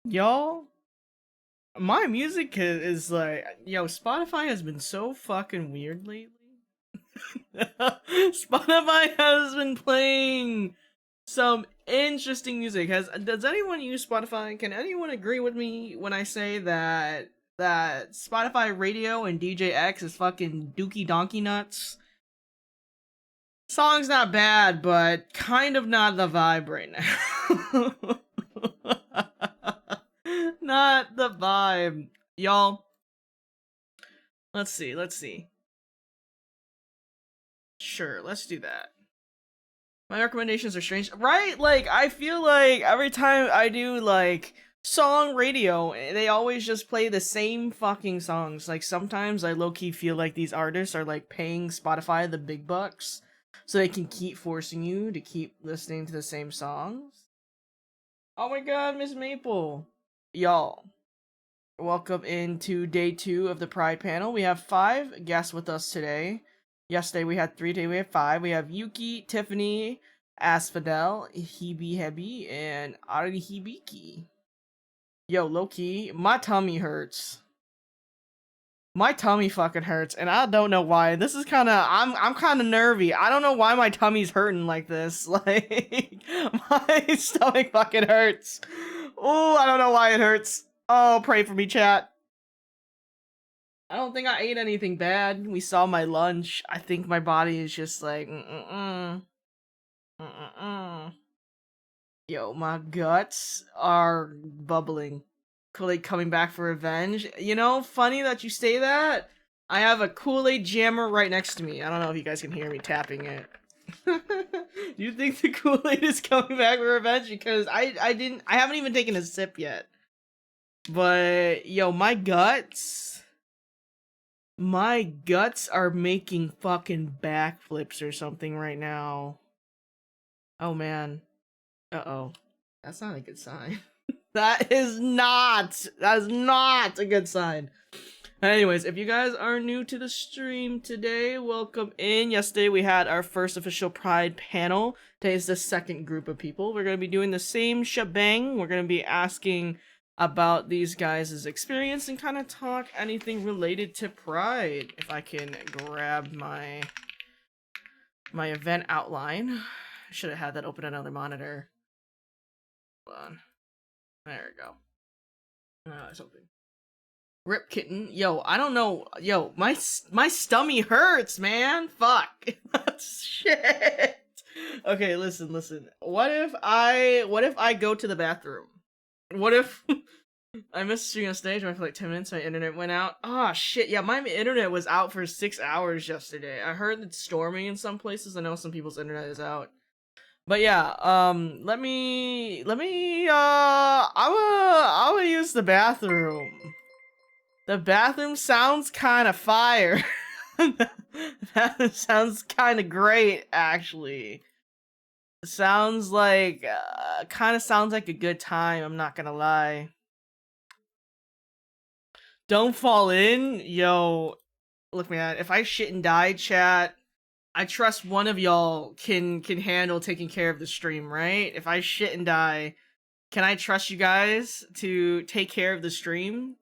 Y'all, my music is like, yo, Spotify has been so fucking weird lately. Spotify has been playing some interesting music. Does anyone use Spotify? Can anyone agree with me when I say that Spotify Radio and DJ X is fucking dookie donkey nuts? Song's not bad, but kind of not the vibe right now. Not the vibe. Y'all, let's see. Sure, let's do that. My recommendations are strange, right? Like, I feel like every time I do, like, song radio, they always just play the same fucking songs. Like, sometimes I low-key feel like these artists are, like, paying Spotify the big bucks so they can keep forcing you to keep listening to the same songs. Oh my god, Miss Maple. Y'all, welcome into day 2 of the Pride panel. We have 5 guests with us today. Yesterday we had 3, today we have 5. We have Yuki, Tiffany, Asphodel, Hebe Hebi, and Arihibiki. Yo, low-key, my tummy hurts. My tummy fucking hurts, and I don't know why. This is I'm kinda nervy. I don't know why my tummy's hurting like this. Like, my stomach fucking hurts. Oh, I don't know why it hurts. Oh, pray for me, chat. I don't think I ate anything bad. We saw my lunch. I think my body is just like, Yo, my guts are bubbling. Kool-Aid coming back for revenge. You know, funny that you say that. I have a Kool-Aid jammer right next to me. I don't know if you guys can hear me tapping it. Do you think the Kool-Aid is coming back for revenge? Because I haven't even taken a sip yet. But yo, my guts are making fucking backflips or something right now. Oh man. Uh-oh. That's not a good sign. That is not a good sign. Anyways, if you guys are new to the stream today, welcome in. Yesterday we had our first official Pride panel. Today is the second group of people. We're going to be doing the same shebang. We're going to be asking about these guys' experience and kind of talk anything related to Pride. If I can grab my event outline. I should have had that open another monitor. Hold on. There we go. Something. Rip kitten. Yo, I don't know. Yo, my stomach hurts, man. Fuck. Shit. Okay, listen. What if I go to the bathroom? What if I missed stream on stage for like 10 minutes, my internet went out? Ah, shit. Yeah, my internet was out for 6 hours yesterday. I heard it's storming in some places. I know some people's internet is out. But yeah, let me, I will use the bathroom. The bathroom sounds kind of fire. The bathroom sounds kind of great, actually. Sounds like, kind of sounds like a good time, I'm not gonna lie. Don't fall in? Yo, look man, if I shit and die, chat, I trust one of y'all can handle taking care of the stream, right? If I shit and die, can I trust you guys to take care of the stream?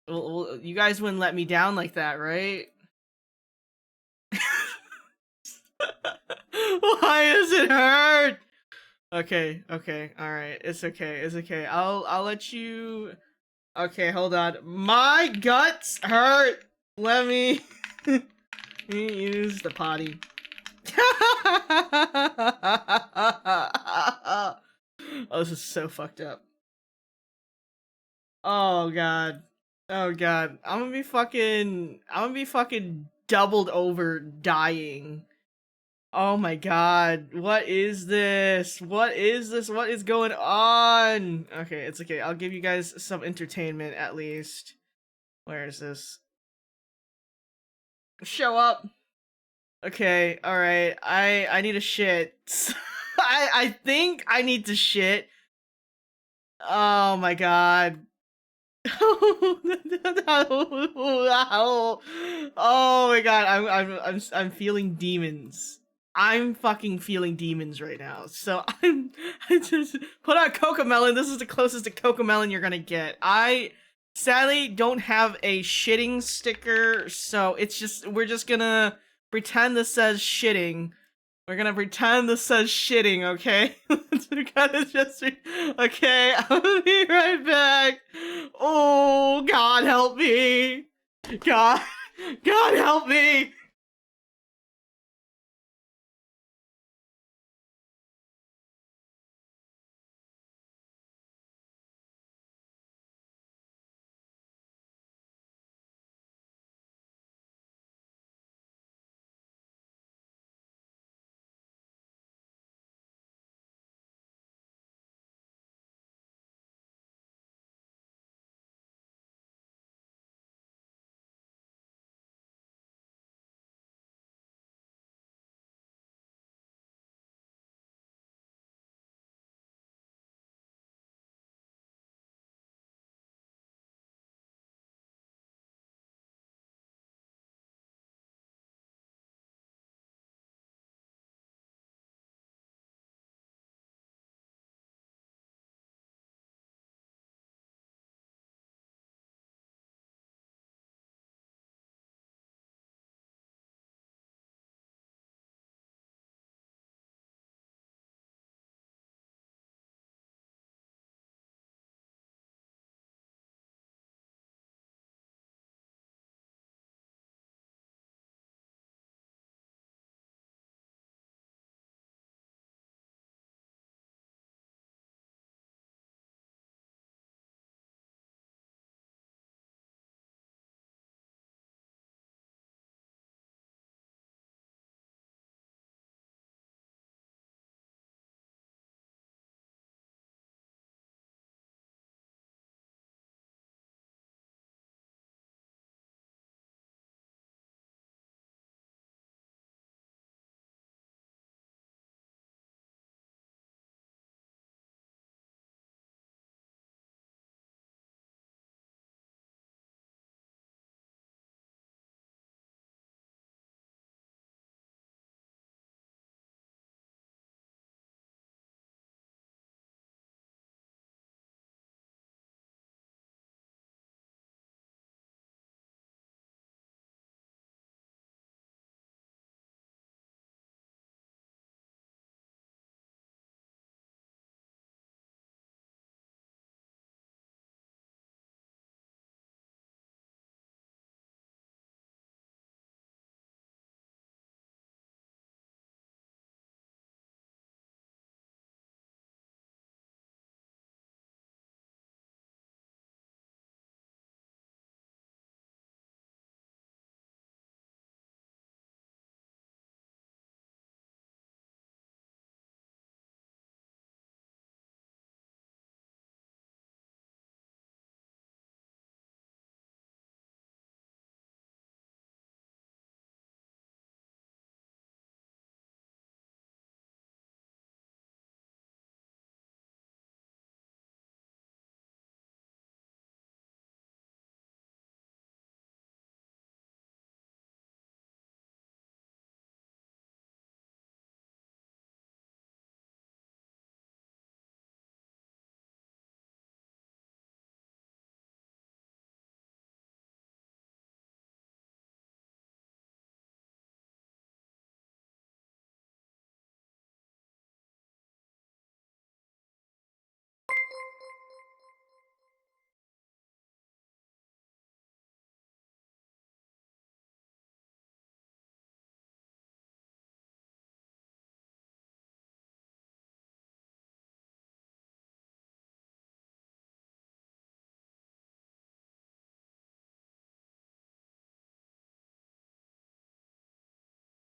Well, you guys wouldn't let me down like that, right? Why does it hurt? Okay, alright, it's okay. I'll let you. Okay, hold on. My guts hurt. Let me use the potty. Oh, this is so fucked up. Oh god. I'm gonna be fucking doubled over dying. Oh my god. What is this? What is going on? Okay, it's okay. I'll give you guys some entertainment at least. Where is this? Show up. Okay, alright. I need a shit. I think I need to shit. Oh my god. Oh my god, I'm feeling demons. I'm fucking feeling demons right now. So I just put out Cocomelon. This is the closest to Cocomelon you're gonna get. I sadly don't have a shitting sticker, so we're just gonna pretend this says shitting. We're gonna pretend this says shitting, okay? We're gonna just okay, I'm gonna be right back. Oh, God help me. God, God help me.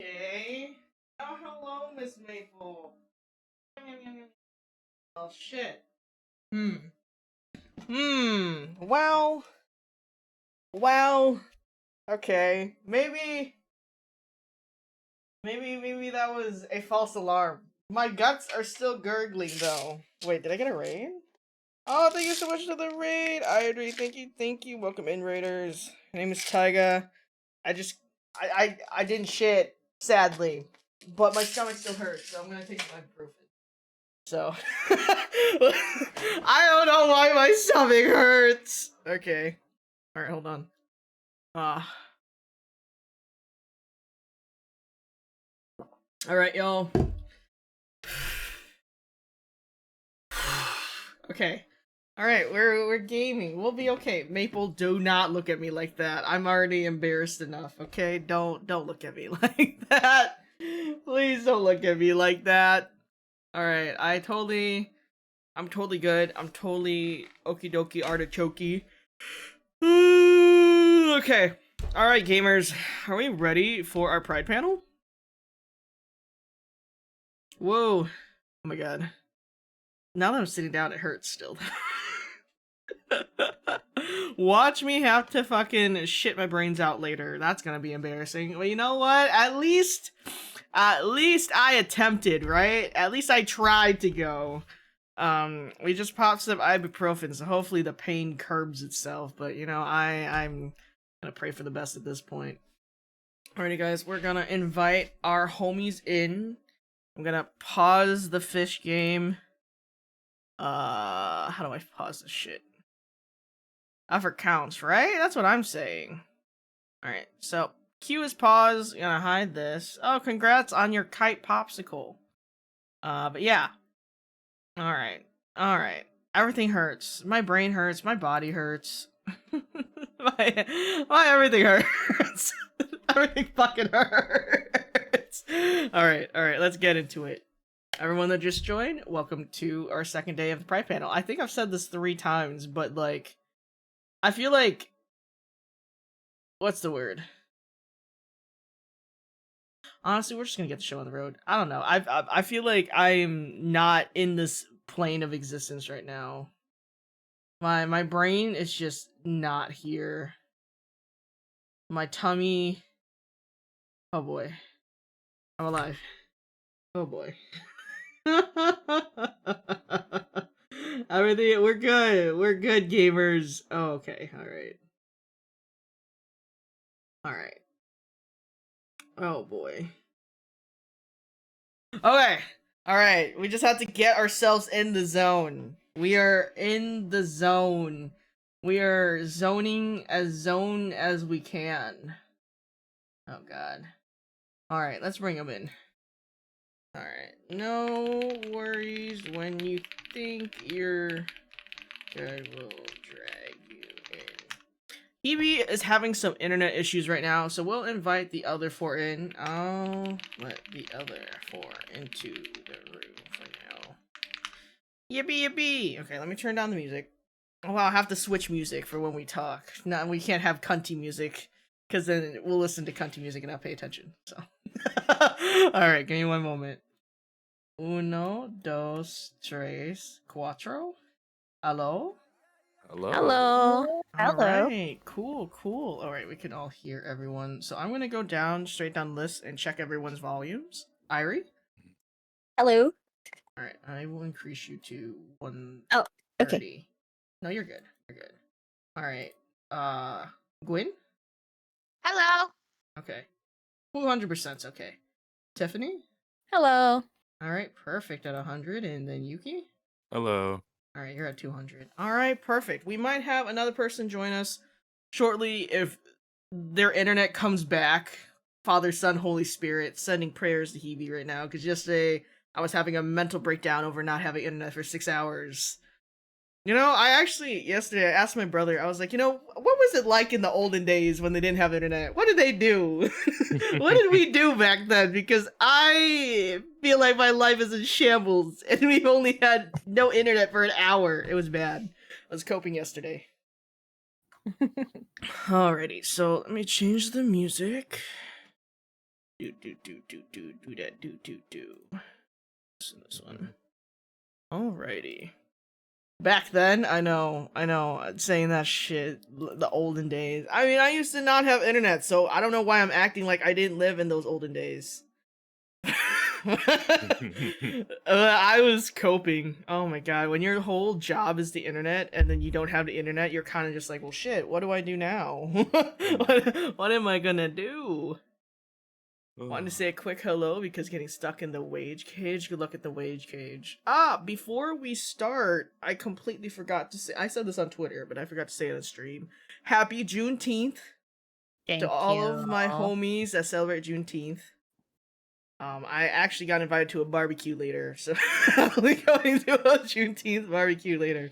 Okay. Oh, hello, Miss Maple. Oh, shit. Hmm. Well. Well. Okay. Maybe that was a false alarm. My guts are still gurgling, though. Wait, did I get a raid? Oh, thank you so much for the raid. I agree. Thank you. Welcome in, raiders. My name is Taiga. I just, I didn't shit. Sadly. but my stomach still hurts, so I'm gonna take ibuprofen. So I don't know why my stomach hurts. Okay. Alright, hold on. Alright, y'all. Okay. Alright, we're gaming. We'll be okay. Maple, do not look at me like that. I'm already embarrassed enough, okay? Don't look at me like that. Please don't look at me like that. Alright, I'm totally good. I'm totally okie dokie artichokey. Okay. Alright, gamers. Are we ready for our Pride panel? Whoa. Oh my god. Now that I'm sitting down, it hurts still. Watch me have to fucking shit my brains out later. That's gonna be embarrassing. Well, you know what? At least I attempted, right? At least I tried to go. We just popped some ibuprofen, so hopefully the pain curbs itself. But you know, I'm gonna pray for the best at this point. Alrighty, guys, we're gonna invite our homies in. I'm gonna pause the fish game. How do I pause this shit? For counts, right? That's what I'm saying. Alright, so Q is pause. Gonna hide this. Oh, congrats on your kite popsicle. But yeah. Alright. Everything hurts. My brain hurts. My body hurts. my everything hurts. Everything fucking hurts. Alright, let's get into it. Everyone that just joined, welcome to our second day of the Pride panel. I think I've said this 3 times, but like, I feel like, what's the word? Honestly, we're just gonna get the show on the road. I don't know. I feel like I'm not in this plane of existence right now. My brain is just not here. My tummy. Oh boy, I'm alive. Oh boy. Everything, we're good gamers. Oh, okay, all right. Oh boy. Okay, all right, we just have to get ourselves in the zone. We are in the zone. We are zoning as we can. Oh god. All right, let's bring him in. All right, no worries when you think your guide will drag you in. Hebe is having some internet issues right now, so we'll invite the other 4 in. I'll let the other 4 into the room for now. Yippee! Okay, let me turn down the music. Oh, I'll have to switch music for when we talk. No, we can't have cunty music, because then we'll listen to cunty music and not pay attention. So, alright, give me one moment. Uno, dos, tres, cuatro. Hello? Hello. Alright, cool. Alright, we can all hear everyone. So I'm gonna go straight down the list and check everyone's volumes. Irie? Hello. Alright, I will increase you to 130. Oh, okay. No, you're good. Alright, Gwen? Hello. Okay. 200%'s okay. Tiffany? Hello. Alright, perfect at 100. And then Yuki? Hello. Alright, you're at 200. Alright, perfect. We might have another person join us shortly if their internet comes back. Father, Son, Holy Spirit, sending prayers to Hebe right now, because yesterday I was having a mental breakdown over not having internet for 6 hours. You know, yesterday I asked my brother, I was like, you know, what was it like in the olden days when they didn't have internet? What did they do? What did we do back then? Because I feel like my life is in shambles and we only had no internet for an hour. It was bad. I was coping yesterday. Alrighty, so let me change the music. Do that. Listen to this one. Alrighty. Back then, I know, saying that shit, the olden days. I mean, I used to not have internet, so I don't know why I'm acting like I didn't live in those olden days. I was coping. Oh my god, when your whole job is the internet, and then you don't have the internet, you're kind of just like, well shit, what do I do now? What am I gonna do? Wanted to say a quick hello because getting stuck in the wage cage. Good luck at the wage cage. Before we start, I completely forgot to say. I said this on Twitter, but I forgot to say it on stream. Happy Juneteenth to all of my homies that celebrate Juneteenth. I actually got invited to a barbecue later, so I'll be going to a Juneteenth barbecue later.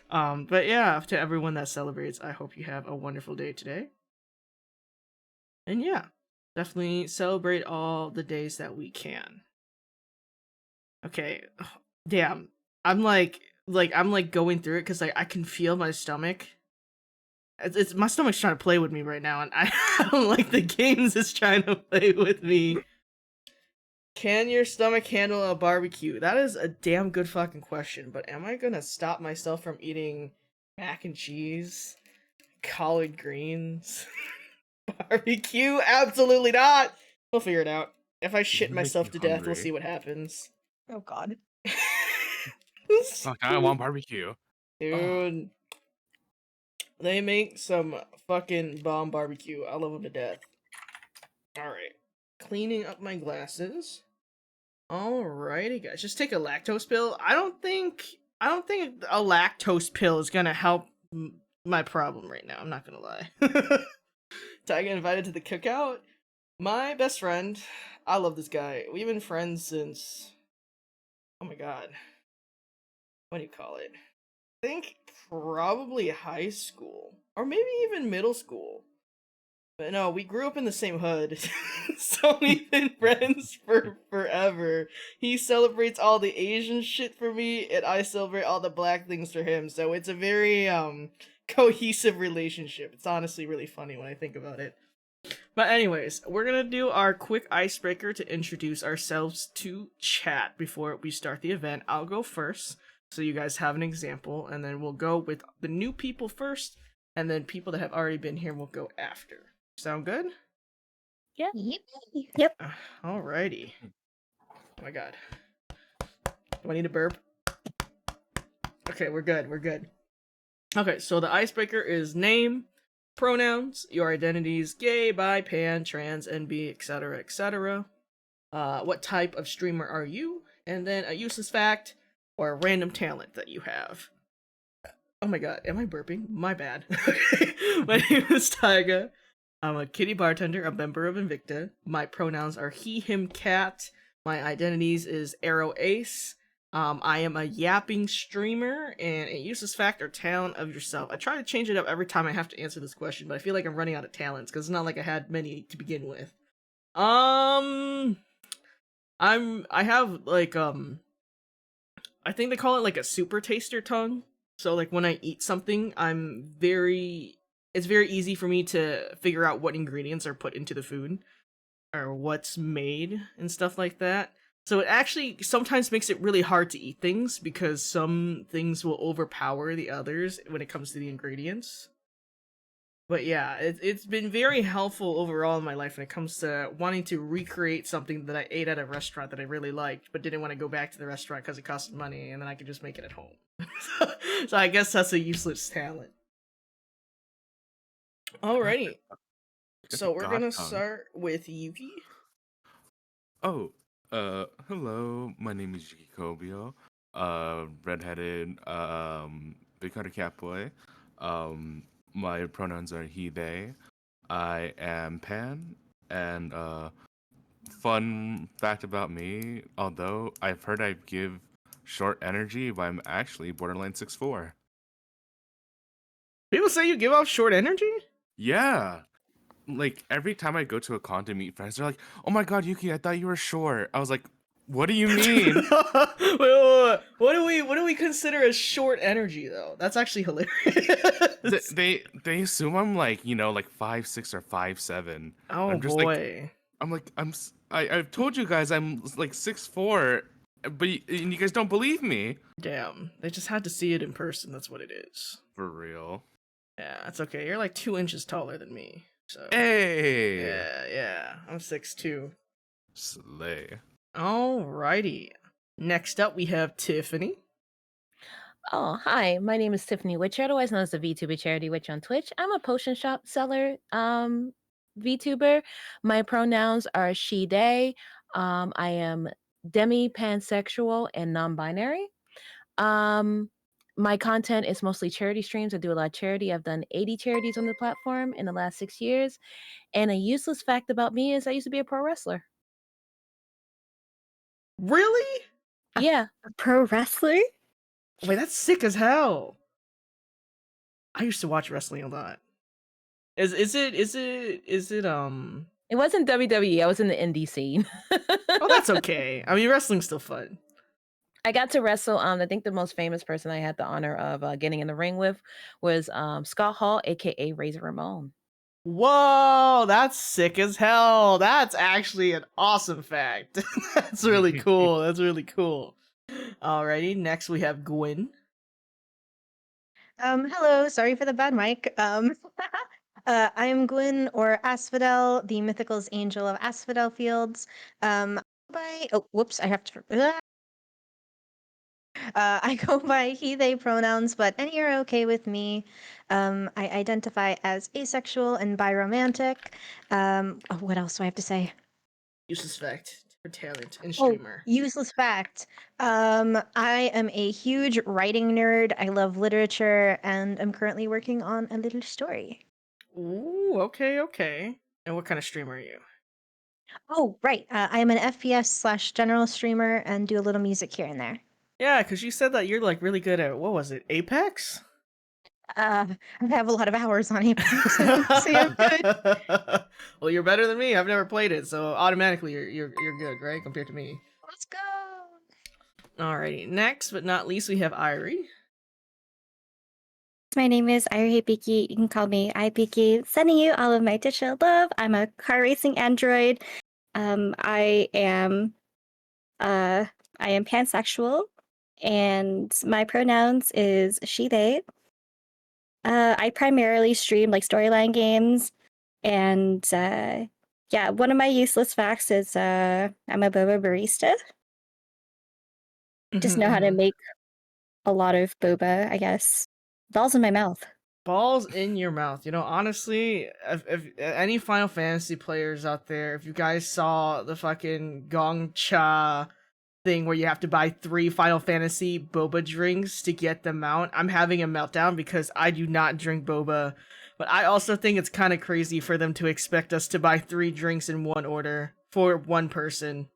But yeah, to everyone that celebrates, I hope you have a wonderful day today. And yeah, definitely celebrate all the days that we can. Okay, damn, I'm like going through it because like I can feel my stomach. It's my stomach's trying to play with me right now, and I don't like the games it's trying to play with me. Can your stomach handle a barbecue? That is a damn good fucking question, but am I gonna stop myself from eating mac and cheese, collard greens, barbecue? Absolutely not! We'll figure it out. If I shit myself to death, we'll see what happens. Oh god. Fuck, I want barbecue. Dude. They make some fucking bomb barbecue. I love them to death. Alright. Cleaning up my glasses. Alrighty, guys. Just take a lactose pill. I don't think a lactose pill is gonna help my problem right now. I'm not gonna lie. Did I get invited to the cookout? My best friend. I love this guy. We've been friends since. Oh my god. What do you call it? I think probably high school. Or maybe even middle school. But no, we grew up in the same hood, so we've been friends for forever. He celebrates all the Asian shit for me, and I celebrate all the black things for him, so it's a very, cohesive relationship. It's honestly really funny when I think about it. But anyways, we're gonna do our quick icebreaker to introduce ourselves to chat before we start the event. I'll go first, so you guys have an example, and then we'll go with the new people first, and then people that have already been here will go after. Sound good? Yeah. Yep. Alrighty. Oh my god. Do I need a burp? Okay, we're good. Okay, so the icebreaker is name, pronouns, your identities, gay, bi, pan, trans, NB, etc., etc. What type of streamer are you? And then a useless fact or a random talent that you have. Oh my god, am I burping? My bad. My name is Taiga. I'm a kitty bartender, a member of Invicta. My pronouns are he, him, cat. My identities is Arrow Ace. I am a yapping streamer, and a useless fact or talent of yourself. I try to change it up every time I have to answer this question, but I feel like I'm running out of talents, because it's not like I had many to begin with. I have, like, I think they call it, like, a super taster tongue. So, like, when I eat something, it's very easy for me to figure out what ingredients are put into the food or what's made and stuff like that. So it actually sometimes makes it really hard to eat things because some things will overpower the others when it comes to the ingredients. But yeah, it's been very helpful overall in my life when it comes to wanting to recreate something that I ate at a restaurant that I really liked, but didn't want to go back to the restaurant because it costed money, and then I could just make it at home. So I guess that's a useless talent. Alrighty. So we're gonna start with Yuki. Oh, hello. My name is Yuki Kobio. Redheaded, big hunter cat boy. My pronouns are he, they. I am pan, and fun fact about me, although I've heard I give short energy, but I'm actually borderline 6'4". People say you give off short energy? Yeah. Like, every time I go to a con to meet friends, they're like, "Oh my god, Yuki, I thought you were short." I was like, "What do you mean?" wait. What do we consider as short energy though? That's actually hilarious. They assume I'm like, like 5'6" or 5'7". Oh I'm just boy. I've told you guys I'm like 6'4", but and you guys don't believe me. Damn, they just had to see it in person. That's what it is. For real. Yeah, that's okay. You're like 2 inches taller than me. So Hey. Yeah. I'm 6'2". Slay. Alrighty. Next up, we have Tiffany. Oh, hi. My name is Tiffany Witcher, otherwise known as the VTuber Charity Witch on Twitch. I'm a potion shop seller. VTuber. My pronouns are she, they. I am demi-pansexual and non-binary. My content is mostly charity streams. I do a lot of charity. I've done 80 charities on the platform in the last 6 years. And a useless fact about me is I used to be a pro wrestler. Really? Yeah. A pro wrestler? Wait, that's sick as hell. I used to watch wrestling a lot. Is it It wasn't WWE. I was in the indie scene. Oh, that's okay. I mean, wrestling's still fun. I got to wrestle. I think the most famous person I had the honor of getting in the ring with was Scott Hall, aka Razor Ramon. Whoa, that's sick as hell. That's actually an awesome fact. That's really cool. That's really cool. Alrighty, next we have Gwen. Hello, sorry for the bad mic. I am Gwyn, or Asphodel, the Mythical's Angel of Asphodel Fields. Whoops, I have to. I go by he, they pronouns, but any are okay with me. I identify as asexual and biromantic. What else do I have to say? Useless fact for talent and Oh, streamer. useless fact. I am a huge writing nerd. I love literature, and I'm currently working on a little story. Ooh, okay. And what kind of streamer are you? Oh, right. I am an FPS/general streamer and do a little music here and there. Yeah, because you said that you're like really good at, what was it, Apex? I have a lot of hours on Apex. I would say I'm good. Well, you're better than me. I've never played it, so automatically you're good, right? Compared to me. Let's go. Alrighty, next but not least, we have Irie. My name is Irie Piki. You can call me iPiki. Sending you all of my digital love. I'm a car racing android. I am pansexual, and my pronouns is she, they. I primarily stream like storyline games, and yeah, one of my useless facts is I'm a boba barista. Just know how to make a lot of boba, I guess. Balls in my mouth. Balls in your mouth. You know, honestly, if any Final Fantasy players out there, if you guys saw the fucking Gong Cha thing where you have to buy 3 Final Fantasy boba drinks to get the mount, I'm having a meltdown because I do not drink boba. But I also think it's kind of crazy for them to expect us to buy 3 drinks in one order for one person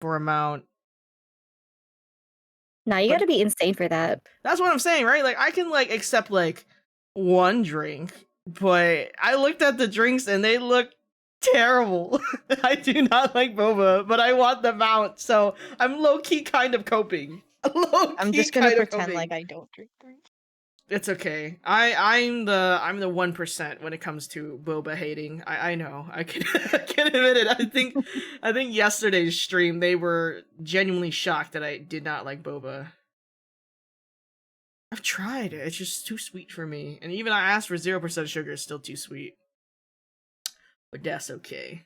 for a mount. Nah, you But- gotta be insane for that. That's what I'm saying, right? Like, I can, like, accept, like, 1 drink, but I looked at the drinks and they look terrible. I do not like boba, but I want them out, so I'm low-key kind of coping. I'm just gonna pretend like I don't drink drinks. It's okay. I'm the 1% when it comes to boba hating. I know. I can I can admit it. I think yesterday's stream they were genuinely shocked that I did not like boba. I've tried it. It's just too sweet for me. And even I asked for 0% sugar, it's still too sweet. But that's okay.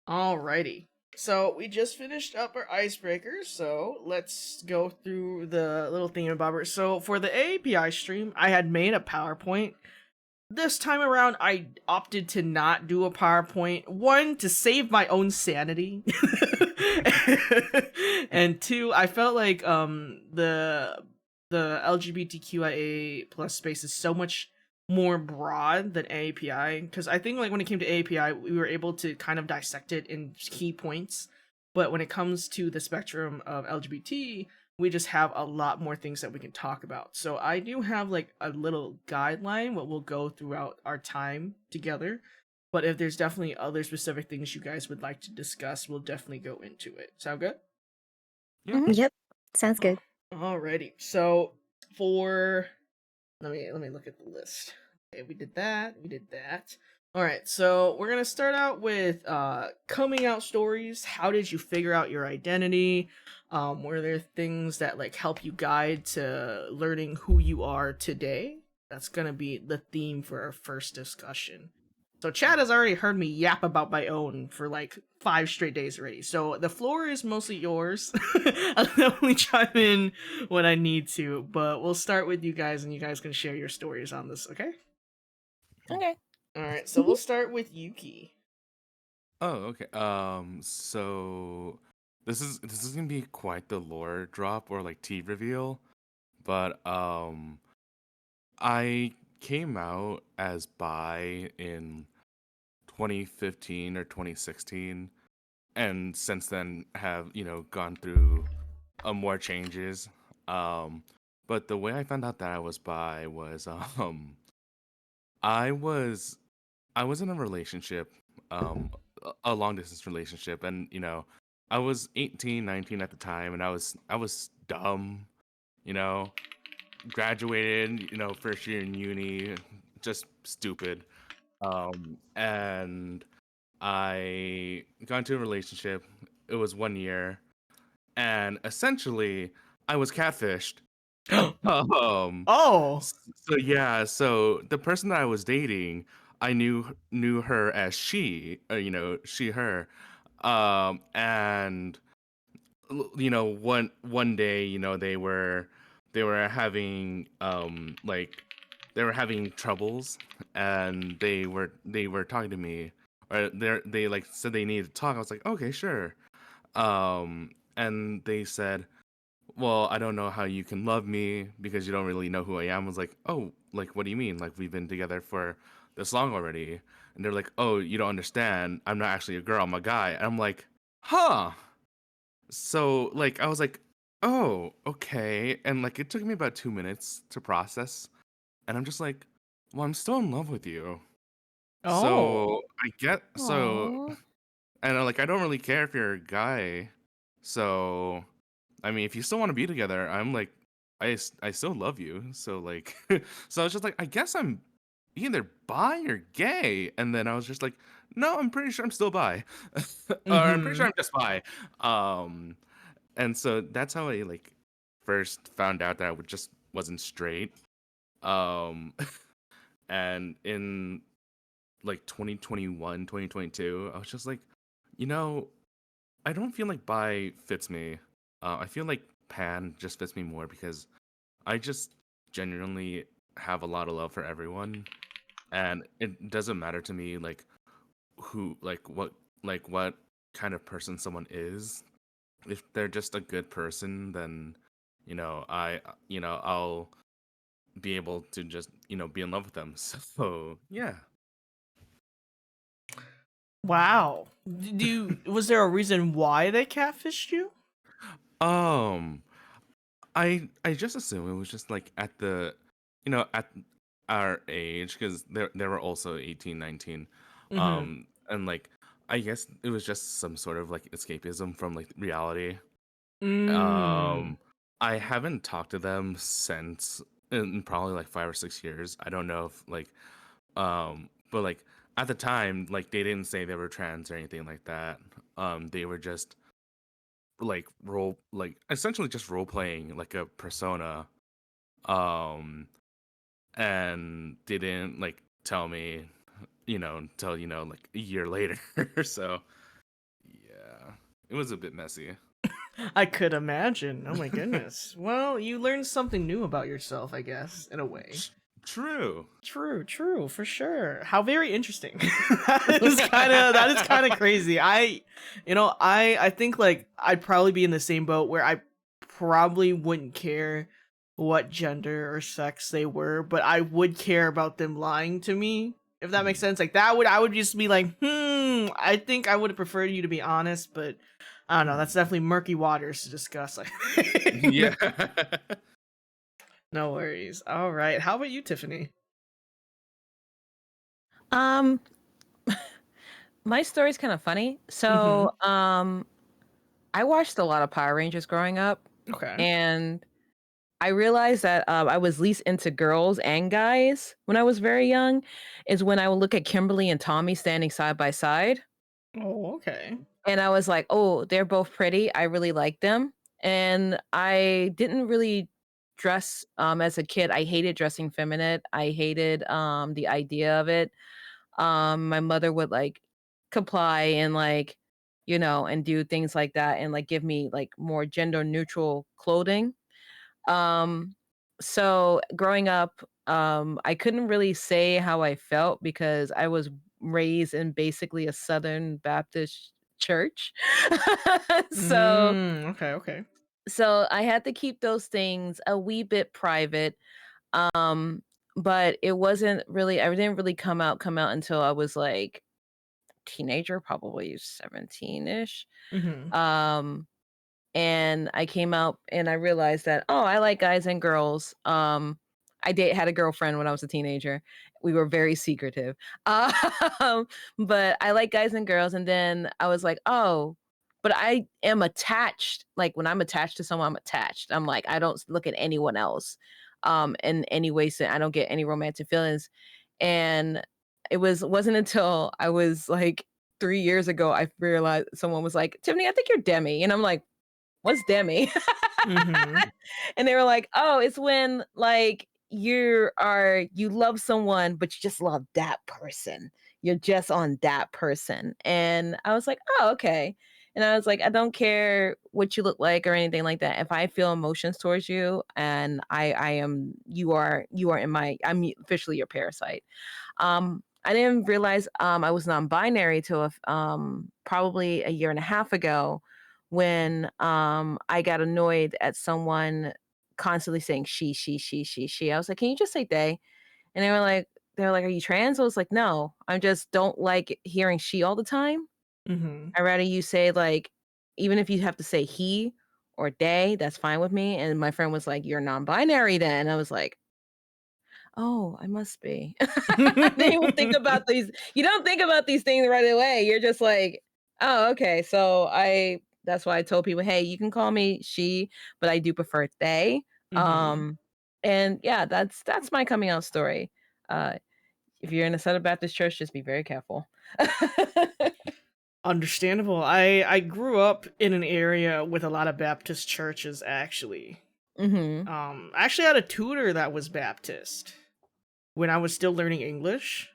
Alrighty. So we just finished up our icebreakers, so let's go through the little thingamabobber. So for the AAPI stream, I had made a PowerPoint. This time around, I opted to not do a PowerPoint. 1, to save my own sanity. And 2, I felt like the LGBTQIA plus space is so much more broad than AAPI, because I think like when it came to AAPI, we were able to kind of dissect it in key points, but when it comes to the spectrum of LGBT, we just have a lot more things that we can talk about. So I do have like a little guideline what we'll go throughout our time together, but if there's definitely other specific things you guys would like to discuss, we'll definitely go into it. Sound good? Yep, sounds good. Alrighty. So for let me look at the list. Okay, we did that. Alright, so we're gonna start out with coming out stories. How did you figure out your identity? Were there things that like help you guide to learning who you are today? That's gonna be the theme for our first discussion. So Chad has already heard me yap about my own for like 5 straight days already. So the floor is mostly yours. I'll only chime in when I need to, but we'll start with you guys and you guys can share your stories on this, okay? Okay. All right, so we'll start with Yuki. Oh, okay. So this is gonna be quite the lore drop or like tea reveal, but I came out as bi in 2015 or 2016, and since then have gone through more changes. Um, but the way I found out that I was bi was I was I was in a relationship, a long distance relationship, and I was 18, 19 at the time, and I was dumb, you know, graduated, first year in uni, just stupid. And I got into a relationship. It was 1 year, and essentially I was catfished. Um, Oh. so yeah, so the person that I was dating, I knew her as she, she her, and one day, they were having they were having troubles, and they were talking to me, or they like said they needed to talk. I was like, okay, sure. And they said, well, I don't know how you can love me because you don't really know who I am. I was like, oh, like, what do you mean? Like, we've been together for this long already. And they're like, oh, you don't understand. I'm not actually a girl, I'm a guy. And I'm like, huh. So, like, I was like, oh, okay. And, like, it took me about 2 minutes to process. And I'm just like, well, I'm still in love with you. Oh. So, Aw. and like, I don't really care if you're a guy. So, I mean, if you still want to be together, I'm like, I still love you. So like, so I was just like, I guess I'm either bi or gay. And then I was just like, no, I'm pretty sure I'm still bi, or I'm pretty Mm-hmm. sure I'm just bi. Um, and so that's how I like first found out that just wasn't straight. Um, and in like 2021, 2022, I was just like, you know, I don't feel like bi fits me. I feel like pan just fits me more because I just genuinely have a lot of love for everyone, and it doesn't matter to me like who, like what kind of person someone is. If they're just a good person, then I'll be able to just be in love with them. So yeah. Wow. Was there a reason why they catfished you? Um, I just assume it was just like at our age, because they were also 18, 19. Mm-hmm. And like, I guess it was just some sort of like escapism from like reality. Mm. um I haven't talked to them since, in probably like 5 or 6 years. I don't know if like but like at the time, like, they didn't say they were trans or anything like that. They were just like essentially just role playing like a persona. um and didn't like tell me until like a year later. So yeah, it was a bit messy. I could imagine. Oh my goodness. Well, you learned something new about yourself, I guess, in a way. True. True, for sure. How very interesting. that is kind of crazy. I think like I'd probably be in the same boat where I probably wouldn't care what gender or sex they were, but I would care about them lying to me. If that makes sense. Like I would just be like, I think I would have preferred you to be honest, but I don't know. That's definitely murky waters to discuss. Yeah. No worries. All right. How about you, Tiffany? Um, my story's kind of funny. So, I watched a lot of Power Rangers growing up, Okay. and I realized that I was least into girls and guys when I was very young. Is when I would look at Kimberly and Tommy standing side by side, Oh, okay. and I was like, "Oh, they're both pretty. I really like them." And I didn't really dress as a kid. I hated dressing feminine. I hated the idea of it. My mother would like comply and like, and do things like that and like give me like more gender neutral clothing. Um, so growing up, I couldn't really say how I felt because I was raised in basically a Southern Baptist church. so Okay, okay. so I had to keep those things a wee bit private. Um, but it wasn't really I didn't really come out until I was like teenager, probably 17-ish. Mm-hmm. And I came out and I realized that, oh, I like guys and girls. Had a girlfriend when I was a teenager. We were very secretive. Um, but I like guys and girls. And then I was like, oh, but I am attached. Like when I'm attached to someone, I'm attached. I'm like, I don't look at anyone else in any way. So I don't get any romantic feelings. And wasn't until I was like 3 years ago I realized someone was like, Tiffany, I think you're Demi. And I'm like, what's Demi? Mm-hmm. And they were like, oh, it's when like you love someone, but you just love that person. You're just on that person. And I was like, oh, okay. And I was like, I don't care what you look like or anything like that. If I feel emotions towards you and you are I'm officially your parasite. I didn't realize I was non-binary till probably a year and a half ago when I got annoyed at someone constantly saying she. I was like, can you just say they? And they were like, are you trans? I was like, no, I just don't like hearing she all the time. Mm-hmm. I'd rather you say like, even if you have to say he or they, that's fine with me. And my friend was like, you're non-binary then. I was like, oh, I must be. I didn't even think about these. You don't think about these things right away. You're just like, oh, okay. That's why I told people, hey, you can call me she, but I do prefer they. Mm-hmm. And yeah, that's my coming out story. Uh, if you're in a Southern Baptist church, just be very careful. Understandable. I grew up in an area with a lot of Baptist churches actually. hmm I actually had a tutor that was Baptist when I was still learning English.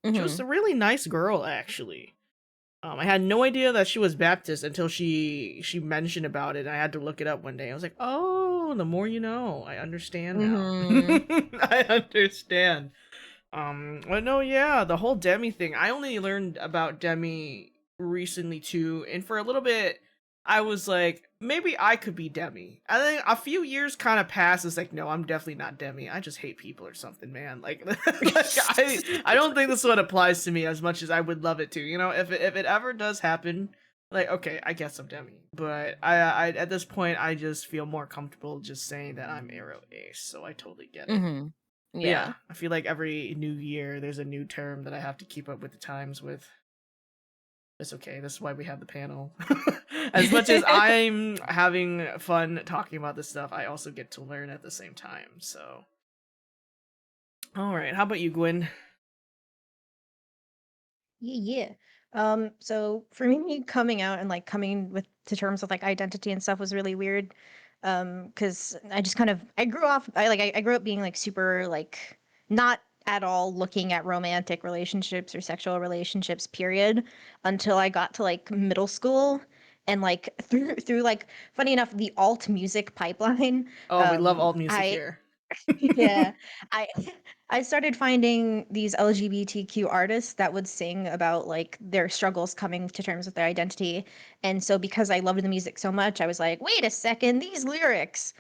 She was hmm a really nice girl actually. I had no idea that she was Baptist until she mentioned about it. And I had to look it up one day. I was like, "Oh, the more you know. I understand now. hmm I understand." But no, yeah, the whole Demi thing. I only learned about Demi recently too, and for a little bit, I was like, maybe I could be Demi. And then a few years kind of passed. It's like, no, I'm definitely not Demi. I just hate people or something, man. Like, I don't think this one applies to me as much as I would love it to. You know, if it ever does happen, like, okay, I guess I'm Demi. But I at this point, I just feel more comfortable just saying that I'm Arrow Ace. So I totally get it. hmm But yeah, Yeah. I feel like every new year there's a new term that I have to keep up with the times with. It's okay. That's why we have the panel. As much as I'm having fun talking about this stuff, I also get to learn at the same time. So, all right. How about you, Gwen? Yeah. So for me, coming out and like coming with to terms with like identity and stuff was really weird. Because I just kind of I grew up being like super like not at all looking at romantic relationships or sexual relationships, period, until I got to like middle school. And like through like funny enough, the alt music pipeline, Oh, we love alt music I here. yeah, I I started finding these LGBTQ artists that would sing about like their struggles coming to terms with their identity. And so because I loved the music so much, I was like, wait a second, these lyrics.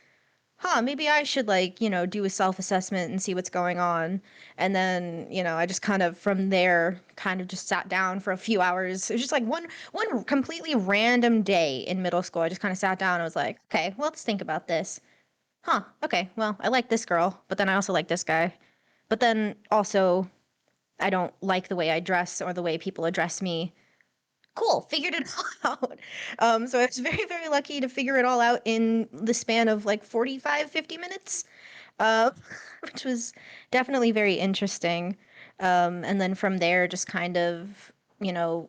Huh, maybe I should like, do a self-assessment and see what's going on. And then, I just kind of from there kind of just sat down for a few hours. It was just like one completely random day in middle school. I just kind of sat down and was like, okay, well, let's think about this. Huh, okay, well, I like this girl, but then I also like this guy. But then also, I don't like the way I dress or the way people address me. Cool, figured it all out. So I was very, very lucky to figure it all out in the span of like 45, 50 minutes, uh, which was definitely very interesting. And then from there, just kind of,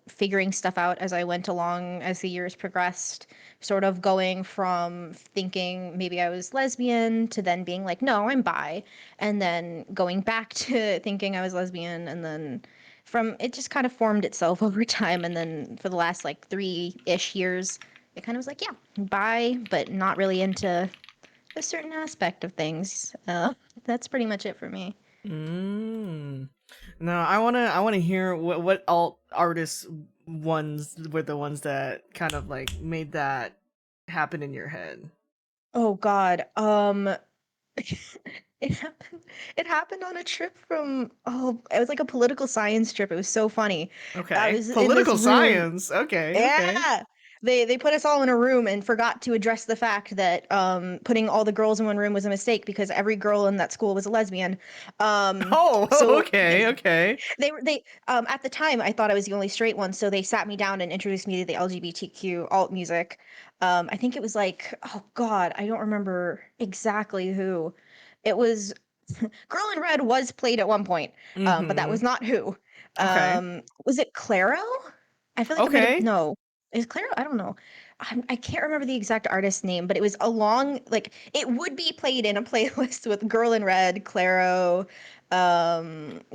figuring stuff out as I went along as the years progressed, sort of going from thinking maybe I was lesbian to then being like, no, I'm bi, and then going back to thinking I was lesbian, and then from it just kind of formed itself over time. And then for the last like 3-ish years, it kind of was like, yeah, bi, but not really into a certain aspect of things. That's pretty much it for me. Mm. No, I wanna hear what alt artists ones were the ones that kind of like made that happen in your head. Oh God. It happened. It happened on a trip from. Oh, it was like a political science trip. It was so funny. I Okay. was in this Political room. science. Okay, okay. Yeah. They put us all in a room and forgot to address the fact that putting all the girls in one room was a mistake because every girl in that school was a lesbian. Oh, So okay, okay. they at the time I thought I was the only straight one, so they sat me down and introduced me to the LGBTQ alt music. I think it was like, oh God, I don't remember exactly who. It was Girl in Red was played at one point, but that Mm-hmm. was not who. Okay. Was it Claro? I feel like it might have Okay. no. Is Claro? I don't know. I can't remember the exact artist name, but it was along like it would be played in a playlist with Girl in Red, Claro,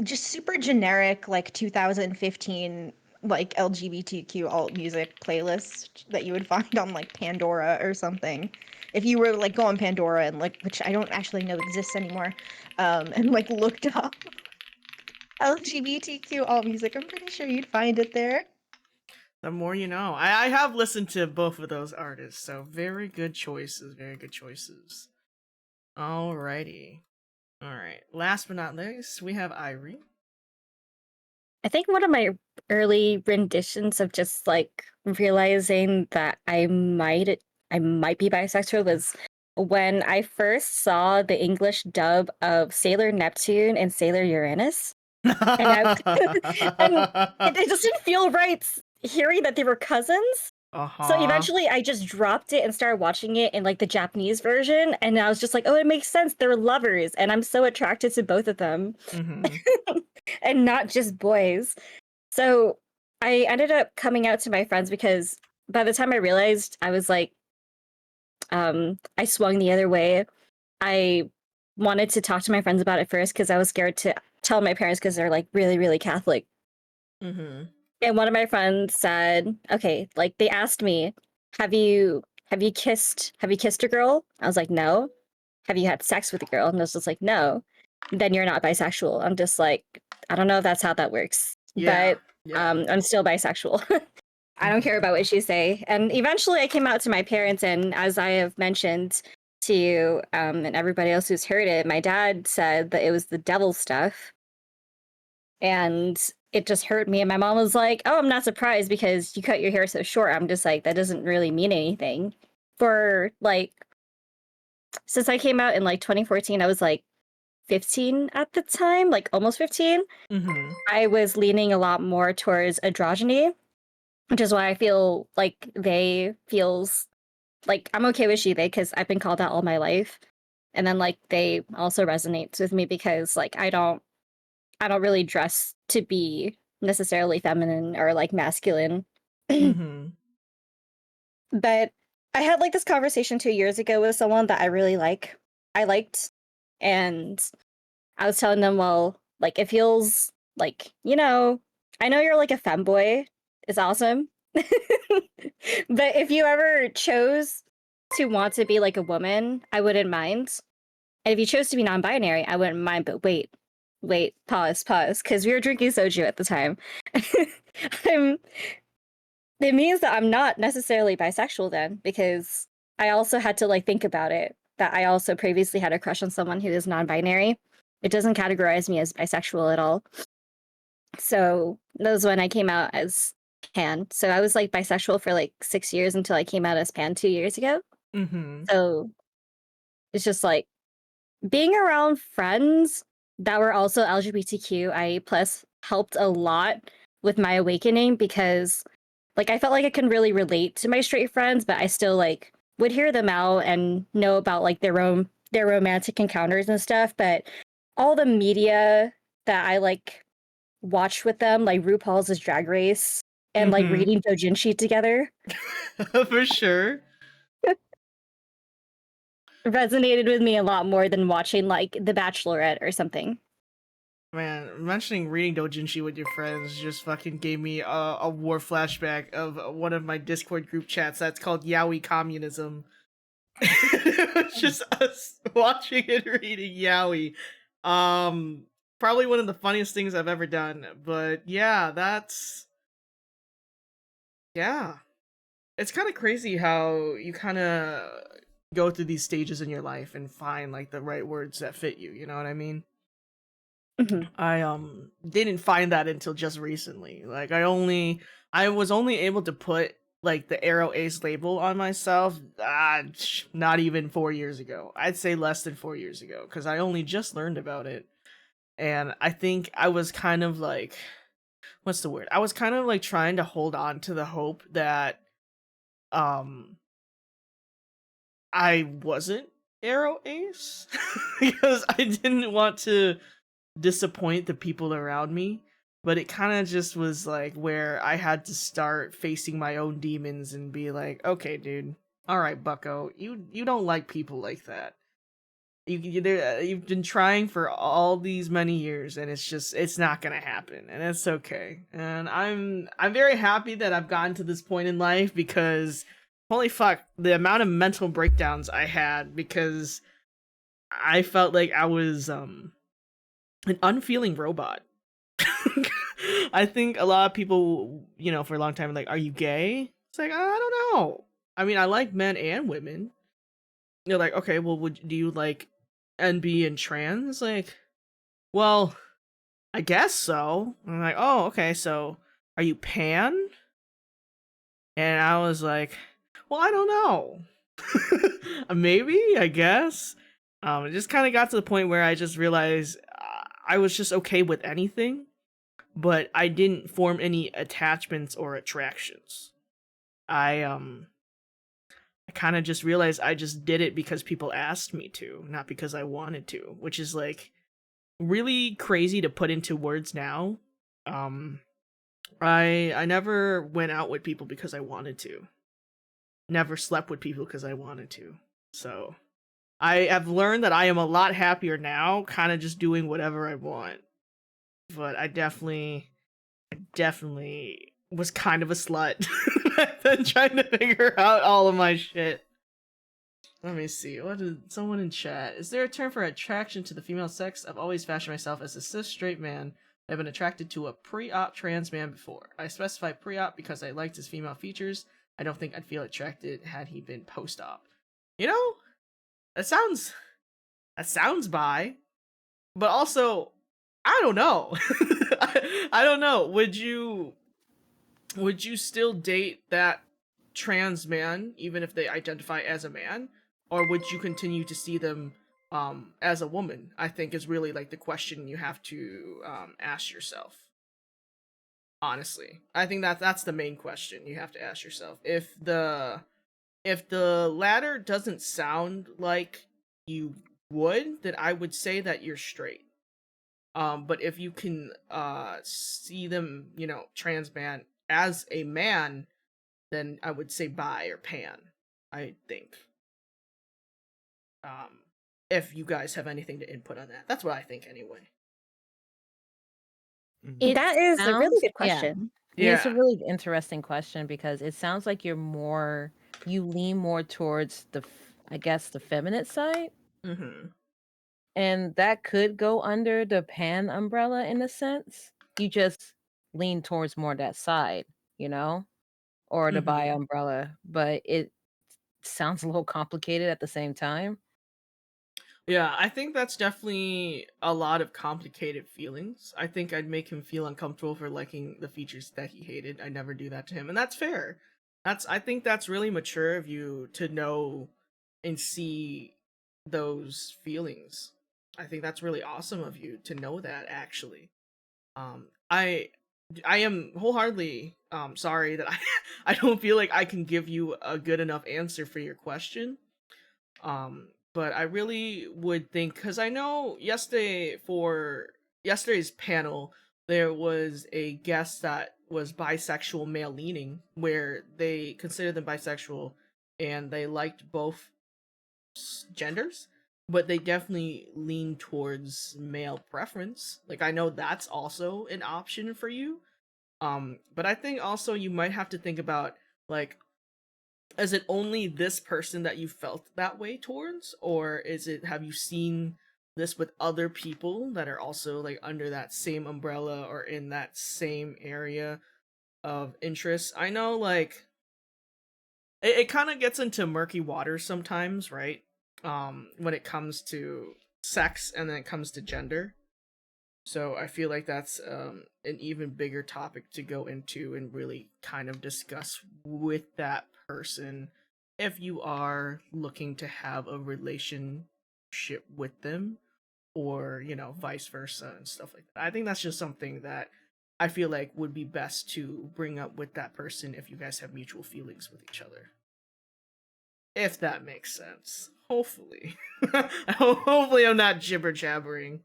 just super generic like 2015 like LGBTQ alt music playlist that you would find on like Pandora or something. If you were like go on Pandora and like, which I don't actually know exists anymore, and like looked up LGBTQ alt music, I'm pretty sure you'd find it there. The more you know. I have listened to both of those artists, so very good choices. Very good choices. Alrighty. Alright. Last but not least, we have Irie. I think one of my early renditions of just like realizing that I might be bisexual was when I first saw the English dub of Sailor Neptune and Sailor Uranus. And it just didn't feel right hearing that they were cousins. So Uh-huh. eventually I just dropped it and started watching it in like the Japanese version, and I was just like, oh, it makes sense. They're lovers, and I'm so attracted to both of them. Mm-hmm. And not just boys. So I ended up coming out to my friends because by the time I realized I was like, I swung the other way. I wanted to talk to my friends about it first because I was scared to tell my parents because they're like really, really Catholic. Mm-hmm. And one of my friends said, okay, like they asked me, have you kissed a girl? I was like, no. Have you had sex with a girl? And I was just like, no. Then you're not bisexual. I'm just like, I don't know if that's how that works. Yeah. But Yeah. I'm still bisexual. I don't care about what you say. And eventually I came out to my parents, and as I have mentioned to you, and everybody else who's heard it, my dad said that it was the devil stuff. And it just hurt me. And my mom was like, oh, I'm not surprised because you cut your hair so short. I'm just like, that doesn't really mean anything. For like, since I came out in like 2014, I was like 15 at the time, like almost 15. Mm-hmm. I was leaning a lot more towards androgyny, which is why I feel like they feels like I'm okay with she they because I've been called out all my life. And then like they also resonates with me because like I don't really dress to be necessarily feminine or like masculine. Mm-hmm. But I had like this conversation 2 years ago with someone that I liked, and I was telling them, well, like it feels like, I know you're like a femboy. It's awesome. But if you ever chose to want to be like a woman, I wouldn't mind. And if you chose to be non-binary, I wouldn't mind. But wait, pause, because we were drinking soju at the time. I'm, it means that I'm not necessarily bisexual then, because I also had to like think about it. That I also previously had a crush on someone who is non-binary. It doesn't categorize me as bisexual at all. So that was when I came out as pan. So I was like bisexual for like 6 years until I came out as pan 2 years ago. Mm-hmm. So it's just like being around friends that were also LGBTQIA plus helped a lot with my awakening because like I felt like I can really relate to my straight friends, but I still like would hear them out and know about like their romantic encounters and stuff. But all the media that I like watched with them, like RuPaul's Drag Race and like Mm-hmm. reading doujinshi together, For sure. resonated with me a lot more than watching like The Bachelorette or something. Man, mentioning reading doujinshi with your friends just fucking gave me a war flashback of one of my Discord group chats that's called Yaoi Communism. It was just us watching and reading Yaoi. probably one of the funniest things I've ever done. But yeah, yeah. It's kind of crazy how you kind of go through these stages in your life and find like the right words that fit you. You know what I mean? Mhm. I didn't find that until just recently. Like I was only able to put like the Arrow Ace label on myself not even 4 years ago. I'd say less than 4 years ago cuz I only just learned about it. And I think I was kind of like what's the word? I was kind of like trying to hold on to the hope that um I wasn't Arrow Ace because I didn't want to disappoint the people around me, but it kind of just was like where I had to start facing my own demons and be like, okay, dude, all right, Bucko, you don't like people like that. You've been trying for all these many years, and it's not gonna happen, and it's okay. And I'm very happy that I've gotten to this point in life because holy fuck, the amount of mental breakdowns I had because I felt like I was an unfeeling robot. I think a lot of people, for a long time, like, are you gay? It's like, I don't know. I mean, I like men and women. They're like, okay, well, do you like NB and trans? Like, well, I guess so. I'm like, oh, okay, so are you pan? And I was like, well, I don't know. Maybe, I guess. It just kind of got to the point where I just realized I was just okay with anything, but I didn't form any attachments or attractions. I kind of just realized I just did it because people asked me to, not because I wanted to, which is like really crazy to put into words now. Um I never went out with people because I wanted to. Never slept with people because I wanted to. So, I have learned that I am a lot happier now, kind of just doing whatever I want. But I definitely was kind of a slut back then, trying to figure out all of my shit. Let me see. What did someone in chat? Is there a term for attraction to the female sex? I've always fashioned myself as a cis straight man. I've been attracted to a pre-op trans man before. I specify pre-op because I liked his female features. I don't think I'd feel attracted had he been post-op. You know, that sounds bi, but also I don't know. I don't know. Would you still date that trans man even if they identify as a man, or would you continue to see them as a woman? I think is really like the question you have to ask yourself. Honestly, I think that's the main question you have to ask yourself. If the latter doesn't sound like you would, then I would say that you're straight. But if you can see them, trans man as a man, then I would say bi or pan, I think. Um, if you guys have anything to input on that. That's what I think anyway. Mhm. That is a really sounds- good yeah. question. Yeah, it's a Yeah. really interesting question because it sounds like you lean more towards I guess, the feminine side. Mm-hmm. And that could go under the pan umbrella in a sense. You just lean towards more that side, you know, or the bi Mhm. umbrella, but it sounds a little complicated at the same time. Yeah, I think that's definitely a lot of complicated feelings. I think I'd make him feel uncomfortable for liking the features that he hated. I never do that to him, and that's fair. I think that's really mature of you to know and see those feelings. I think that's really awesome of you to know that actually. I am wholeheartedly sorry that I don't feel like I can give you a good enough answer for your question. But I really would think because I know yesterday's panel there was a guest that was bisexual male leaning where they considered them bisexual and they liked both genders, but they definitely lean towards male preference. Like I know that's also an option for you. But I think also you might have to think about like is it only this person that you felt that way towards, or have you seen this with other people that are also like under that same umbrella or in that same area of interest. I know like it kind of gets into murky waters sometimes, right? When it comes to sex and then it comes to gender. So I feel like that's an even bigger topic to go into and really kind of discuss with that person if you are looking to have a relationship with them, or vice versa and stuff like that. I think that's just something that I feel like would be best to bring up with that person if you guys have mutual feelings with each other. If that makes sense. Hopefully. Hopefully I'm not jibber jabbering.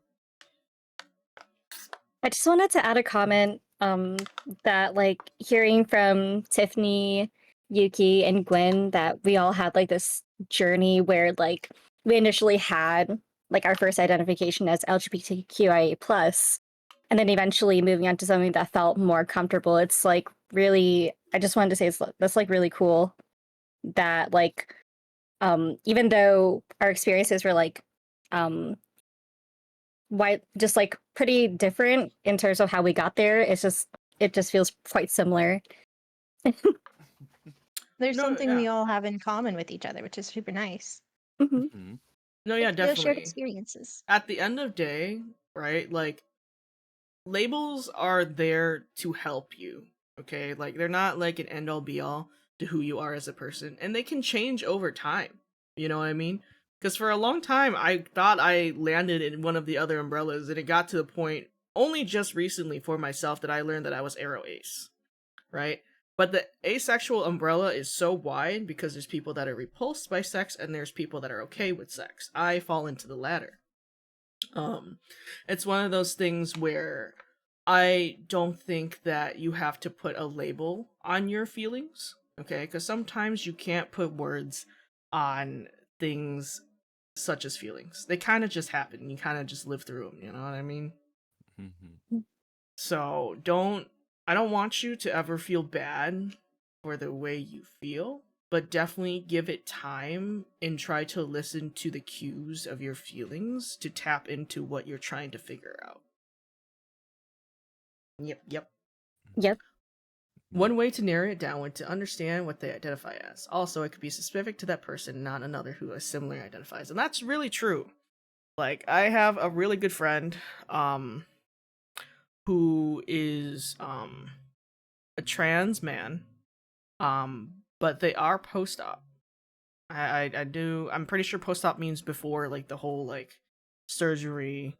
I just wanted to add a comment that like hearing from Tiffany, Yuki, and Gwen that we all had like this journey where like we initially had like our first identification as LGBTQIA+, and then eventually moving on to something that felt more comfortable. It's like really, I just wanted to say that's like really cool that like even though our experiences were like just like pretty different in terms of how we got there, it just feels quite similar. There's No, something we yeah. all have in common with each other, which is super nice. Mhm. Mhm. No, yeah, Like, we have shared definitely. experiences. At the end of day, right? Like labels are there to help you, okay? Like they're not like an end all be all to who you are as a person, and they can change over time. You know what I mean? Because for a long time I thought I landed in one of the other umbrellas, and it got to the point only just recently for myself that I learned that I was aro ace, right? But the asexual umbrella is so wide because there's people that are repulsed by sex and there's people that are okay with sex. I fall into the latter. It's one of those things where I don't think that you have to put a label on your feelings, okay? Because sometimes you can't put words on things such as feelings. They kind of just happen. You kind of just live through them, you know what I mean? Mhm. So I don't want you to ever feel bad for the way you feel, but definitely give it time and try to listen to the cues of your feelings to tap into what you're trying to figure out. Yep. Yep. One way to narrow it down would to understand what they identify as. Also, it could be specific to that person, not another who is similarly identifies. And that's really true. Like, I have a really good friend, who is a trans man, but they are post-op. I'm pretty sure post-op means before like the whole like surgery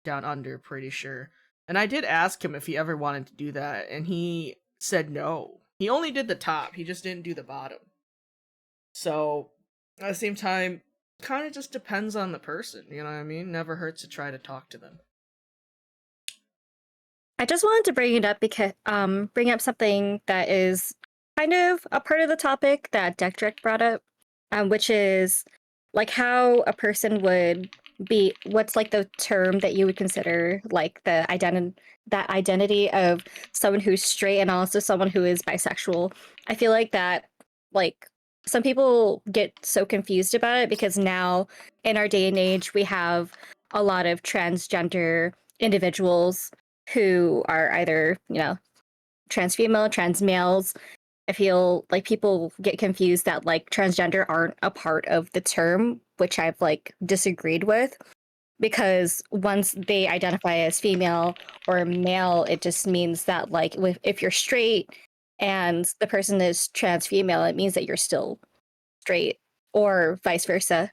down under, pretty sure. And I did ask him if he ever wanted to do that, and he said no. He only did the top, he just didn't do the bottom. So at the same time, kind of just depends on the person, you know what I mean? Never hurts to try to talk to them. I just wanted to bring it up because bring up something that is kind of a part of the topic that Dektrek brought up, which is like how a person would be. What's like the term that you would consider like the identity of someone who's straight and also someone who is bisexual. I feel like that like some people get so confused about it because now in our day and age we have a lot of transgender individuals who are either, trans female, trans males. I feel like people get confused that like transgender aren't a part of the term, which I've like disagreed with, because once they identify as female or male, it just means that like if you're straight and the person is trans female, it means that you're still straight, or vice versa.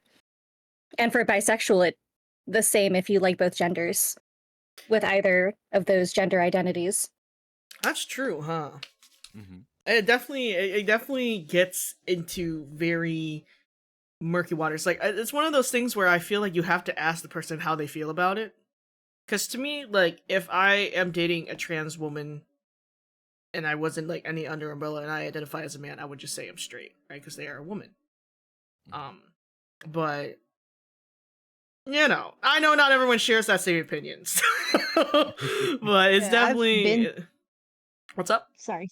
And for bisexual, it the same if you like both genders with either of those gender identities. That's true, huh? Mhm. It definitely gets into very murky waters. Like it's one of those things where I feel like you have to ask the person how they feel about it. Because to me, like if I am dating a trans woman and I wasn't like any under umbrella and I identify as a man, I would just say I'm straight, right? Because they are a woman. But I know not everyone shares that same opinions, but it's Yeah, I've definitely. What's up? Sorry.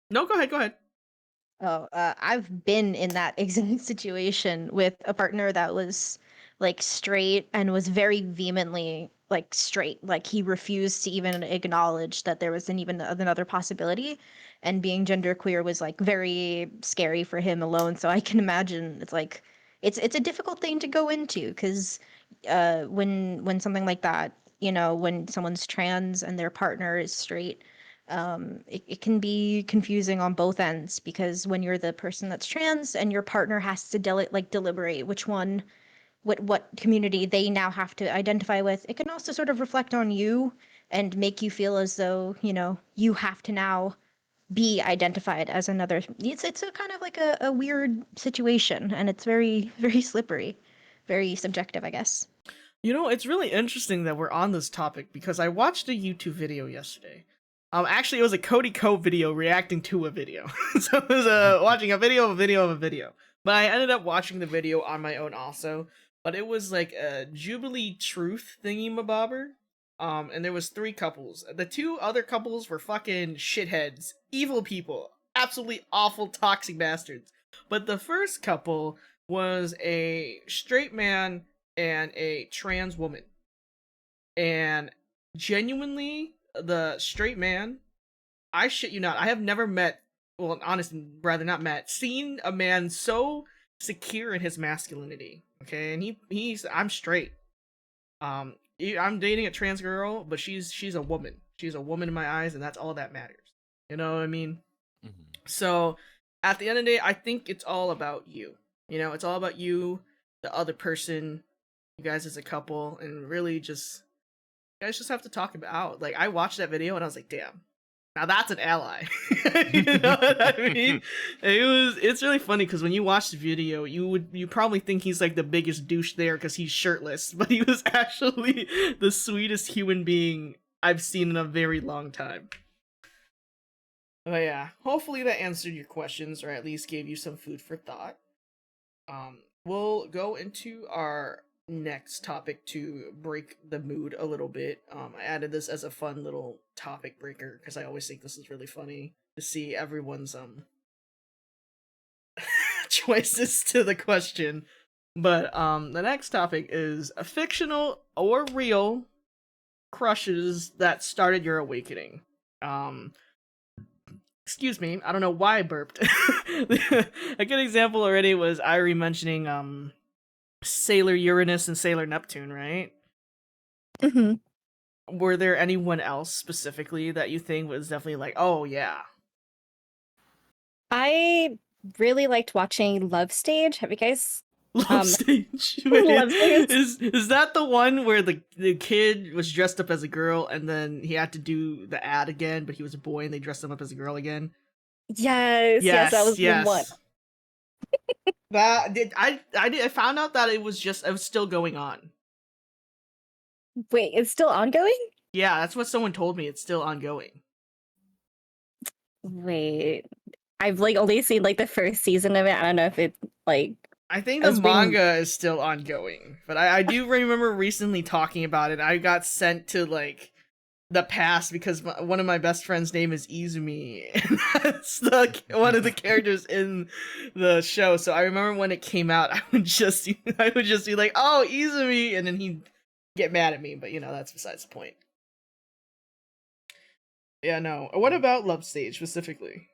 No, go ahead. Oh, I've been in that exact situation with a partner that was like straight and was very vehemently like straight. Like he refused to even acknowledge that there was even another possibility, and being genderqueer was like very scary for him alone. So I can imagine it's like it's a difficult thing to go into because when something like that, you know, when someone's trans and their partner is straight, it can be confusing on both ends because when you're the person that's trans and your partner has to deliberate which one, what community they now have to identify with, it can also sort of reflect on you and make you feel as though, you know, you have to now be identified as another. It's a kind of like a weird situation, and it's very, very slippery, very subjective, I guess. You know, it's really interesting that we're on this topic because I watched a YouTube video yesterday. Actually, it was a Cody Ko video reacting to a video. So it was watching a video of a video of a video. But I ended up watching the video on my own also. But it was like a Jubilee Truth thingy-mabobber. And there was 3 couples. The 2 other couples were fucking shitheads, evil people, absolutely awful, toxic bastards. But the first couple was a straight man and a trans woman. And genuinely, the straight man, I shit you not, I have never met, well, honestly, rather not met, seen a man so secure in his masculinity. Okay, and he's I'm straight. I'm dating a trans girl, but she's a woman. She's a woman in my eyes, and that's all that matters. You know what I mean? Mm-hmm. So, at the end of the day, I think it's all about you. You know, it's all about you, the other person, you guys as a couple, and really just, you guys just have to talk about. Like, I watched that video and I was like, damn, now that's an ally. You know what I mean? It's really funny because when you watch the video, you probably think he's like the biggest douche there because he's shirtless, but he was actually the sweetest human being I've seen in a very long time. But yeah, hopefully that answered your questions or at least gave you some food for thought. We'll go into our next topic to break the mood a little bit. I added this as a fun little topic breaker because I always think this is really funny to see everyone's choices to the question. But the next topic is a fictional or real crushes that started your awakening. Excuse me, I don't know why I burped. A good example already was Irie mentioning Sailor Uranus and Sailor Neptune, right? hmm Were there anyone else specifically that you think was definitely like, oh yeah? I really liked watching Love Stage. Have you guys? Love Stage. Love Stage. Is that the one where the kid was dressed up as a girl and then he had to do the ad again, but he was a boy and they dressed him up as a girl again? Yes, that was the one. I found out that it was still going on. Wait, it's still ongoing? Yeah, that's what someone told me. It's still ongoing. Wait, I've like only seen like the first season of it. I don't know if it like. I think the manga is still ongoing, but I do remember recently talking about it. I got sent to like the past because one of my best friends' name is Izumi, and that's one of the characters in the show. So I remember when it came out, I would just be like, "Oh, Izumi," and then he'd get mad at me. But you know, that's besides the point. Yeah, no. What about Love Stage specifically?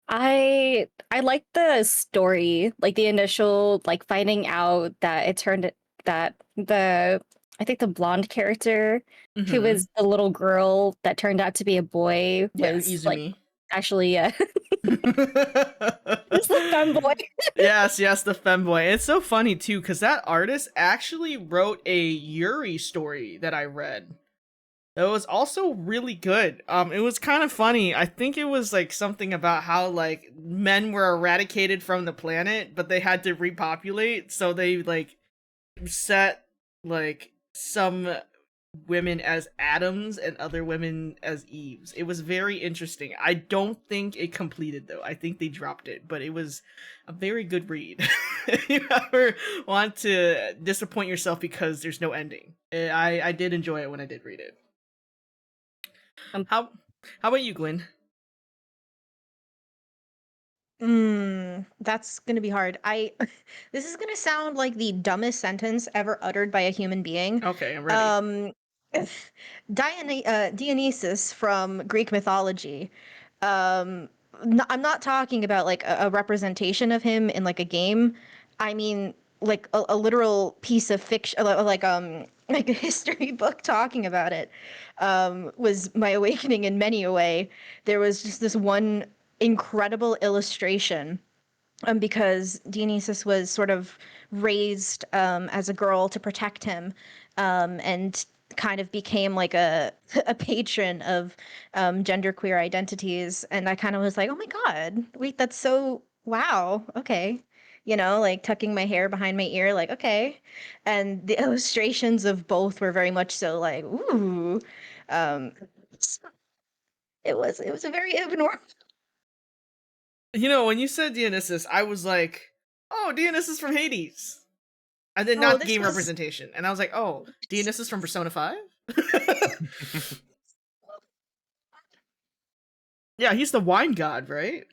I like the story, like the initial like finding out that it turned that I think the blonde character who was the little girl that turned out to be a boy was like actually it's the femboy. yes, the femboy. It's so funny too because that artist actually wrote a Yuri story that I read. That was also really good. It was kind of funny. I think it was like something about how like men were eradicated from the planet, but they had to repopulate, so they like set like some women as Adams and other women as Eves. It was very interesting. I don't think it completed though. I think they dropped it, but it was a very good read. If you ever want to disappoint yourself because there's no ending, I did enjoy it when I did read it. How about you, Gwen? That's gonna be hard. This is gonna sound like the dumbest sentence ever uttered by a human being. Okay, I'm ready. Um, Dionysus from Greek mythology. Um, I'm not talking about like a representation of him in like a game. I mean like a literal piece of fiction, like a history book talking about it. Was my awakening in many a way. There was just this one incredible illustration, because Dionysus was sort of raised as a girl to protect him, and kind of became like a a patron of genderqueer identities. And I kind of was like, oh my god, wait, that's so wow, okay. Like tucking my hair behind my ear, like, okay. And the illustrations of both were very much so like, ooh. Um, it was a very abnormal. When you said Dionysus, I was like, oh, Dionysus from Hades. And then Oh, not this game was representation. And I was like, oh, Dionysus from Persona 5? Yeah, he's the wine god, right?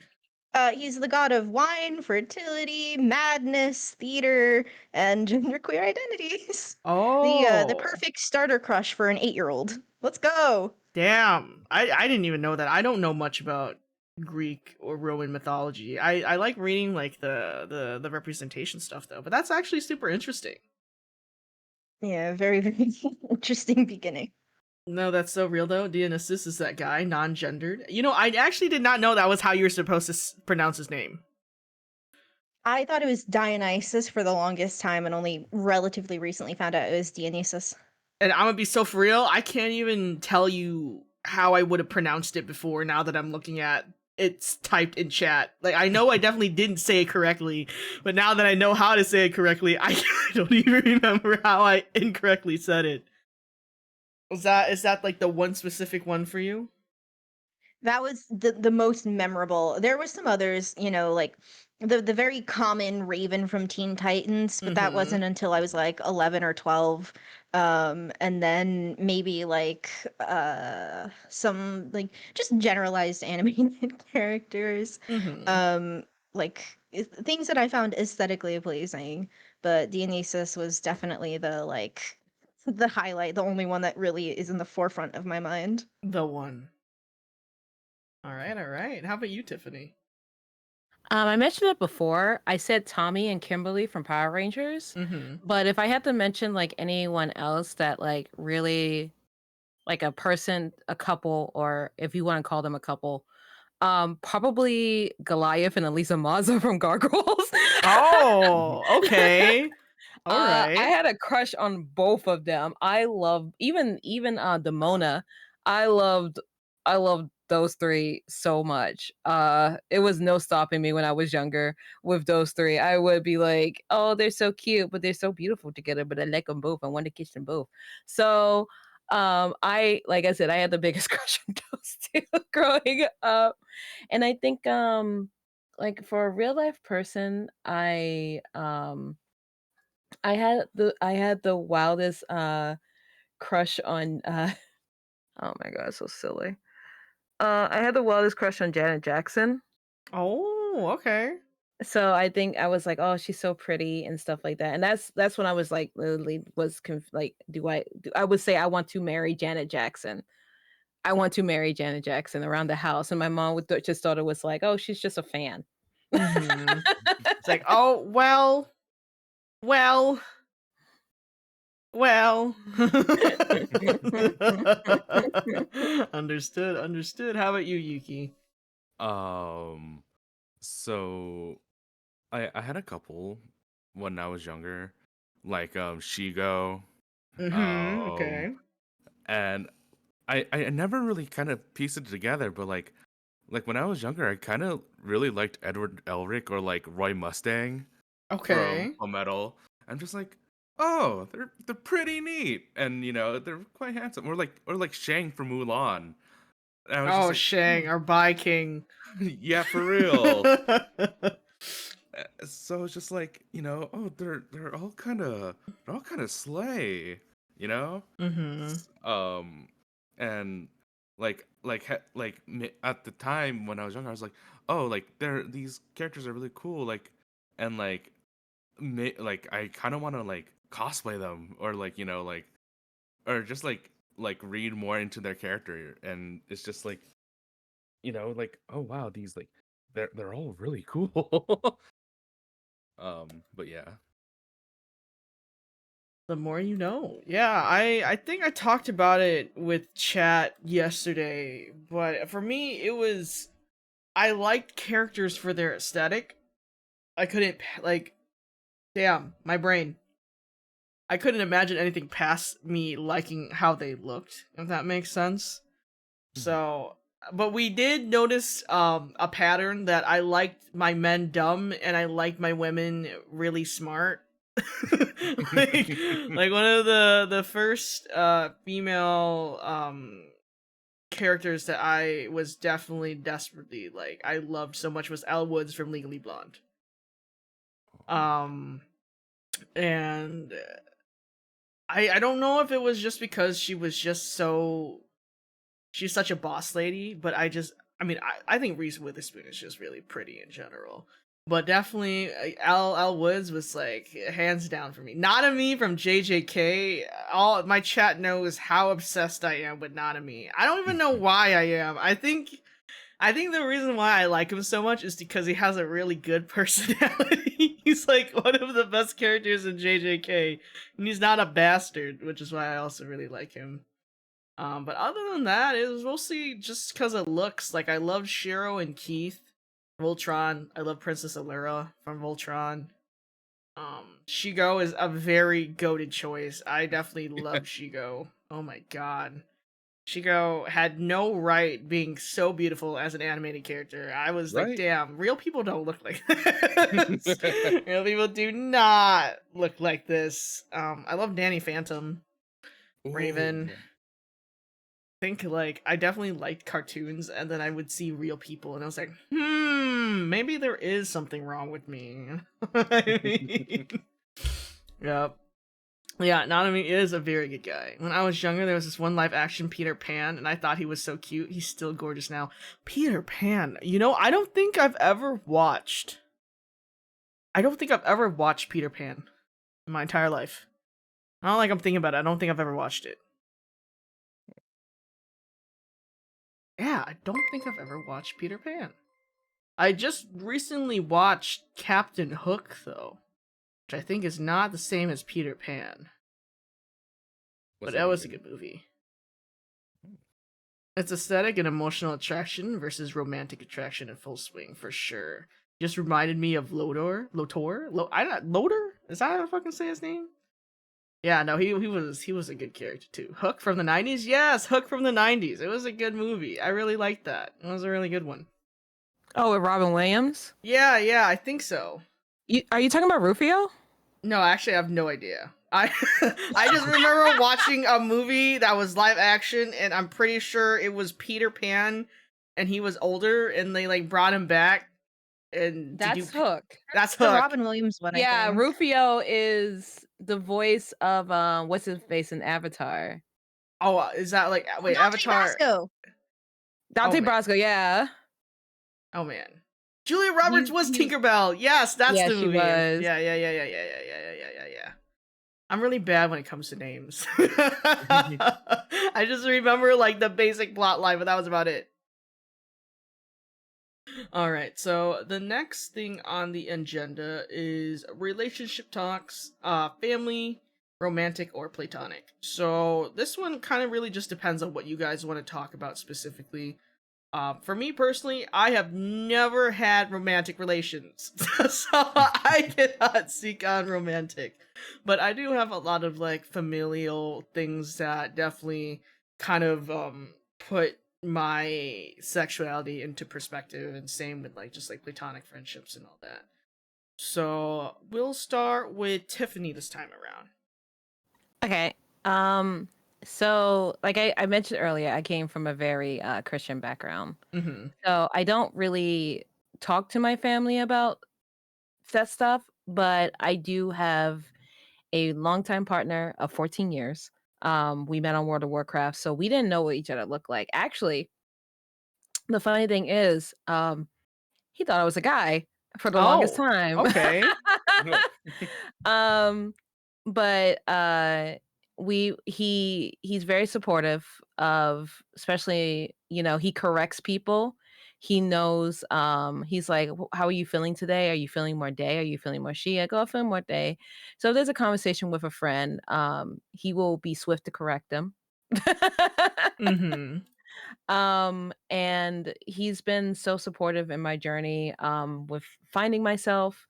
He's the god of wine, fertility, madness, theater, and genderqueer identities. The Oh, perfect starter crush for an 8-year-old. Let's go. damn. I didn't even know that. I don't know much about Greek or Roman mythology. I like reading like the representation stuff though, but that's actually super interesting. Yeah, very, very interesting beginning. No, that's so real though. Dionysus is that guy, non-gendered. I actually did not know that was how you're supposed to pronounce his name. I thought it was Dionysus for the longest time, and only relatively recently found out it was Dionysus. And I'm gonna be so for real, I can't even tell you how I would have pronounced it before now that I'm looking at it's typed in chat. Like, I know I definitely didn't say it correctly, but now that I know how to say it correctly, I don't even remember how I incorrectly said it. Is that like the one specific one for you? That was the most memorable. There were some others, like the very common Raven from Teen Titans, but that Mm-hmm. wasn't until I was like 11 or 12. And then maybe like some like just generalized animated characters. Mm-hmm. Like things that I found aesthetically pleasing, but Dionysus was definitely the like the highlight, the only one that really is in the forefront of my mind. The one. All right, all right. How about you, Tiffany? I mentioned it before. I said Tommy and Kimberly from Power Rangers, Mm-hmm. but if I had to mention like anyone else that like really like a person, a couple, or if you want to call them a couple, probably Goliath and Elisa Mazza from Gargoyles. Oh, okay. All I right. had a crush on both of them. I loved even Demona. I loved those three so much. It was no stopping me when I was younger with those three. I would be like, "Oh, they're so cute, but they're so beautiful together, but I like them both. I want to kiss them both." So, I like I said, I had the biggest crush on those two growing up. And I think like for a real life person, I had the wildest crush on oh my god, so silly. I had the wildest crush on Janet Jackson. Oh, okay. So I think I was like, oh, she's so pretty and stuff like that. And that's when I was like literally like I would say I want to marry Janet Jackson. I want to marry Janet Jackson around the house. And my mom just thought it was like, oh, she's just a fan. Mm-hmm. It's like, oh, well. Understood. How about you, Yuki? Um, so I had a couple when I was younger, like Shigo, Mm-hmm. um, Okay. and I never really kind of pieced it together, but like when I was younger, I kind of really liked Edward Elric or like Roy Mustang from Okay. Fullmetal. I'm just like, oh, they're pretty neat, and they're quite handsome, or like Shang from Mulan. And I was just Oh, like, Shang, our Bai King. yeah, for real. So it's just like, oh, they're all kind of slay, you know? Mm-hmm. S- Um and like at the time when I was younger, I was like, oh, like these characters are really cool, like, and like I kind of want to like cosplay them, or like or just like read more into their character, and it's just like like, oh wow, these like they're all really cool. But yeah. The more you know. Yeah, I think I talked about it with chat yesterday, but for me it was I liked characters for their aesthetic. I couldn't like damn, my brain. I couldn't imagine anything past me liking how they looked, if that makes sense. So, but we did notice a pattern that I liked my men dumb and I liked my women really smart. like one of the first female characters that I was definitely desperately like I loved so much was Elle Woods from Legally Blonde. And I don't know if it was just because she's such a boss lady, but I mean I think Reese Witherspoon is just really pretty in general. But definitely Elle Woods was like hands down for me. Nanami from JJK, all my chat knows how obsessed I am with Nanami. I don't even know why I am. I think the reason why I like him so much is because he has a really good personality. He's like one of the best characters in JJK, and he's not a bastard, which is why I also really like him. But other than that, it was mostly just because of looks. Like I loved Shiro and Keith, Voltron. I love Princess Allura from Voltron. Shigo is a very goated choice. I definitely love Shigo. Oh my god. Shigo had no right being so beautiful as an animated character. I was like, Right? damn, real people don't look like this. Real people do not look like this. I love Danny Phantom, Raven. Ooh. Think like I definitely liked cartoons, and then I would see real people, and I was like, maybe there is something wrong with me. I mean, yep. Yeah, Nanami is a very good guy. When I was younger, there was this one live action Peter Pan, and I thought he was so cute. He's still gorgeous now. Peter Pan. I don't think I've ever watched Peter Pan in my entire life. I don't like I'm thinking about it. I don't think I've ever watched it. Yeah, I don't think I've ever watched Peter Pan. I just recently watched Captain Hook, though, which I think is not the same as Peter Pan. But that was a good movie. It's aesthetic and emotional attraction versus romantic attraction in full swing, for sure. Just reminded me of Lotor? Lotor? Is that how to fucking say his name? Yeah, no, he was a good character too. Hook from the 90s? Yes, Hook from the 90s. It was a good movie. I really liked that. It was a really good one. Oh, with Robin Williams? Yeah, I think so. Are you talking about Rufio? No, actually I have no idea. I just remember watching a movie that was live action, and I'm pretty sure it was Peter Pan, and he was older, and they like brought him back. And That's Hook. That's The Hook. Robin Williams one. Yeah, I think. Rufio is the voice of what's his face in Avatar. Oh, is that like wait, Dante Avatar? Brasco. Dante man. Brasco, yeah. Oh man, Julia Roberts was Tinkerbell. Yes, that's Yeah, the she movie. was. Yeah. I'm really bad when it comes to names. I just remember like the basic plot line, but that was about it. Alright, so the next thing on the agenda is relationship talks, family, romantic, or platonic. So this one kind of really just depends on what you guys want to talk about specifically. For me personally, I have never had romantic relations, so I cannot speak on romantic. But I do have a lot of like familial things that definitely kind of put my sexuality into perspective, and same with like just like platonic friendships and all that. So we'll start with Tiffany this time around. Okay. So like I mentioned earlier, I came from a very Christian background. Mm-hmm. So I don't really talk to my family about that stuff, but I do have a longtime partner of 14 years. We met on World of Warcraft, so we didn't know what each other looked like. Actually, the funny thing is, he thought I was a guy for the longest Oh, time. okay. No. um, but he's very supportive of, especially, he corrects people. He knows, he's like, How are you feeling today? Are you feeling more day? Are you feeling more she? I go, I feel more day. So if there's a conversation with a friend, he will be swift to correct them. Mm-hmm. And he's been so supportive in my journey, with finding myself,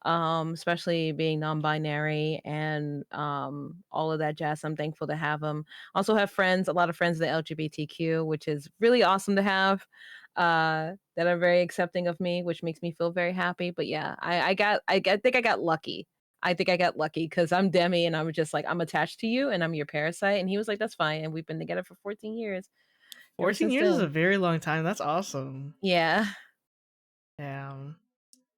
especially being non-binary and all of that jazz. I'm thankful to have him. Also have a lot of friends in the LGBTQ, which is really awesome to have, that are very accepting of me, which makes me feel very happy. But yeah, I think I got lucky. I think I got lucky because I'm Demi and I'm just like, I'm attached to you and I'm your parasite. And he was like, that's fine. And we've been together for 14 years. Ever 14 since years is a then. very long time. That's awesome. Yeah. Yeah.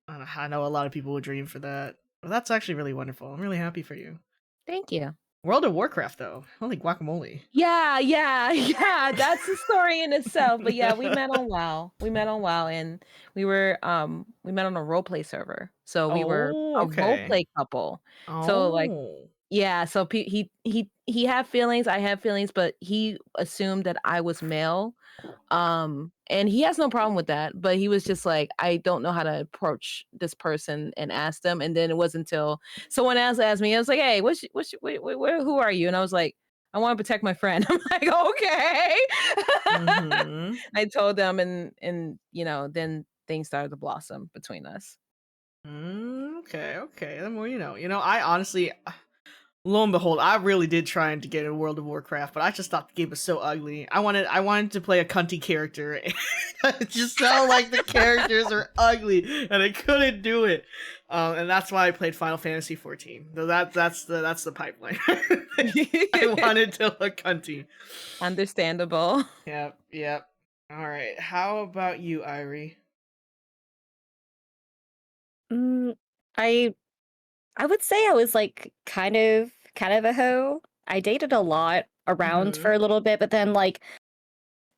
I know a lot of people would dream for that. But that's actually really wonderful. I'm really happy for you. Thank you. World of Warcraft, though. Holy guacamole. Yeah, yeah. That's a story in itself. But yeah, we met on WoW. And we met on a role play server. So we were Oh, a role okay. play couple. So like, Oh. yeah, so he had feelings, I had feelings, but he assumed that I was male. And he has no problem with that, but he was just like, I don't know how to approach this person and ask them. And then it wasn't until someone else asked me, I was like, hey, who are you? And I was like, I want to protect my friend. I'm like, okay. Mm-hmm. I told them, and then things started to blossom between us. Okay. The more you know. I honestly, lo and behold, I really did try to get in World of Warcraft, but I just thought the game was so ugly. I wanted to play a cunty character. It just felt like the characters are ugly, and I couldn't do it. And that's why I played Final Fantasy 14. So that's the pipeline. I wanted to look cunty. Understandable. Yep. All right. How about you, Irie? Mm, I I would say I was like kind of a hoe. I dated a lot around Mm-hmm. for a little bit, but then like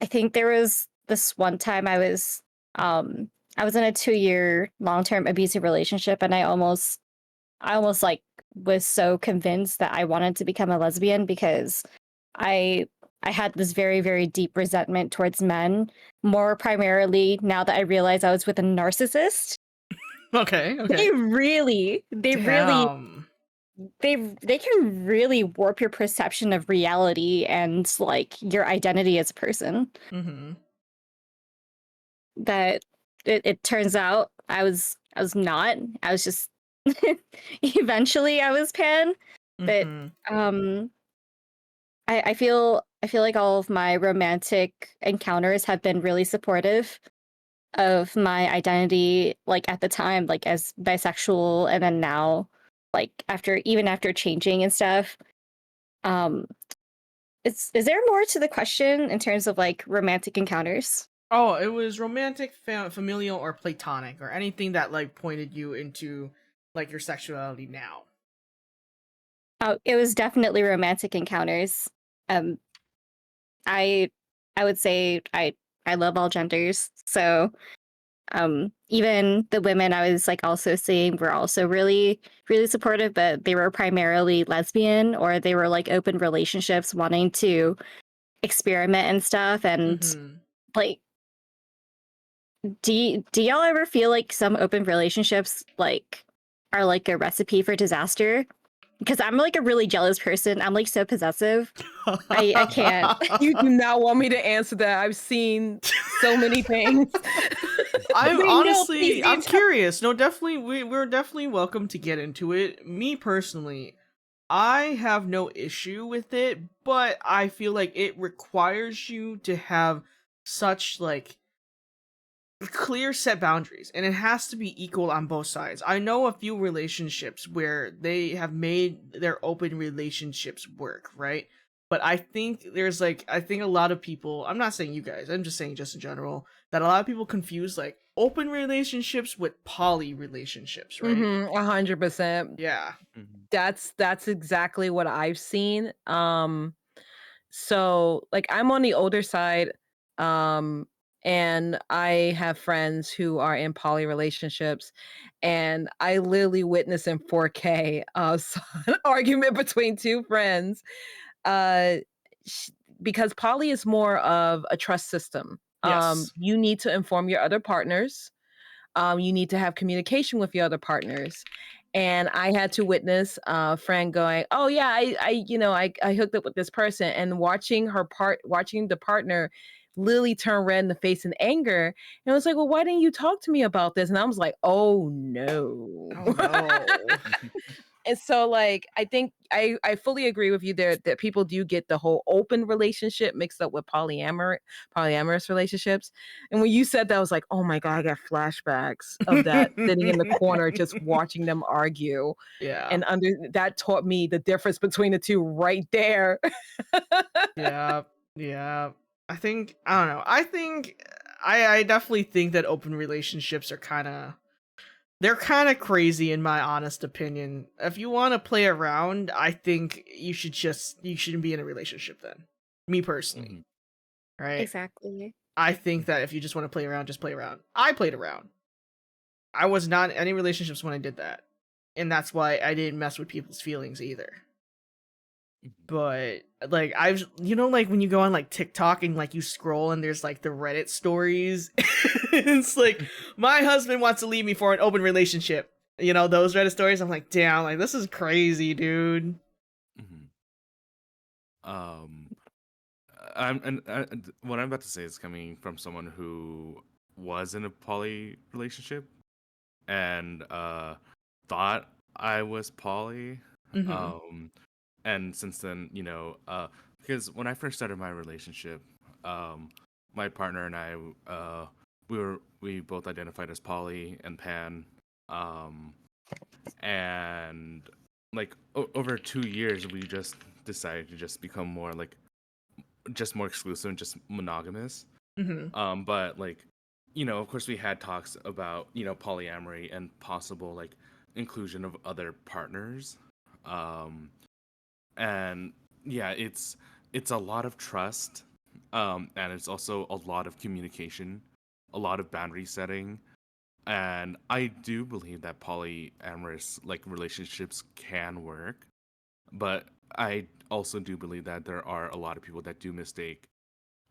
I think there was this one time I was in a 2-year long-term abusive relationship, and I almost like was so convinced that I wanted to become a lesbian because I I had this very, very deep resentment towards men, more primarily now that I realized I was with a narcissist. Okay. Damn. They can really warp your perception of reality and like your identity as a person. Mm-hmm. That it turns out I was not. I was just eventually I was pan. But Mm-hmm. I feel like all of my romantic encounters have been really supportive of my identity, like at the time, like as bisexual, and then now, like after changing and stuff. Um, is there more to the question in terms of like romantic encounters? Oh, it was romantic, familial, or platonic, or anything that like pointed you into like your sexuality now. Oh, it was definitely romantic encounters. Um, I I would say I love all genders, so even the women I was like also seeing were also really really supportive, but they were primarily lesbian, or they were like open relationships wanting to experiment and stuff. And Mm-hmm. like, do y'all ever feel like some open relationships like are like a recipe for disaster? Because I'm like a really jealous person. I'm like so possessive. I can't. You do not want me to answer that. I've seen so many things. I'm Wait, no, please honestly, do I'm tell- curious. No, definitely, we're definitely welcome to get into it. Me personally, I have no issue with it, but I feel like it requires you to have such like clear set boundaries, and it has to be equal on both sides. I know a few relationships where they have made their open relationships work, right? But I think I think a lot of people, I'm not saying you guys, I'm just saying just in general, that a lot of people confuse like open relationships with poly relationships, right? 100%. Yeah. Mhm. That's exactly what I've seen. So like I'm on the older side, And I have friends who are in poly relationships, and I literally witnessed in 4K an argument between two friends, uh, sh- because poly is more of a trust system. Yes. You need to inform your other partners. You need to have communication with your other partners. And I had to witness a friend going, "Oh yeah, I hooked up with this person," and watching the partner literally turn red in the face in anger. And I was like, "Well, why didn't you talk to me about this?" And I was like, "Oh no." Oh no. And so, like, I think I fully agree with you there that people do get the whole open relationship mixed up with polyamorous relationships. And when you said that, I was like, oh my god, I got flashbacks of that sitting in the corner just watching them argue. Yeah. And that taught me the difference between the two right there. Yeah. Yeah. I think I don't know. I definitely think that open relationships are they're kind of crazy in my honest opinion. If you want to play around, I think you shouldn't be in a relationship then. Me personally, right? Exactly. I think that if you just want to play around, just play around. I played around. I was not in any relationships when I did that. And that's why I didn't mess with people's feelings either. But like like when you go on like TikTok and like you scroll and there's like the Reddit stories, it's like my husband wants to leave me for an open relationship. You know, those Reddit stories, I'm like, damn, like this is crazy, dude. Um, what I'm about to say is coming from someone who was in a poly relationship and thought I was poly. Mm-hmm. And since then, because when I first started my relationship, my partner and I, we both identified as poly and pan, and like over 2 years, we just decided to just become more like just more exclusive and just monogamous. Mm-hmm. But like, of course, we had talks about polyamory and possible like inclusion of other partners. And yeah, it's a lot of trust, and it's also a lot of communication, a lot of boundary setting, and I do believe that polyamorous like relationships can work, but I also do believe that there are a lot of people that do mistake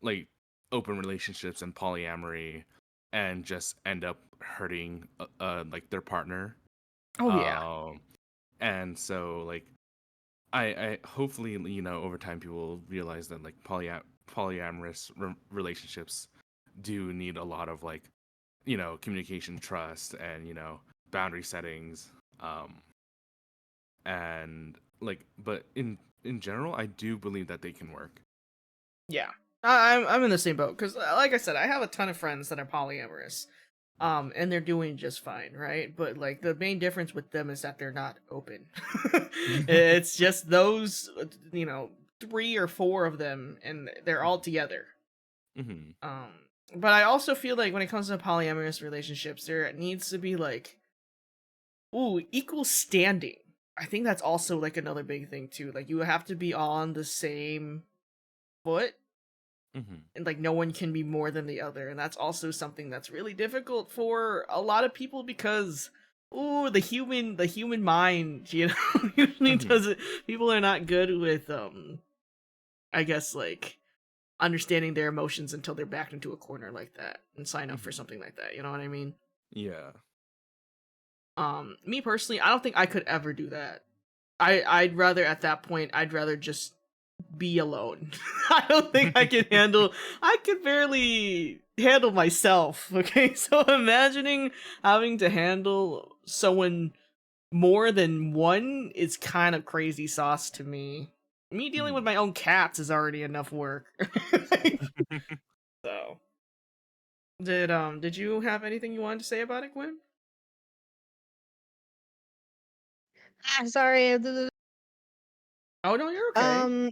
like open relationships and polyamory and just end up hurting like their partner. Oh yeah. And so like I hopefully over time people will realize that like polyamorous relationships do need a lot of like communication, trust, and boundary settings, and like but in general I do believe that they can work. Yeah. I'm in the same boat because, like I said, I have a ton of friends that are polyamorous, and they're doing just fine, right? But like the main difference with them is that they're not open. It's just those, 3 or 4 of them, and they're all together. Mm-hmm. But I also feel like when it comes to polyamorous relationships, there needs to be like, equal standing. I think that's also like another big thing too. Like you have to be on the same foot, Mm-hmm. and like no one can be more than the other, and that's also something that's really difficult for a lot of people because the human mind, usually Mm-hmm. doesn't. People are not good with I guess like understanding their emotions until they're backed into a corner like that and sign up for Mm-hmm. something like that. You know what I mean? Yeah. Me personally, I don't think I could ever do that. I'd rather at that point I'd rather just be alone. I don't think I can handle. I could barely handle myself. Okay, so imagining having to handle someone more than one is kind of crazy sauce to me. Me dealing with Mm-hmm. my own cats is already enough work. So, did you have anything you wanted to say about it, Gwen? Sorry. Oh no, you're okay.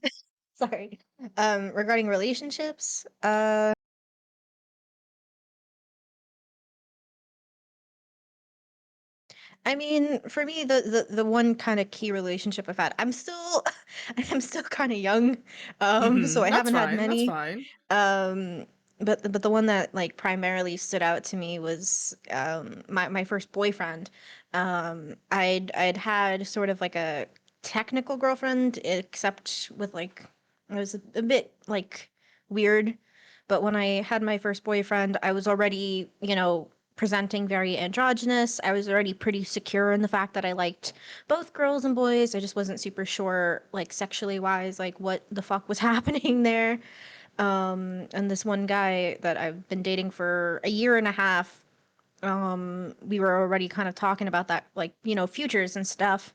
Sorry. Regarding relationships, I mean, for me, the one kind of key relationship I've had, I'm still, I'm still kind of young, so I That's haven't had fine. That's many. fine. Um, but the one that like primarily stood out to me was my first boyfriend. I'd had sort of like a technical girlfriend, except with like it was a bit like weird. But when I had my first boyfriend, I was already, presenting very androgynous. I was already pretty secure in the fact that I liked both girls and boys. I just wasn't super sure, like sexually wise, like what the fuck was happening there. And this one guy that I've been dating for a year and a half, we were already kind of talking about that, like, futures and stuff.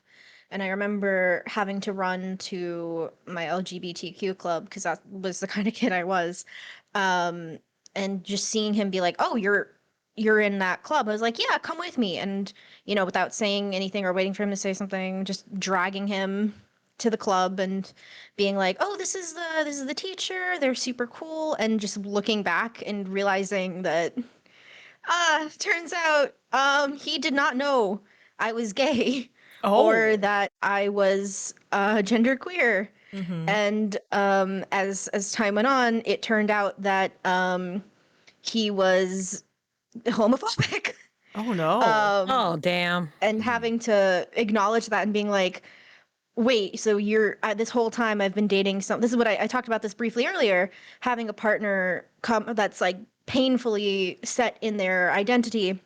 And I remember having to run to my LGBTQ club because that was the kind of kid I was. Um, and just seeing him be like, "Oh, you're in that club." I was like, "Yeah, come with me." And, without saying anything or waiting for him to say something, just dragging him to the club and being like, "Oh, this is the teacher. They're super cool." And just looking back and realizing that turns out he did not know I was gay or Oh. that I was genderqueer. Mm-hmm. And as time went on, it turned out that he was homophobic. Oh no. Oh, damn. And Mhm. having to acknowledge that and being like, wait, so you're this whole time I've been dating some. This is what I talked about this briefly earlier. Having a partner come that's like painfully set in their identity,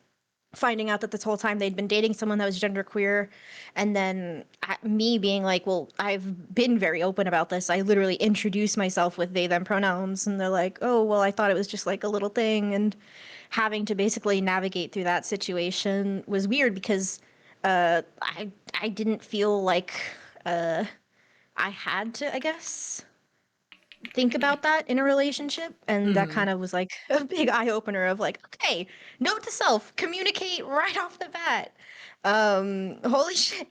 finding out that this whole time they'd been dating someone that was genderqueer, and then me being like, well, I've been very open about this. I literally introduce myself with they them pronouns, and they're like, oh, well, I thought it was just like a little thing, and having to basically navigate through that situation was weird because I didn't feel like I had to, I guess, think about that in a relationship, and that Mm-hmm. kind of was like a big eye opener of like, okay, note to self, communicate right off the bat. Holy shit.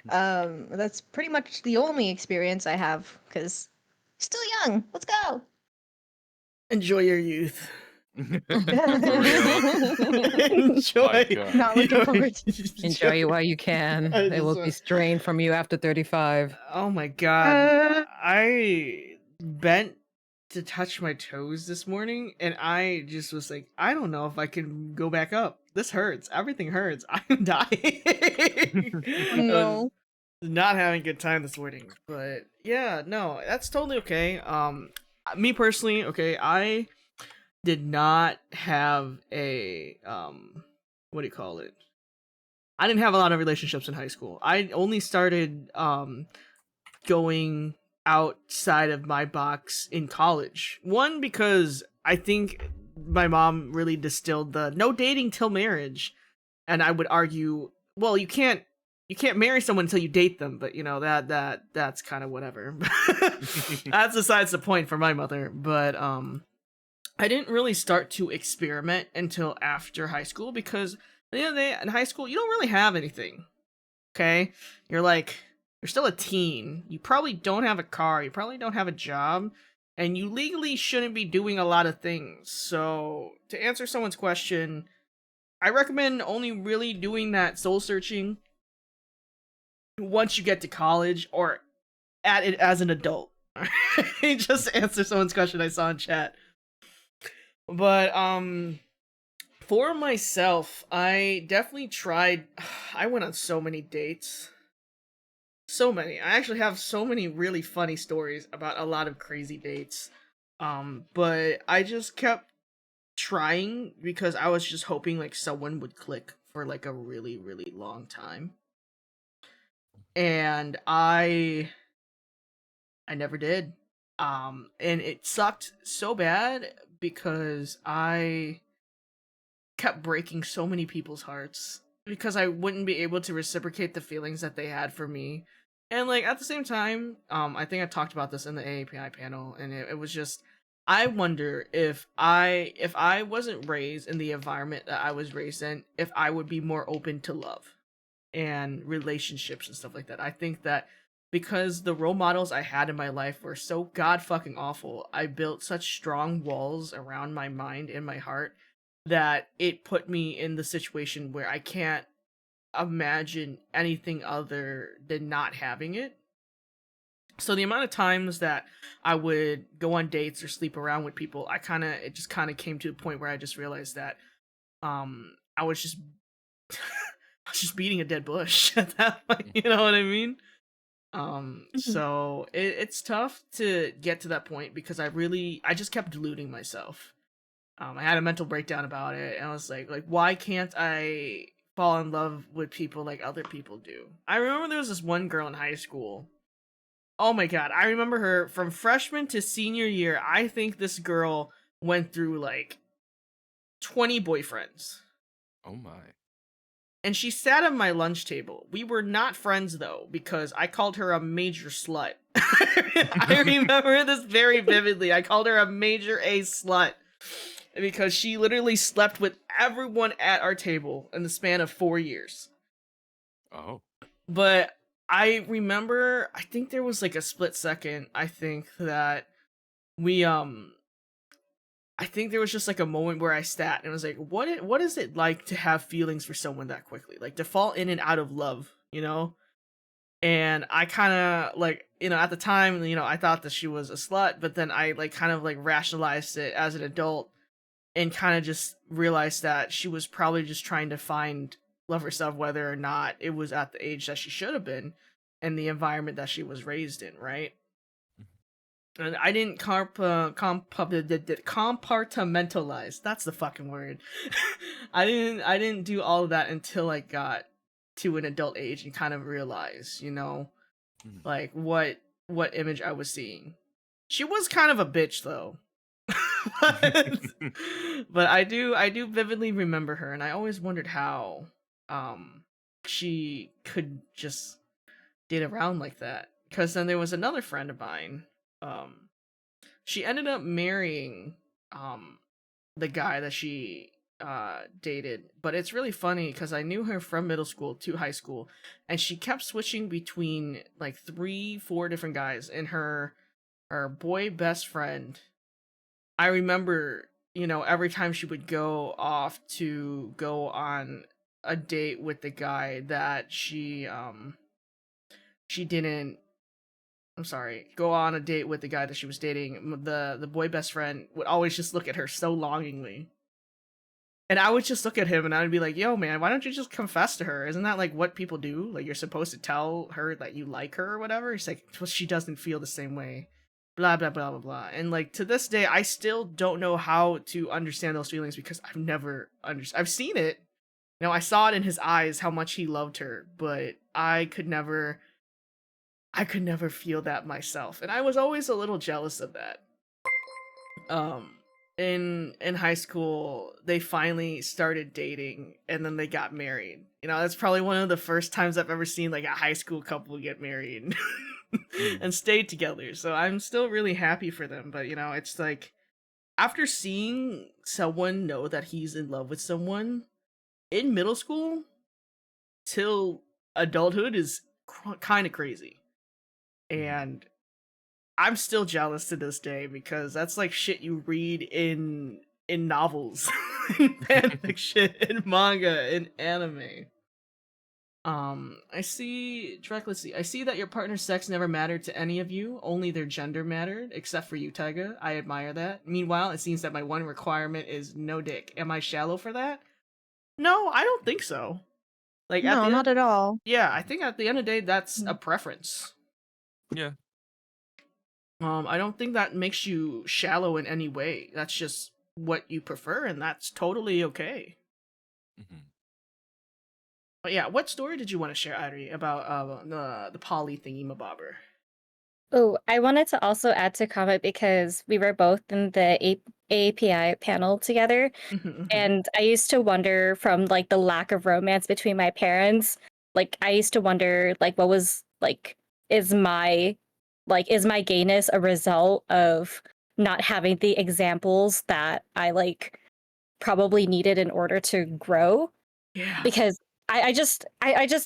That's pretty much the only experience I have because still young. Let's go. Enjoy your youth. For real. Enjoy. My God. Not looking forward to Enjoy it while you can. I It just will be want- strained from you after 35. Oh my god. Uh, I bent to touch my toes this morning and I just was like, I don't know if I can go back up. This hurts. Everything hurts. I'm dying. I was no. not having a good time this morning. But yeah, no, that's totally okay. Me personally, okay, I did not have a what do you call it? I didn't have a lot of relationships in high school. I only started going outside of my box in college. One, because I think my mom really distilled the no dating till marriage, and I would argue, well, you can't marry someone until you date them, but that's kind of whatever. That's besides the point for my mother. But I didn't really start to experiment until after high school because at the end of the day, in high school you don't really have anything. Okay, you're still a teen. You probably don't have a car. You probably don't have a job, and you legally shouldn't be doing a lot of things. So to answer someone's question, I recommend only really doing that soul searching once you get to college or at it as an adult. Just to answer someone's question I saw in chat. But for myself, I definitely tried. I went on so many dates. So many. I actually have so many really funny stories about a lot of crazy dates. But I just kept trying because I was just hoping like someone would click for like a really, really long time. And I never did. And it sucked so bad because I kept breaking so many people's hearts because I wouldn't be able to reciprocate the feelings that they had for me. And like at the same time, I think I talked about this in the AAPI panel, and it was just I wonder if I wasn't raised in the environment that I was raised in, if I would be more open to love and relationships and stuff like that. I think that because the role models I had in my life were so god fucking awful, I built such strong walls around my mind and my heart that it put me in the situation where I can't imagine anything other than not having it. So the amount of times that I would go on dates or sleep around with people, it just kind of came to a point where I just realized that I was just I was just beating a dead bush at that point, you know what I mean? So it's tough to get to that point because I just kept deluding myself. I had a mental breakdown about it, and I was like, why can't I fall in love with people like other people do? I remember there was this one girl in high school. Oh my god, I remember her from freshman to senior year. I think this girl went through like 20 boyfriends. Oh my. And she sat at my lunch table. We were not friends though, because I called her a major slut. I remember this very vividly. I called her a major A slut because she literally slept with everyone at our table in the span of 4 years. Oh. But I remember, I think there was like a split second, I think that we I think there was just like a moment where I sat and was like, what is it like to have feelings for someone that quickly? Like to fall in and out of love, you know? And I kind of like, at the time, I thought that she was a slut, but then I like kind of like rationalized it as an adult and kind of just realized that she was probably just trying to find love herself, whether or not it was at the age that she should have been and the environment that she was raised in, right? And I didn't compartmentalize. That's the fucking word. I didn't do all of that until I got to an adult age and kind of realized, like what image I was seeing. She was kind of a bitch though. but I do vividly remember her, and I always wondered how she could just date around like that. Because then there was another friend of mine. She ended up marrying the guy that she dated, but it's really funny because I knew her from middle school to high school, and she kept switching between like 3-4 different guys. And her boy best friend, I remember, every time she would go off to go on a date with the guy that she didn't, I'm sorry, go on a date with the guy that she was dating, the boy best friend would always just look at her so longingly. And I would just look at him and I would be like, yo, man, why don't you just confess to her? Isn't that like what people do? Like, you're supposed to tell her that you like her or whatever? It's like, well, she doesn't feel the same way. Blah, blah, blah, blah, blah. And like, to this day, I still don't know how to understand those feelings because I've never I've seen it. I saw it in his eyes how much he loved her, but I could never feel that myself. And I was always a little jealous of that. In high school, they finally started dating and then they got married. That's probably one of the first times I've ever seen like a high school couple get married and stayed together. So I'm still really happy for them. But it's like, after seeing someone know that he's in love with someone in middle school till adulthood is kind of crazy. And I'm still jealous to this day because that's like shit you read in novels, in fan fiction, in manga, in anime. I see that your partner's sex never mattered to any of you, only their gender mattered, except for you, Taiga. I admire that. Meanwhile, it seems that my one requirement is no dick. Am I shallow for that? No, I don't think so. Like, No, not at all. Yeah, I think at the end of the day, that's a preference. Yeah. I don't think that makes you shallow in any way. That's just what you prefer, and that's totally okay. Mm-hmm. But yeah, what story did you want to share, Irie, about the poly thingy-mabobber? Oh, I wanted to also add to comment because we were both in the AAPI panel together, and I used to wonder from like the lack of romance between my parents. Like I used to wonder like what was like is my gayness a result of not having the examples that I like probably needed in order to grow? Yeah. Because I just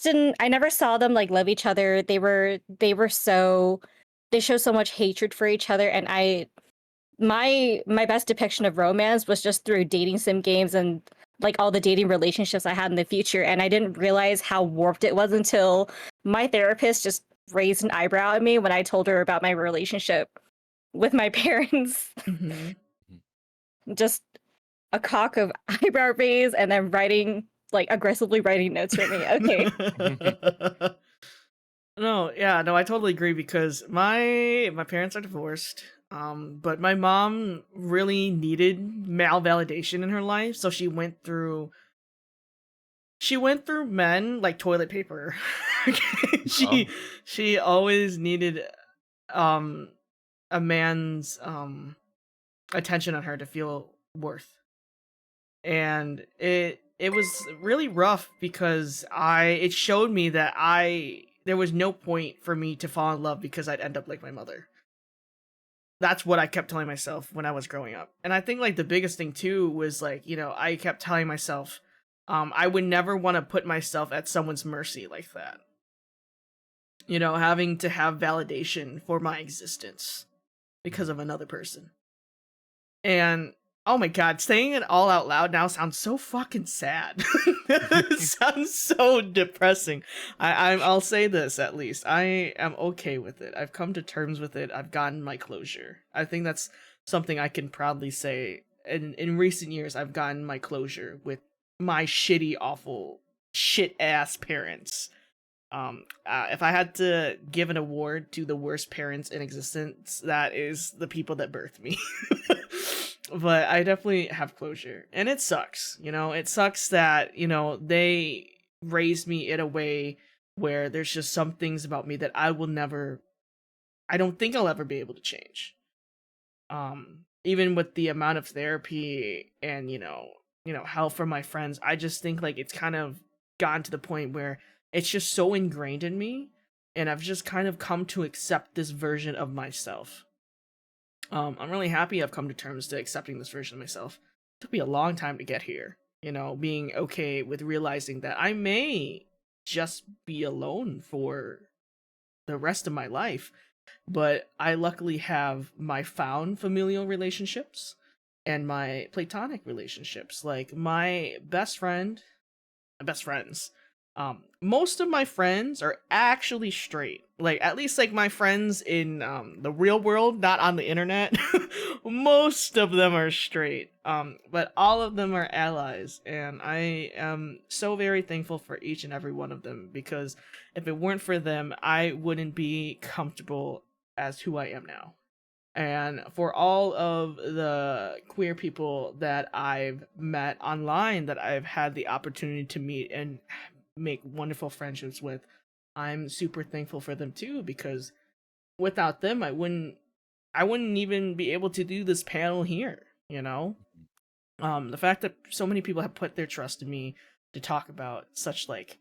didn't, I never saw them like love each other. They show so much hatred for each other, and my best depiction of romance was just through dating sim games and like all the dating relationships I had in the future, and I didn't realize how warped it was until my therapist just raised an eyebrow at me when I told her about my relationship with my parents. Mhm. Just a cock of eyebrow raise and then aggressively writing notes for me. Okay. No, yeah, no, I totally agree because my parents are divorced. But my mom really needed male validation in her life, so she went through men like toilet paper. she Oh. she always needed um a man's attention on her to feel worth. And it was really rough because it showed me that there was no point for me to fall in love because I'd end up like my mother. That's what I kept telling myself when I was growing up. And I think like the biggest thing too was like, I kept telling myself I would never want to put myself at someone's mercy like that. Having to have validation for my existence because of another person. And oh my god, saying it all out loud now sounds so fucking sad. It sounds so depressing. I'll say this at least. I am okay with it. I've come to terms with it. I've gotten my closure. I think that's something I can proudly say. In recent years, I've gotten my closure with my shitty, awful, shit ass parents. If I had to give an award to the worst parents in existence, that is the people that birthed me. But I definitely have closure, and it sucks. It sucks that they raised me in a way where there's just some things about me that I don't think I'll ever be able to change. Even with the amount of therapy and help from my friends, I just think like it's kind of gotten to the point where it's just so ingrained in me, and I've just kind of come to accept this version of myself. I'm really happy I've come to terms to accepting this version of myself. It took me a long time to get here, being okay with realizing that I may just be alone for the rest of my life, but I luckily have my found familial relationships and my platonic relationships. Like my best friends, most of my friends are actually straight. Like at least like my friends in the real world, not on the internet. Most of them are straight. But all of them are allies, and I am so very thankful for each and every one of them, because if it weren't for them, I wouldn't be comfortable as who I am now. And for all of the queer people that I've met online, that I've had the opportunity to meet and make wonderful friendships with, I'm super thankful for them too, because without them I wouldn't even be able to do this panel here. The fact that so many people have put their trust in me to talk about such like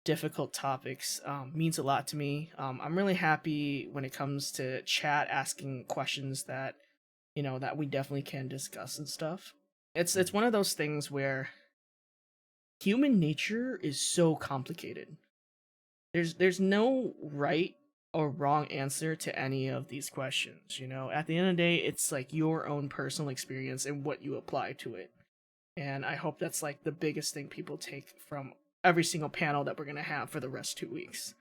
difficult topics means a lot to me. I'm really happy when it comes to chat asking questions that that we definitely can discuss and stuff. It's one of those things where human nature is so complicated. There's no right or wrong answer to any of these questions. At the end of the day, it's like your own personal experience and what you apply to it. And I hope that's like the biggest thing people take from every single panel that we're gonna have for the rest 2 weeks.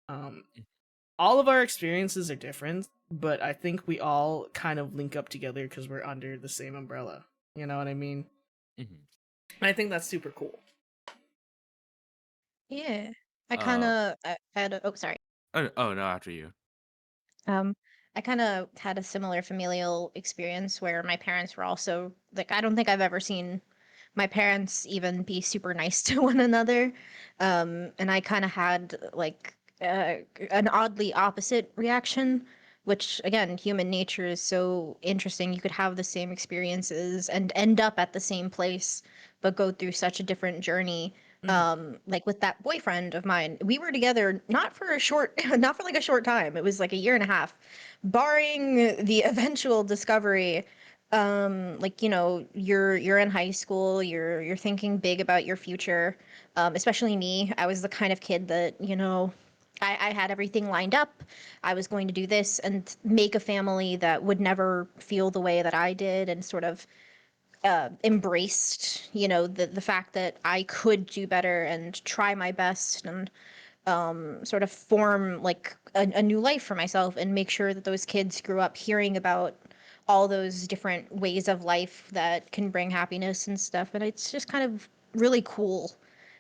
All of our experiences are different, but I think we all kind of link up together because we're under the same umbrella. You know what I mean? Mhm. And I think that's super cool. Yeah. I Uh, kind of had a, oh, sorry. oh no, after you. I kind of had a similar familial experience where my parents were also like, I don't think I've ever seen my parents even be super nice to one another. And I kind of had like an oddly opposite reaction, which again, human nature is so interesting. You could have the same experiences and end up at the same place, but go through such a different journey. Like with that boyfriend of mine, we were together not for a short, not for like a short time. It was like a year and a half, barring the eventual discovery. Like you're in high school, you're thinking big about your future. Especially me, I was the kind of kid that I had everything lined up. I was going to do this and make a family that would never feel the way that I did, and sort of embraced the fact that I could do better and try my best. And sort of form like a new life for myself and make sure that those kids grew up hearing about all those different ways of life that can bring happiness and stuff. And it's just kind of really cool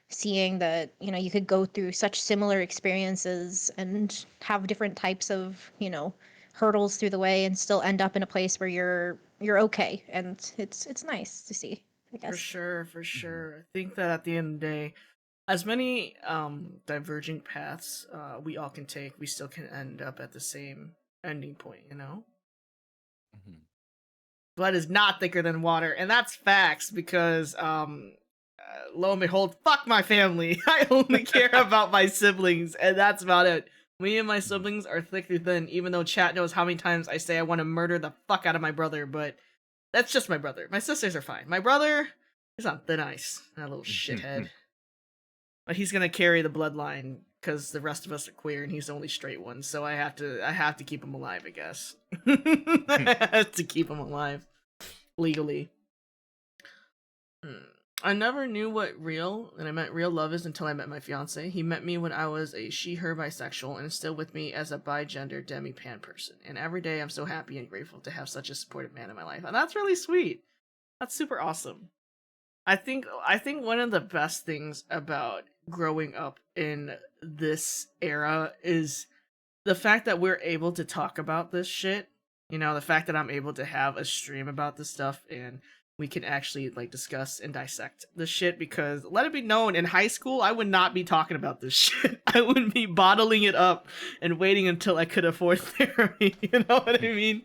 seeing that, you know, you could go through such similar experiences and have different types of, you know, hurdles through the way and still end up in a place where you're okay. And it's nice to see, I For guess. sure, for sure. I think that at the end of the day, as many diverging paths we all can take, we still can end up at the same ending point, you know? Mhm. Blood is not thicker than water, and that's facts because lo and behold, fuck my family. I only care about my siblings, and that's about it. Me and my siblings are thick through thin, even though chat knows how many times I say I want to murder the fuck out of my brother, but that's just my brother. My sisters are fine. My brother is on thin ice, that little shithead. But he's gonna carry the bloodline because the rest of us are queer and he's the only straight one, so I have to keep him alive, I guess. I have to keep him alive legally. I never knew what real, and I meant real love is until I met my fiance. He met me when I was a she/her bisexual and is still with me as a bi-gender demi-pan person. And every day I'm so happy and grateful to have such a supportive man in my life. And that's really sweet. That's super awesome. I think one of the best things about growing up in this era is the fact that we're able to talk about this shit. You know, the fact that I'm able to have a stream about this stuff and we can actually like discuss and dissect this shit, because let it be known, in high school I would not be talking about this shit. I would be bottling it up and waiting until I could afford therapy. You know what I mean?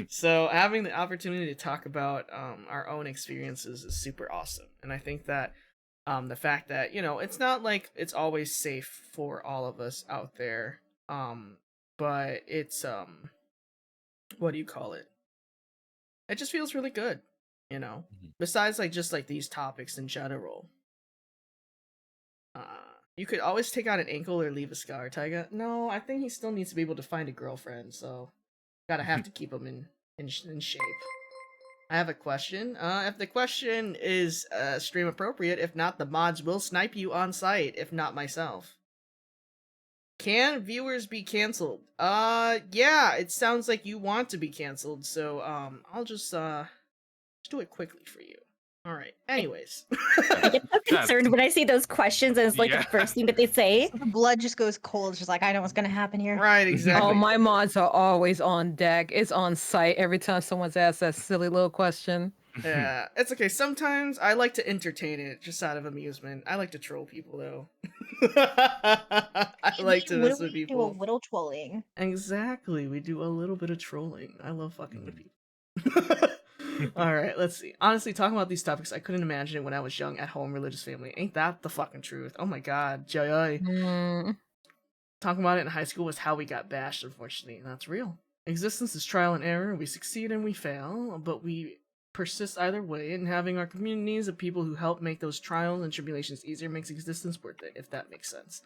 So having the opportunity to talk about our own experiences is super awesome. And I think that the fact that, you know, it's not like it's always safe for all of us out there, but it's what do you call it? It just feels really good, you know. Besides like just like these topics in general. You could always take out an ankle or leave a scar, Tyga. No, I think he still needs to be able to find a girlfriend, so gotta have to keep him in shape. I have a question. If the question is stream appropriate, if not, the mods will snipe you on sight, if not myself. Can viewers be canceled? Yeah, it sounds like you want to be canceled, so I'll just do it quickly for you. All right. Anyways, I get so concerned when I see those questions and it's like the first thing that they say. The blood just goes cold. It's just like, I know what's gonna happen here. Right, exactly. Oh, my mods are always on deck. It's on site every time someone's asked that silly little question. Yeah, it's okay. Sometimes I like to entertain it just out of amusement. I like to troll people, though. I like to mess with Do a people. little trolling. Exactly. We do a little bit of trolling. I love fucking with people. All right, let's see. Honestly, talking about these topics, I couldn't imagine it when I was young, at home, religious family. Ain't that the fucking truth? Oh my god, joy. Talking about it in high school was how we got bashed, unfortunately, and that's real. Existence is trial and error. We succeed and we fail, but we persist either way, and having our communities of people who help make those trials and tribulations easier makes existence worth it, if that makes sense.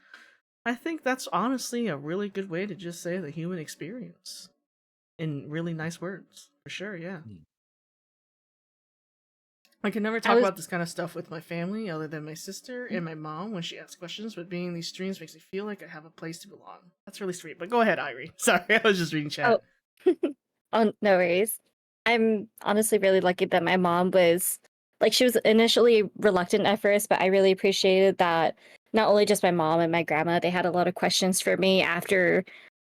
I think that's honestly a really good way to just say the human experience in really nice words. For sure, yeah. I can never talk about this kind of stuff with my family other than my sister and my mom when she asks questions, but being in these streams makes me feel like I have a place to belong. That's really sweet. But go ahead, Irie. Sorry, I was just reading chat. Oh, no worries. I'm honestly really lucky that my mom was like, she was initially reluctant at first, but I really appreciated that not only just my mom and my grandma, they had a lot of questions for me after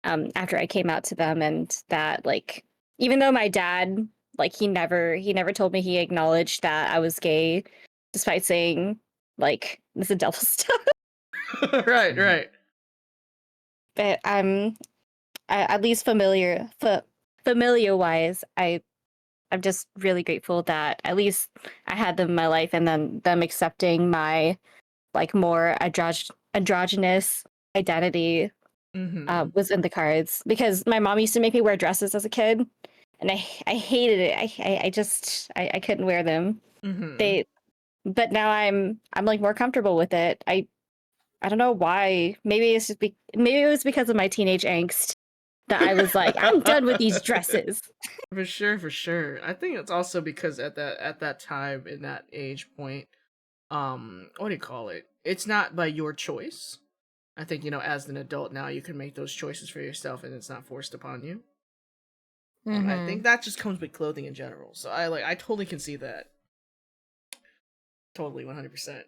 I came out to them, and that, like, even though my dad, like, he never told me he acknowledged that I was gay, despite saying, like, this is devil stuff. Right. But at least familiar wise, I'm just really grateful that at least I had them in my life, and then them accepting my like more androgynous identity was in the cards, because my mom used to make me wear dresses as a kid, and I hated it. I couldn't wear them. But now I'm like more comfortable with it. I don't know why. Maybe it's just maybe it was because of my teenage angst that I was like, I'm done with these dresses. For sure. I think it's also because at that time, in that age point, what do you call it? It's not by your choice. I think, you know, as an adult now, you can make those choices for yourself and it's not forced upon you. And I think that just comes with clothing in general. So I totally can see that. Totally, 100%.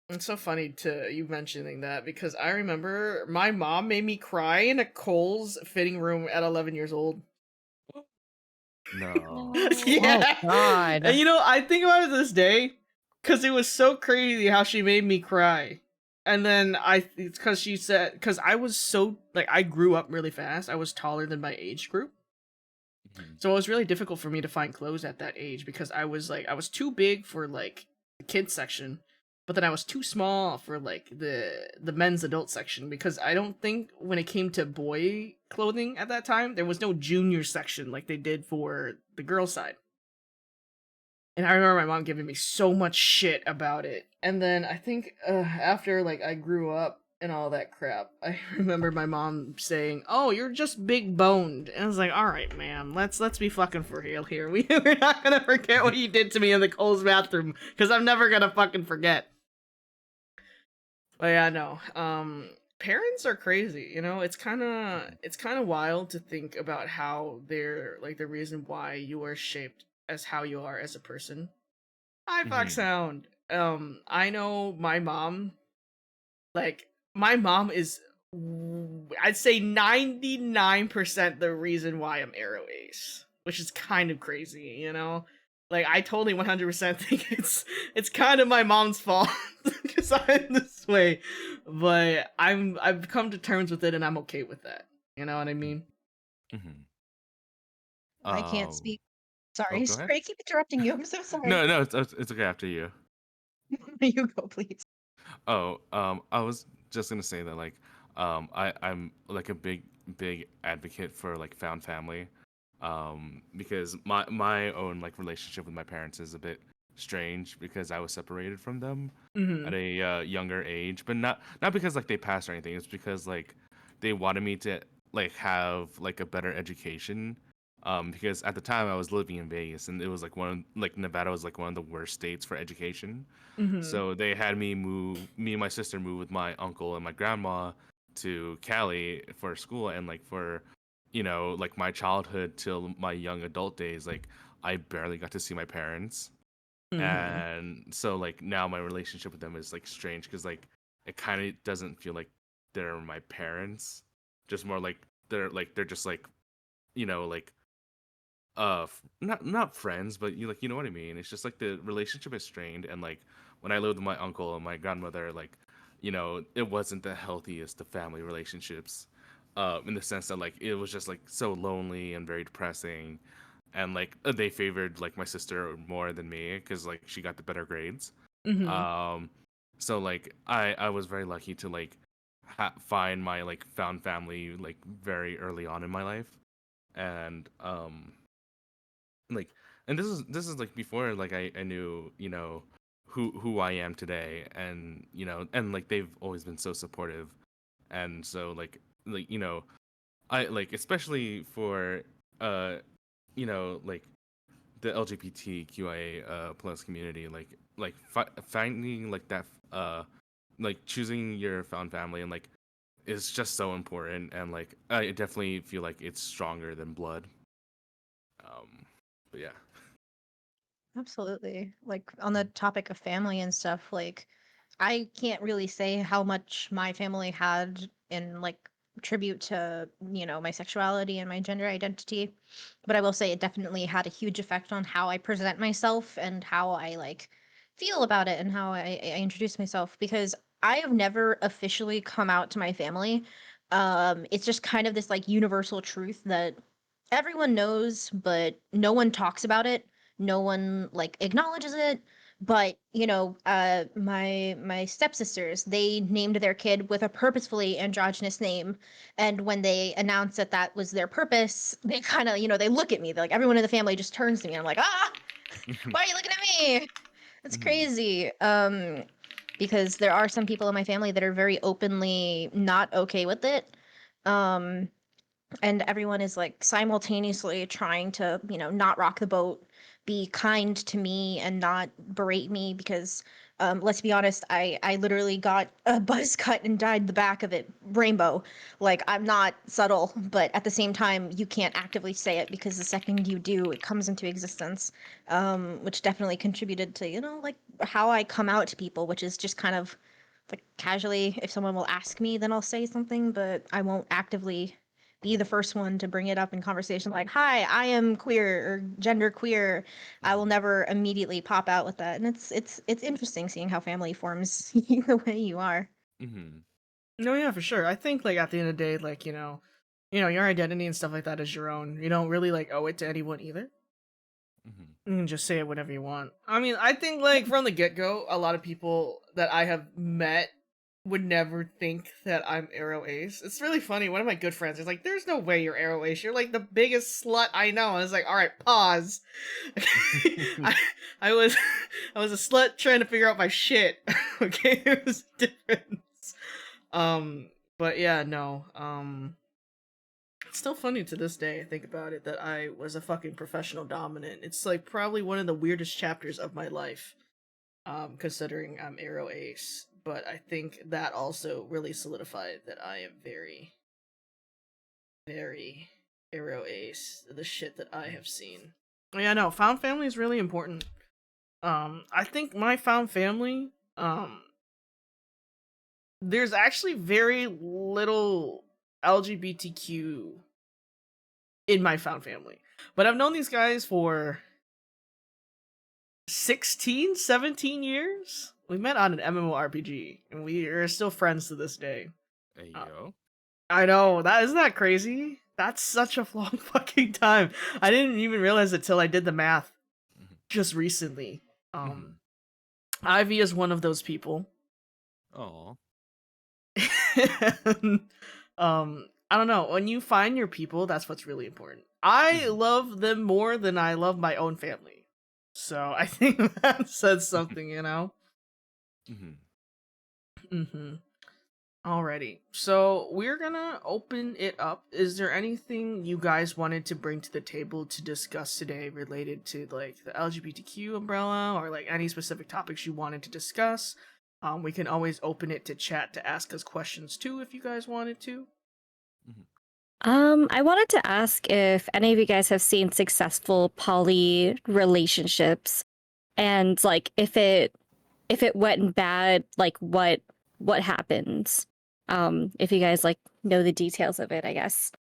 It's so funny to you mentioning that because I remember my mom made me cry in a Kohl's fitting room at 11 years old. No. Yeah. Oh God. And you know, I think about it to this day because it was so crazy how she made me cry. And then it's because she said, because I was so, like, I grew up really fast. I was taller than my age group. Mhm. So it was really difficult for me to find clothes at that age because I was too big for like the kids section, but then I was too small for like the men's adult section because I don't think when it came to boy clothing at that time there was no junior section like they did for the girl side. And I remember my mom giving me so much shit about it. And then I think after like I grew up and all that crap, I remember my mom saying, "Oh, you're just big boned." And I was like, "All right, ma'am, let's be fucking for real here. We're not gonna forget what you did to me in the Kohl's bathroom because I'm never gonna fucking forget." But yeah, no. Parents are crazy. You know, it's kind of wild to think about how they're like the reason why you are shaped as how you are as a person. Hi, Fox Mhm. Sound. I know my mom. Like, my mom is, I'd say 99% the reason why I'm Arrow Ace, which is kind of crazy, you know. Like, I totally 100% think it's kind of my mom's fault because I'm this way, but I've come to terms with it and I'm okay with that. You know what I mean? Mhm. I can't Oh, speak. oh, Sorry, go ahead. sorry, I keep interrupting you. I'm so sorry. No, it's okay after you. You go, please. Oh, I was just gonna say that like, I'm like a big advocate for like found family, because my own like relationship with my parents is a bit strange because I was separated from them Mm-hmm. at a younger age, but not because like they passed or anything. It's because like they wanted me to like have like a better education. Because at the time I was living in Vegas and it was like like Nevada was like one of the worst states for education. Mm-hmm. So they had me and my sister move with my uncle and my grandma to Cali for school and like for, like my childhood till my young adult days, like I barely got to see my parents. Mm-hmm. And so like now my relationship with them is like strange because like it kind of doesn't feel like they're my parents, just more like they're just like, like not friends, but you know what I mean. It's just like the relationship is strained, and like when I lived with my uncle and my grandmother, like it wasn't the healthiest of family relationships, in the sense that like it was just like so lonely and very depressing, and like they favored like my sister more than me because like she got the better grades. Mm-hmm. um so like I was very lucky to like find my like found family like very early on in my life. And like and this is like before like I knew who I am today, and and like they've always been so supportive. And so like I like especially for uh like the LGBTQIA plus community, like finding like that like choosing your found family and like is just so important. And like I definitely feel like it's stronger than blood. But yeah. Absolutely. Like on the topic of family and stuff, like I can't really say how much my family had in like tribute to, my sexuality and my gender identity, but I will say it definitely had a huge effect on how I present myself and how I like feel about it and how I introduce myself because I have never officially come out to my family. It's just kind of this like universal truth that everyone knows, but no one talks about it. No one like acknowledges it. But my stepsisters, they named their kid with a purposefully androgynous name, and when they announced that that was their purpose, they kind of they look at me. They're like everyone in the family just turns to me. I'm like, why are you looking at me? It's Mhm. crazy. Because there are some people in my family that are very openly not okay with it. Um, and everyone is like simultaneously trying to not rock the boat, be kind to me and not berate me because Let's be honest, I literally got a buzz cut and dyed the back of it rainbow. Like, I'm not subtle, but at the same time, you can't actively say it because the second you do, it comes into existence. Which definitely contributed to, like how I come out to people, which is just kind of like casually, if someone will ask me, then I'll say something, but I won't actively be the first one to bring it up in conversation like, hi, I am queer or gender queer. I will never immediately pop out with that. And it's interesting seeing how family forms you the way you are. Mm-hmm. No, yeah, for sure. I think like at the end of the day, like, your identity and stuff like that is your own. You don't really like owe it to anyone either. Mm-hmm. You can just say it whenever you want. I mean, I think like from the get-go, a lot of people that I have met would never think that I'm Arrow Ace. It's really funny. One of my good friends is like, "There's no way you're Arrow Ace. You're like the biggest slut I know." And I was like, "All right, pause." I was I was a slut trying to figure out my shit. Okay, it was a difference. But yeah, no. It's still funny to this day. I think about it that I was a fucking professional dominant. It's like probably one of the weirdest chapters of my life. Considering I'm Arrow Ace, but I think that also really solidified that I am very, very Arrow Ace. The shit that I have seen. Yeah, no, found family is really important. I think my found family, there's actually very little LGBTQ in my found family, but I've known these guys for 16, 17 years. We met on an MMORPG, and we are still friends to this day. Hey, Uh, yo. I know, isn't that crazy? That's such a long fucking time. I didn't even realize it till I did the math Mhm. just recently. Mhm. Ivy is one of those people. Aw. I don't know. When you find your people, that's what's really important. I Mhm. love them more than I love my own family. So I think that says something, Mhm. Mm-hmm. Alrighty. So we're gonna open it up. Is there anything you guys wanted to bring to the table to discuss today related to like the LGBTQ umbrella or like any specific topics you wanted to discuss? We can always open it to chat to ask us questions too if you guys wanted to. I wanted to ask if any of you guys have seen successful poly relationships, and like if it went bad, like what happens? If you guys like know the details of it, I guess.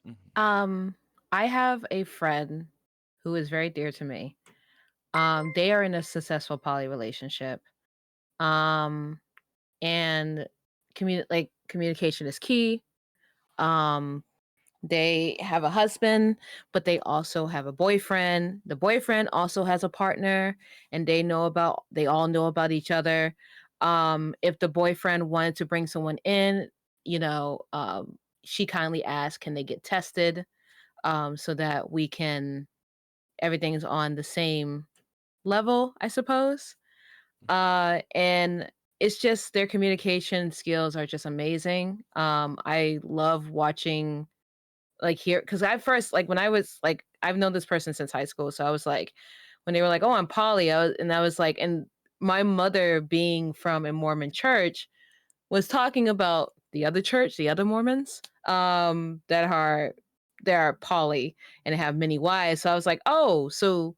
Mhm. I have a friend who is very dear to me. They are in a successful poly relationship. Um, and communication is key. Um, they have a husband, but they also have a boyfriend. The boyfriend also has a partner, and they all know about each other. If the boyfriend wanted to bring someone in, she kindly asked, can they get tested? So that everything's on the same level, I suppose. And it's just their communication skills are just amazing. I love watching here because I first when I was I've known this person since high school, so I was like when they were like, oh, I'm poly, I was like, and my mother being from a Mormon church was talking about the other church, the other Mormons, that are poly and have many wives. So I was like, oh, so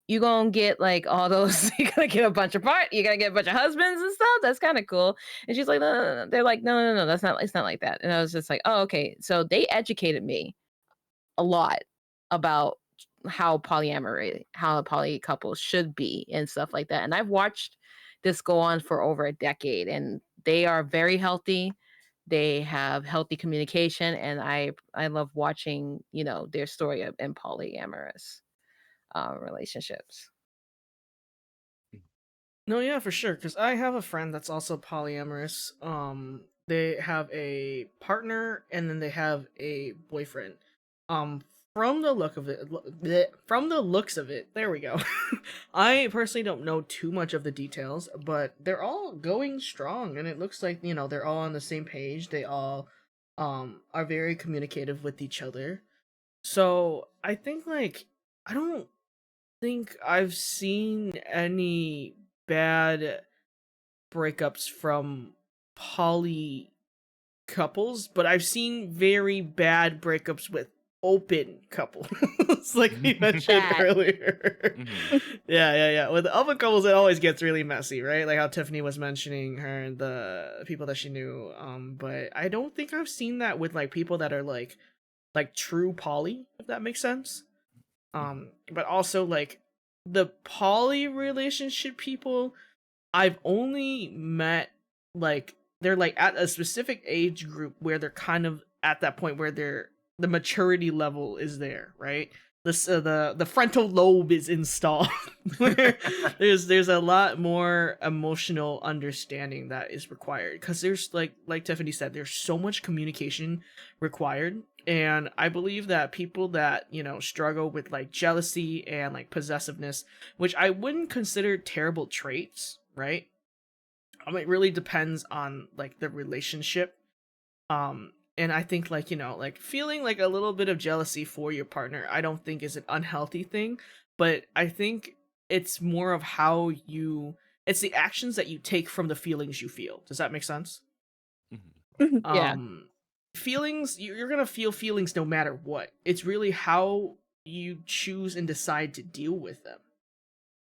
you gonna get like all those you're gonna get a bunch of you're gonna get a bunch of husbands and stuff. That's kind of cool. And she's like, no, no, no. They're like, no, no, no, that's not, it's not like that. And I was just like, oh, okay. So they educated me a lot about how how poly couples should be and stuff like that. And I've watched this go on for over a decade, and they are very healthy. They have healthy communication, and I love watching their story in polyamorous relationships. No, yeah, for sure. Because I have a friend that's also polyamorous. They have a partner and then they have a boyfriend. Um, from the look of it, from the looks of it, there we go. I personally don't know too much of the details, but they're all going strong, and it looks like they're all on the same page. They all are very communicative with each other. So I think I don't think I've seen any bad breakups from poly couples, but I've seen very bad breakups with open couples, like we mentioned Bad. earlier. Mhm. Yeah. With the open couples, it always gets really messy, right? Like how Tiffany was mentioning her and the people that she knew. But I don't think I've seen that with like people that are like true poly, if that makes sense. But also like the poly relationship people, I've only met like they're like at a specific age group where they're kind of at that point where the maturity level is there, right? The frontal lobe is installed. Where there's a lot more emotional understanding that is required because there's like Tiffany said, there's so much communication required, and I believe that people that struggle with like jealousy and like possessiveness, which I wouldn't consider terrible traits, right? It really depends on like the relationship. And I think like like feeling like a little bit of jealousy for your partner, I don't think is an unhealthy thing, but I think it's more of how it's the actions that you take from the feelings you feel. Does that make sense? Mhm. Yeah. Feelings, you're gonna feel feelings no matter what. It's really how you choose and decide to deal with them.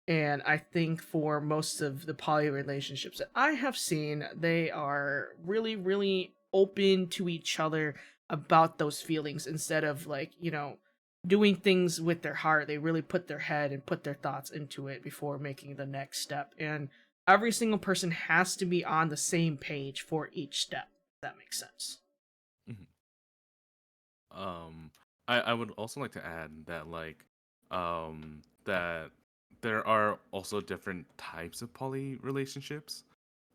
And I think for most of the poly relationships that I have seen, they are really, really open to each other about those feelings instead of like, doing things with their heart. They really put their head and put their thoughts into it before making the next step. And every single person has to be on the same page for each step. If that makes sense. Mhm. I would also like to add that that there are also different types of poly relationships.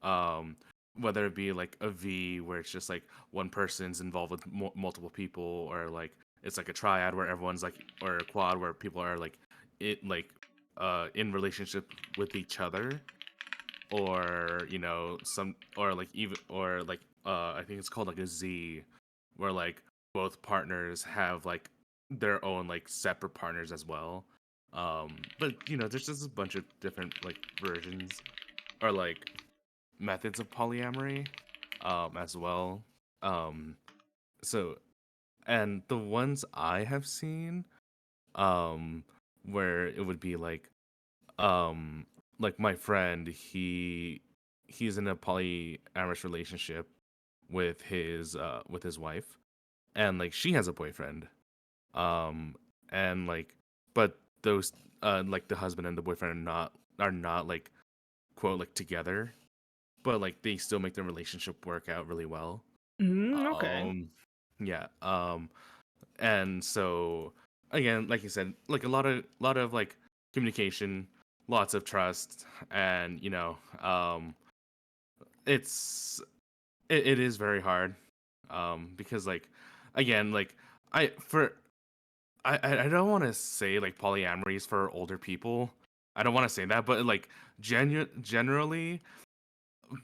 Um, whether it be like a V where it's just like one person's involved with multiple people, or like it's like a triad where everyone's like, or a quad where people are like in relationship with each other, or some, or like even, or like I think it's called like a Z, where like both partners have like their own like separate partners as well. But there's just a bunch of different like versions, or like methods of polyamory as well. Um so, and the ones I have seen, um where it would be um like my friend, he's in a polyamorous relationship with his wife, and like she has a boyfriend, um and like, but those like the husband and the boyfriend are not like, quote, like together, but like they still make their relationship work out really well. Okay. Yeah. And so, again, like you said, like a lot of like communication, lots of trust, and it's it is very hard, because like, again, like, I for I don't want to say like polyamory is for older people. I don't want to say that, but like generally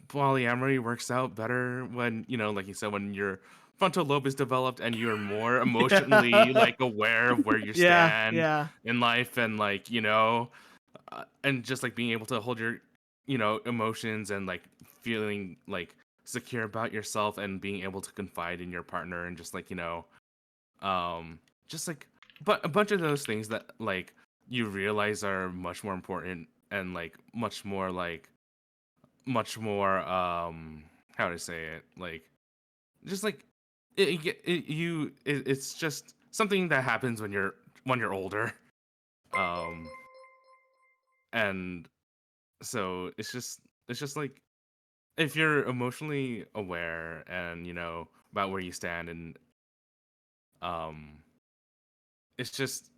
polyamory works out better when, like you said, when your frontal lobe is developed and you're more emotionally Yeah. like aware of where you Yeah. stand Yeah. in life, and like, and just like being able to hold your emotions, and like feeling like secure about yourself, and being able to confide in your partner, and just like, um just like, but a bunch of those things that like you realize are much more important, and like much more how to say it, like, just like it's just something that happens when you're older, um and so it's just like, if you're emotionally aware, and about where you stand, and um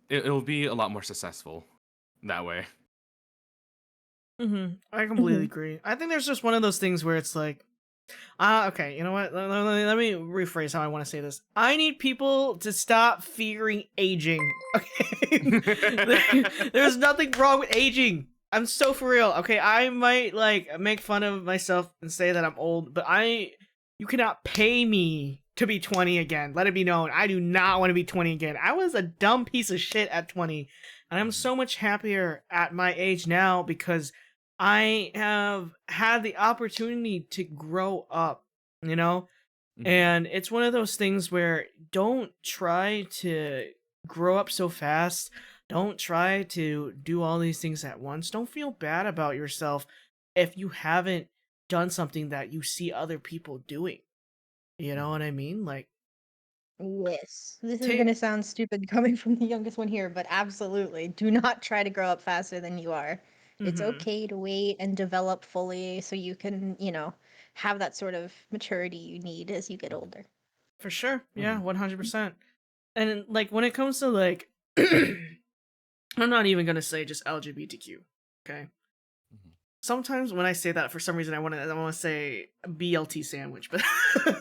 it'll be a lot more successful that way. I completely agree. I think there's just one of those things where it's like, okay, you know what? Let me rephrase how I want to say this. I need people to stop fearing aging. Okay, there's nothing wrong with aging. I'm so for real. Okay, I might like make fun of myself and say that I'm old, but you cannot pay me to be 20 again. Let it be known, I do not want to be 20 again. I was a dumb piece of shit at 20, and I'm so much happier at my age now because I have had the opportunity to grow up, you know? Mhm. And it's one of those things where don't try to grow up so fast. Don't try to do all these things at once. Don't feel bad about yourself if you haven't done something that you see other people doing. You know Mhm. what I mean? Like, Yes. This is take. going to sound stupid coming from the youngest one here, but absolutely. Do not try to grow up faster than you are. It's Mhm. okay to wait and develop fully so you can, have that sort of maturity you need as you get older. For sure. Yeah, Mhm. 100%. And like when it comes to like I'm not even going to say just LGBTQ, okay? Mhm. Sometimes when I say that, for some reason I want to say BLT sandwich, but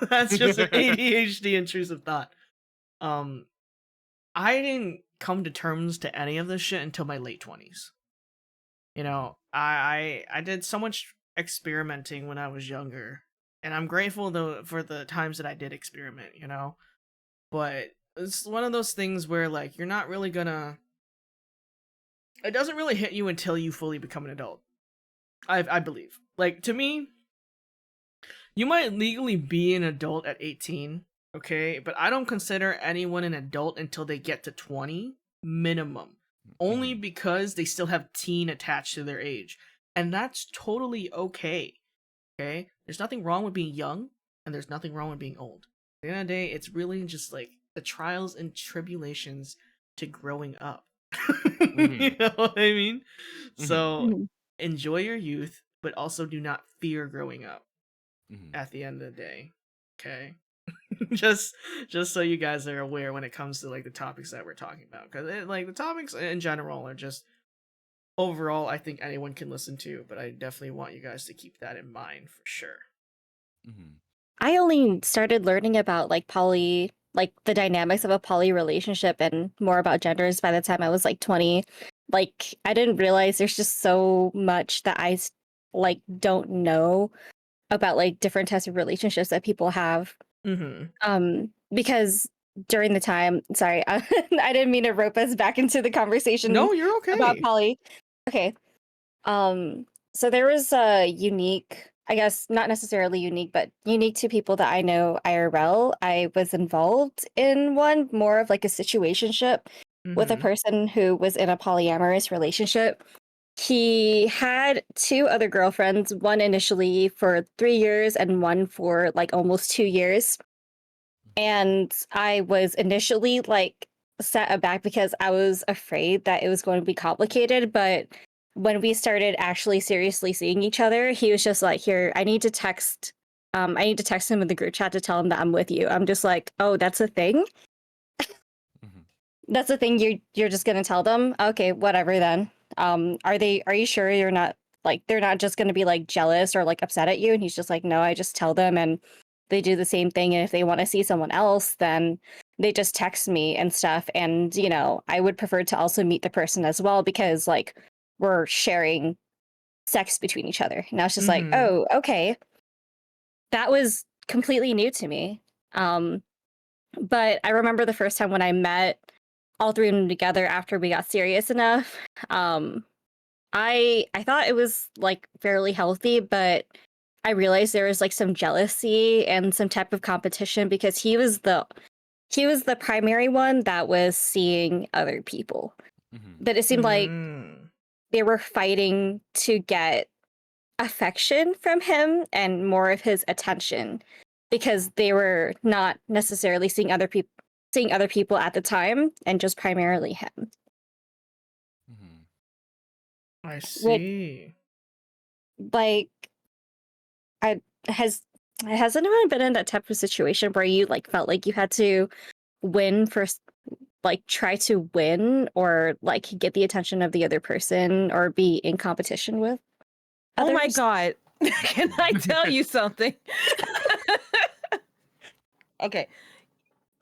that's just an ADHD intrusive thought. Um, I didn't come to terms to any of this shit until my late 20s. You know, I did so much experimenting when I was younger, and I'm grateful though for the times that I did experiment. You know, but it's one of those things where like you're not really gonna. It doesn't really hit you until you fully become an adult. I believe. Like to me, you might legally be an adult at 18, okay? But I don't consider anyone an adult until they get to 20 minimum. Only Mhm. because they still have teen attached to their age. And that's totally okay. Okay? There's nothing wrong with being young, and there's nothing wrong with being old. At the end of the day, it's really just like the trials and tribulations to growing up. You Mhm. know what I mean? Mhm. So Mhm. enjoy your youth, but also do not fear growing up Mhm. at the end of the day. Okay? just just so you guys are aware when it comes to like the topics that we're talking about, because like the topics in general are just overall I think anyone can listen to, but I definitely want you guys to keep that in mind for sure. Mhm. I only started learning about like the dynamics of a poly relationship and more about genders by the time I was like 20. Like I didn't realize there's just so much that like don't know about like different types of relationships that people have. Mm-hmm. Because during the time, sorry, I didn't mean to rope us back into the conversation No, you're about okay. poly. Okay. So there was a unique, I guess not necessarily unique, but unique to people that I know IRL. I was involved in one more of like a situationship with a Mm-hmm. person who was in a polyamorous relationship. He had two other girlfriends, one initially for 3 years and one for like almost 2 years. And I was initially like set aback because I was afraid that it was going to be complicated. But when we started actually seriously seeing each other, he was just like, here, I need to text him in the group chat to tell him that I'm with you. I'm just like, oh, that's a thing? Mhm. That's a thing you're just gonna tell them? Okay, whatever then. Are you sure you're not like they're not just gonna be like jealous or like upset at you? And he's just like, no, I just tell them and they do the same thing. And if they want to see someone else, then they just text me and stuff. And, I would prefer to also meet the person as well because like we're sharing sex between each other. And I was just like, Mm-hmm. oh, okay. That was completely new to me. Um, but I remember the first time when I met all three of them together after we got serious enough. Um, I thought it was like fairly healthy, but I realized there was like some jealousy and some type of competition because he was the primary one that was seeing other people. Mhm. But it seemed like Mm. they were fighting to get affection from him and more of his attention because they were not necessarily seeing other people at the time and just primarily him. Mhm. I Which see. like I has anyone been in that type of situation where you like felt like you had to win for like try to win or like get the attention of the other person or be in competition with Oh my others? god. Can I tell you something? Okay.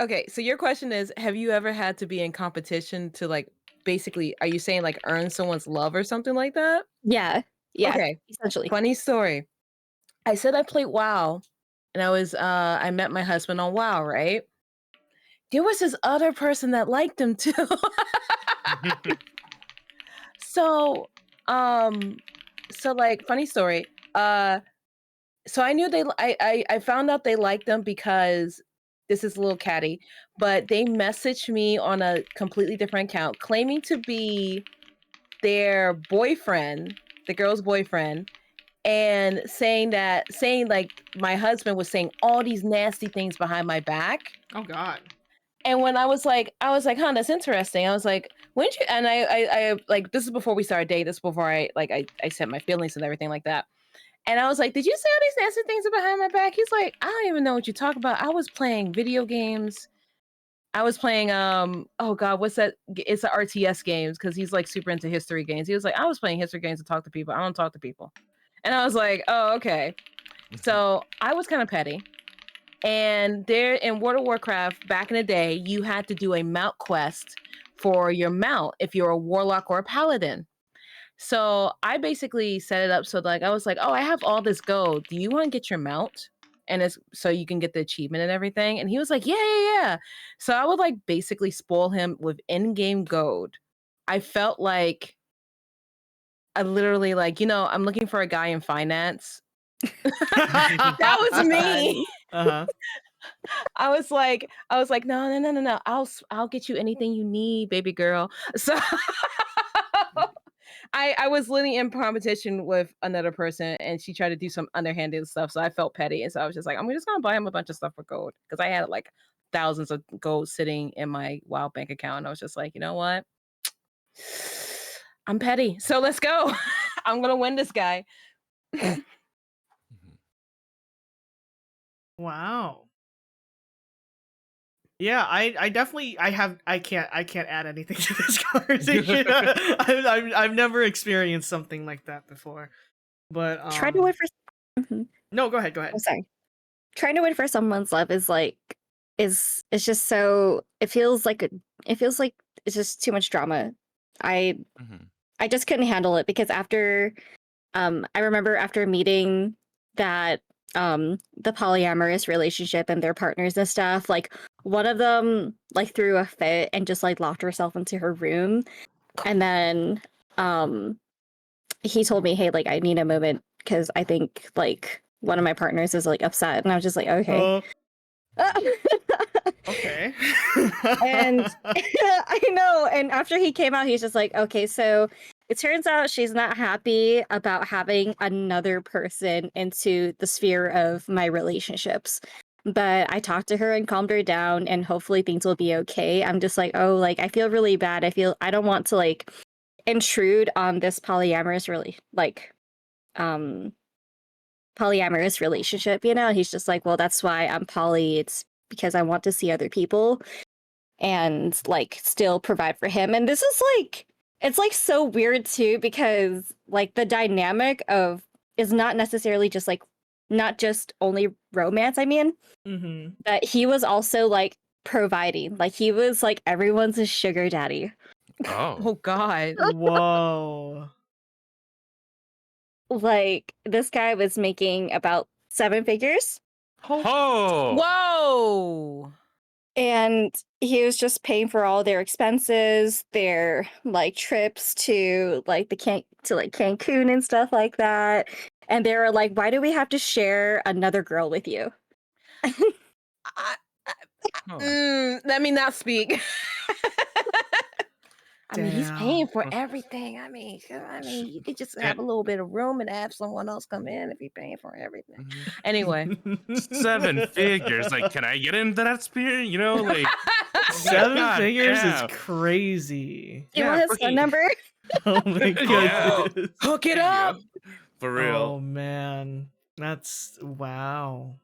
Okay, so your question is, have you ever had to be in competition to like basically are you saying like earn someone's love or something like that? Yeah. Yeah, Okay. essentially. Funny story. I said I played WoW and I met my husband on WoW, right? There was this other person that liked him too. So, um so like funny story. So I knew I found out they liked them because this is a little catty, but they messaged me on a completely different account claiming to be their boyfriend, the girl's boyfriend, and saying like my husband was saying all these nasty things behind my back. Oh God. And when I was like, huh, that's interesting. I was like, when you, and I like, this is before we started dating. This is before I said my feelings and everything like that. And I was like, did you say all these nasty things behind my back? He's like, I don't even know what you talk about. I was playing video games. I was playing, oh God, what's that? It's the RTS games because he's like super into history games. He was like, I was playing history games to talk to people. I don't talk to people. And I was like, oh, okay. So I was kind of petty. And there in World of Warcraft, back in the day, you had to do a mount quest for your mount if you're a warlock or a paladin. So I basically set it up so like I was like, oh, I have all this gold. Do you want to get your mount? And it's so you can get the achievement and everything. And he was like, yeah. So I would like basically spoil him with in-game gold. I felt like I literally like, I'm looking for a guy in finance. That was me. Uh-huh. I was like, no. I'll get you anything you need, baby girl. So I was literally in competition with another person and she tried to do some underhanded stuff. So I felt petty. And so I was just like, I'm just gonna buy him a bunch of stuff for gold. Because I had like thousands of gold sitting in my WoW bank account. And I was just like, you know what? I'm petty. So let's go. I'm gonna win this guy. Wow. Yeah, I definitely I can't add anything to this conversation. I've never experienced something like that before. But Trying to win for. Mhm. no, go ahead. I'm sorry. Trying to win for someone's love is like it's just so it feels like it's just too much drama. I just couldn't handle it because after I remember after meeting that the polyamorous relationship and their partners and stuff, like one of them like threw a fit and just like locked herself into her room. And then he told me, hey, like I need a moment because I think like one of my partners is like upset. And I was just like, okay. Okay. And I know. And after he came out, he's just like, okay, so it turns out she's not happy about having another person into the sphere of my relationships. But I talked to her and calmed her down, and hopefully things will be okay. I'm just like, oh, like I feel really bad. I don't want to like intrude on this polyamorous polyamorous relationship, you know? He's just like, well, that's why I'm poly. It's because I want to see other people and like still provide for him. And this is like, it's like so weird too, because like the dynamic of is not necessarily just like, not just only romance, I mean, but he was also like providing, like he was like everyone's sugar daddy. Oh God. Whoa. Like this guy was making about 7 figures. Oh! Whoa! And he was just paying for all their expenses, their like trips to like Cancun and stuff like that. And they were like, "Why do we have to share another girl with you?" Let me not speak. I mean, he's paying for Damn. everything. I mean, you could just have a little bit of room and have someone else come in if he's paying for everything. Anyway, 7 figures. Like, can I get into that sphere? You know, like 7 God figures damn. is crazy. You want his phone number? Oh my Yeah. goodness. hook it up. For real. Oh man. That's wow.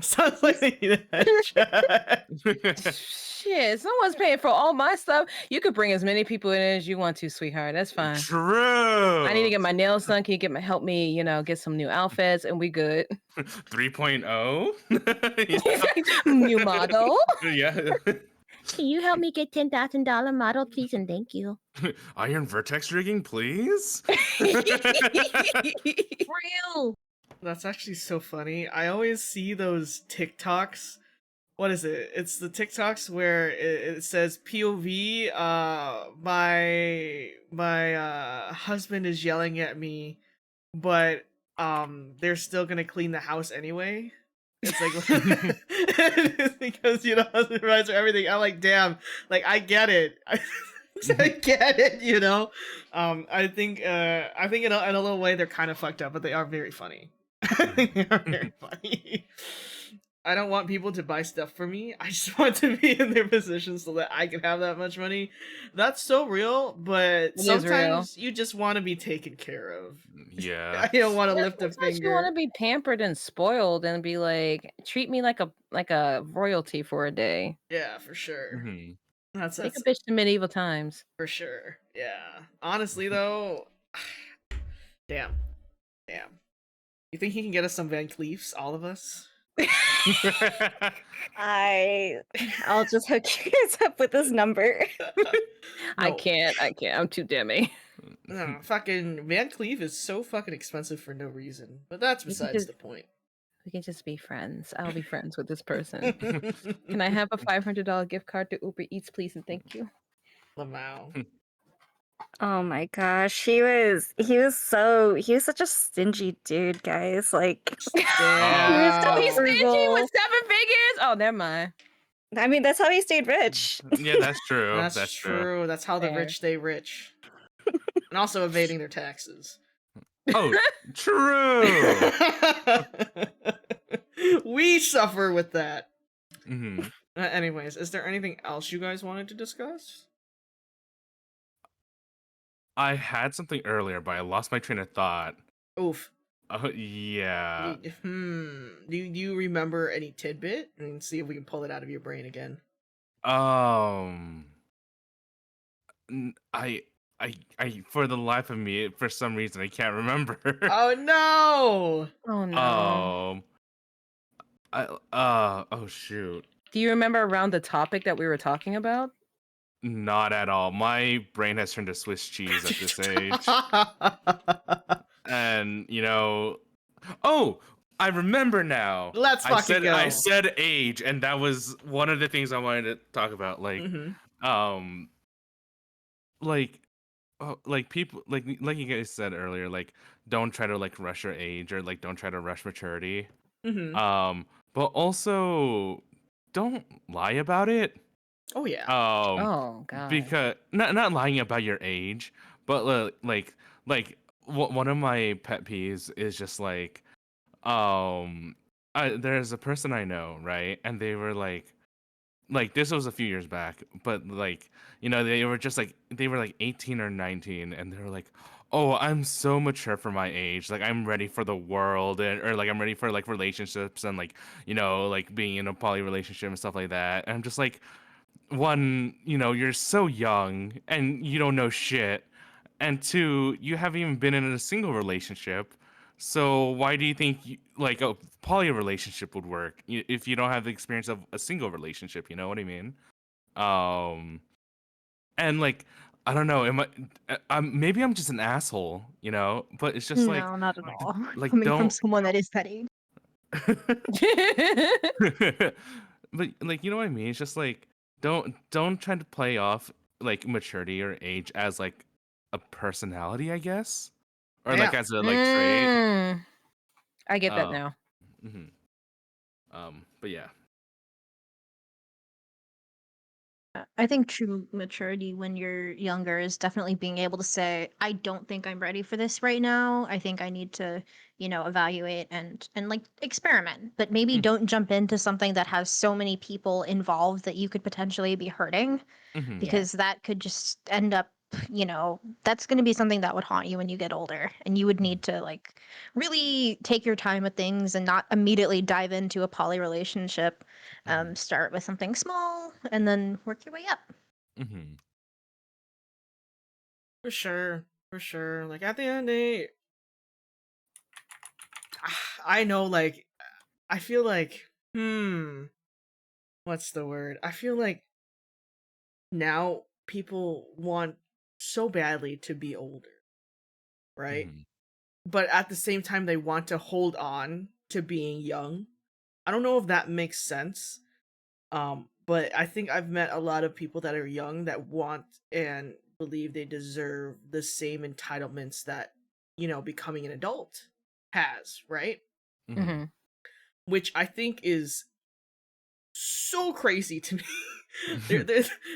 Sounds like they need a headshot. Shit, someone's paying for all my stuff. You could bring as many people in as you want to, sweetheart. That's fine. True. I need to get my nails done. Can you help me, get some new outfits and we good. 3.0. New model. Yeah. Can you help me get $10,000 model, please, and thank you. Iron vertex rigging, please. Real. That's actually so funny. I always see those TikToks. What is it? It's the TikToks where it says POV, my husband is yelling at me but they're still gonna clean the house anyway. It's like it's because husband for everything. I'm like, damn, like I get it. I get it, I think in a little way they're kind of fucked up, but they are very funny. They are very funny. I don't want people to buy stuff for me. I just want to be in their position so that I can have that much money. That's so real, but It is sometimes you just want to be taken care of. Yeah. I don't want to Yeah, lift a sometimes you want to finger. be pampered and spoiled and be like, treat me like a royalty for a day. Yeah, for sure. Mhm. That's Take a bitch to medieval times. for sure. Yeah. Honestly though, damn. You think he can get us some Van Cleefs, all of us? I'll just hook you guys up with this number. I No. can't. I'm too dimmy. No, fucking Van Cleef is so fucking expensive for no reason. But that's We can besides just- the point. We can just be friends. I'll be friends with this person. Can I have a $500 gift card to Uber Eats, please, and thank you? Lamau. Oh my gosh, he was such a stingy dude, guys. Like Damn. So he's stingy frugal. with 7 figures. Oh, never mind. I mean, that's how he stayed rich. Yeah, that's true. That's true. That's how the Fair. rich stay rich. And also evading their taxes. Oh, true. We suffer with that. Hmm. Anyways, is there anything else you guys wanted to discuss? I had something earlier, but I lost my train of thought. Oof. Yeah. Do you remember any tidbit? And see if we can pull it out of your brain again. I for the life of me, for some reason, I can't remember. Oh no! Oh no. Oh shoot. Do you remember around the topic that we were talking about? Not at all. My brain has turned to Swiss cheese at this age. And, oh, I remember now. Let's fucking go. I said age, and that was one of the things I wanted to talk about. Like, Mhm. like people, like you guys said earlier, like, don't try to like rush your age or like don't try to rush maturity. Mhm. But also don't lie about it. Oh yeah. Oh god. Because not lying about your age, but one of my pet peeves is just like, there's a person I know, right, and they were like this was a few years back, but like they were just like they were like 18 or 19, and they were like, oh, I'm so mature for my age, like I'm ready for the world, or like I'm ready for like relationships and like like being in a poly relationship and stuff like that. And I'm just like, one, you're so young and you don't know shit. And two, you haven't even been in a single relationship. So why do you think like a poly relationship would work if you don't have the experience of a single relationship? You know what I mean? And like, I don't know. Maybe I'm just an asshole, but it's just like, No, not at all. like Coming from don't. someone that is that age. But like, you know what I mean? It's just like, don't try to play off like maturity or age as like a personality, I guess, or like Yeah. as a like trait. I get that Um, now. But yeah. I think true maturity when you're younger is definitely being able to say, I don't think I'm ready for this right now. I think I need to, evaluate and like experiment. But maybe Mm. don't jump into something that has so many people involved that you could potentially be hurting, Mhm. because that could just end up, that's going to be something that would haunt you when you get older. And you would need to like really take your time with things and not immediately dive into a poly relationship. Mhm. Start with something small and then work your way up. Mhm. For sure. Like at the end of the day, I know, like, I feel like, what's the word? I feel like now people want so badly to be older, right? Mhm. But at the same time, they want to hold on to being young. I don't know if that makes sense. But I think I've met a lot of people that are young that want and believe they deserve the same entitlements that becoming an adult has, right? Mhm. hmm Which I think is so crazy to me.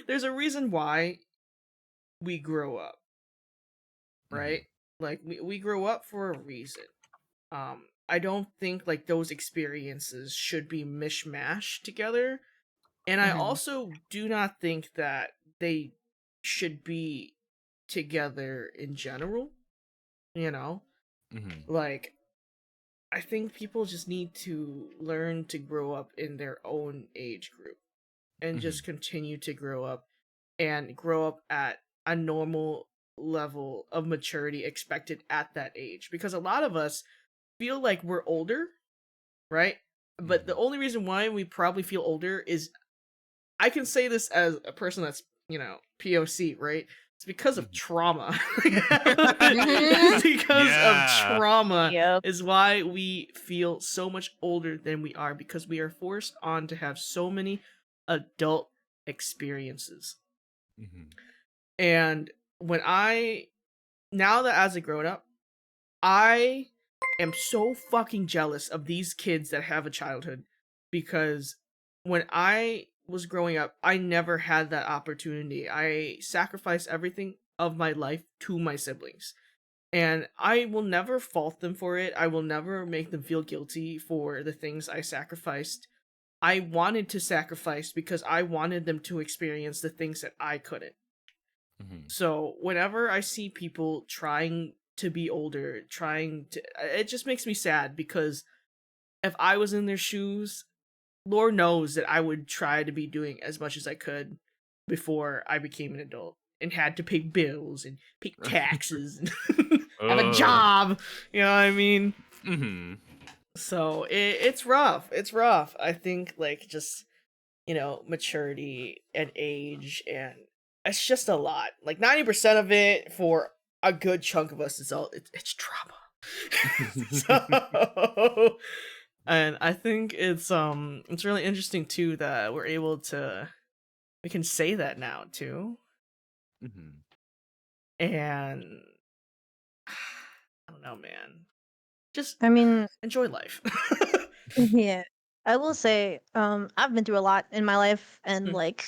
There's a reason why we grow up, right? Like we grow up for a reason. I don't think like those experiences should be mishmashed together. And I Mhm. also do not think that they should be together in general, you know? Mhm. Like I think people just need to learn to grow up in their own age group and just Mhm. continue to grow up and grow up at a normal level of maturity expected at that age, because a lot of us feel like we're older, right? But the Mhm. only reason why we probably feel older is, I can say this as a person that's, POC, right? It's because of Mhm. trauma. It's because of Yeah. trauma Yep. is why we feel so much older than we are, because we are forced on to have so many adult experiences. Mhm. And now that as a grown up, I am so fucking jealous of these kids that have a childhood, because when I was growing up, I never had that opportunity. I sacrificed everything of my life to my siblings. And I will never fault them for it. I will never make them feel guilty for the things I sacrificed. I wanted to sacrifice because I wanted them to experience the things that I couldn't. Mhm. So whenever I see people trying to be older, it just makes me sad, because if I was in their shoes, Lord knows that I would try to be doing as much as I could before I became an adult and had to pay bills and pay taxes and have a Oh. job. You know what I mean? Mhm. So it's rough. It's rough. I think like just maturity and age, and it's just a lot. Like 90% of it for a good chunk of us is it's trauma. So, and I think it's really interesting too that we can say that now too. Mhm. And I don't know, man. Just I mean, enjoy life. yeah. I will say, I've been through a lot in my life, and Mm. like,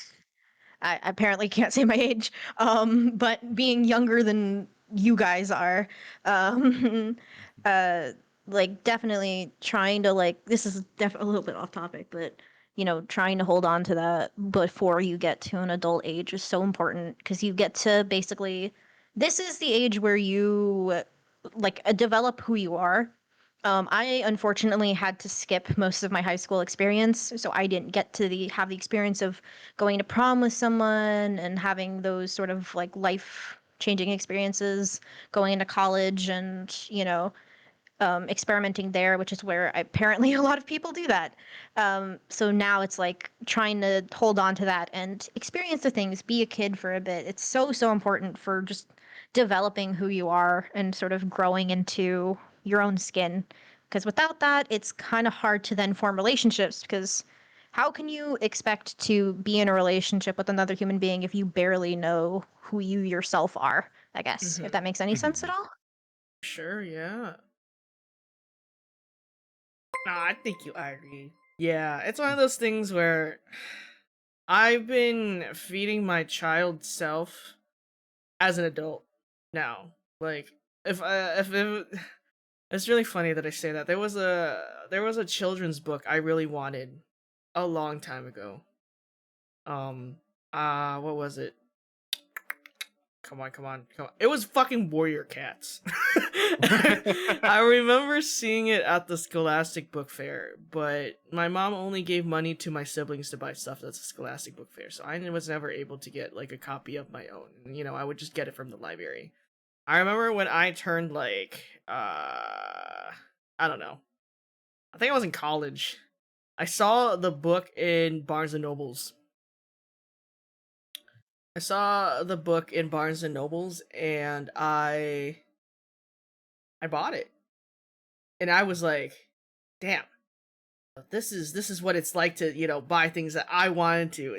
I apparently can't say my age, but being younger than you guys are, um, uh, like definitely trying to like, this is a little bit off topic, but trying to hold on to that before you get to an adult age is so important, because you get to basically, this is the age where you like develop who you are. I unfortunately had to skip most of my high school experience, so I didn't get to have the experience of going to prom with someone and having those sort of like life changing experiences, going into college and experimenting there, which is where apparently a lot of people do that. So now it's like trying to hold on to that and experience the things, be a kid for a bit. It's so, so important for just developing who you are and sort of growing into your own skin. Because without that, it's kind of hard to then form relationships, because how can you expect to be in a relationship with another human being if you barely know who you yourself are? I guess, if that makes any sense at Mhm. all. Sure, yeah. No, I think I agree. Yeah, it's one of those things where I've been feeding my child self as an adult now. Like, if it's really funny that I say that. There was a children's book I really wanted a long time ago. Um, what was it? Come on, come on, come on. It was fucking Warrior Cats. I remember seeing it at the Scholastic Book Fair, but my mom only gave money to my siblings to buy stuff at the Scholastic Book Fair, so I was never able to get like a copy of my own. I would just get it from the library. I remember when I turned like I don't know. I think I was in college. I saw the book in Barnes and Nobles. I saw the book in Barnes and Nobles, and I bought it. And I was like, damn, this is what it's like to, buy things that I wanted to.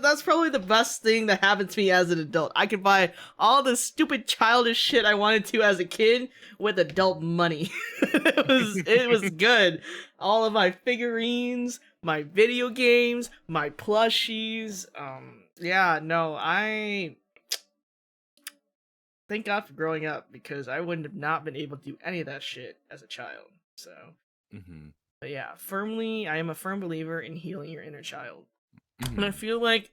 That's probably the best thing that happened to me as an adult. I could buy all the stupid childish shit I wanted to as a kid with adult money. it was good. All of my figurines, my video games, my plushies. Yeah, no, I thank God for growing up, because I wouldn't have not been able to do any of that shit as a child. So, but yeah, I am a firm believer in healing your inner child. And I feel like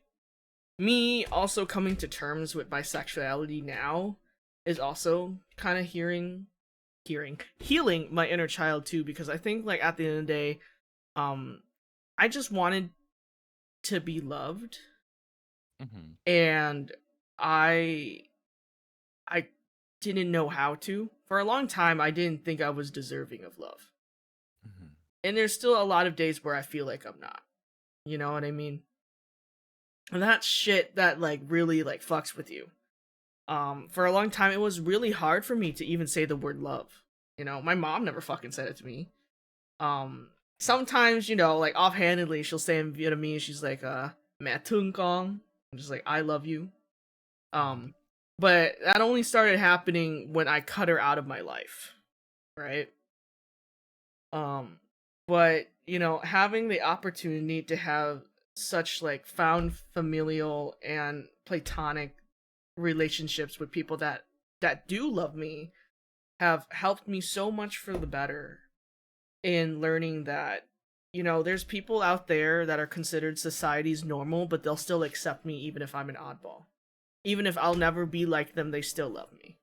me also coming to terms with bisexuality now is also kind of healing my inner child too, because I think, like, at the end of the day, I just wanted to be loved, and I didn't know how to. For a long time, I didn't think I was deserving of love. And there's still a lot of days where I feel like I'm not. You know what I mean? And that's shit that, like, really, like, fucks with you. For a long time, it was really hard for me to even say the word love. My mom never fucking said it to me. Sometimes, like, offhandedly, she'll say in Vietnamese, she's like, mẹ thương con. I'm just like, I love you. But that only started happening when I cut her out of my life, right? But having the opportunity to have such, like, found familial and platonic relationships with people that do love me have helped me so much for the better in learning that there's people out there that are considered society's normal, but they'll still accept me even if I'm an oddball. Even if I'll never be like them, they still love me.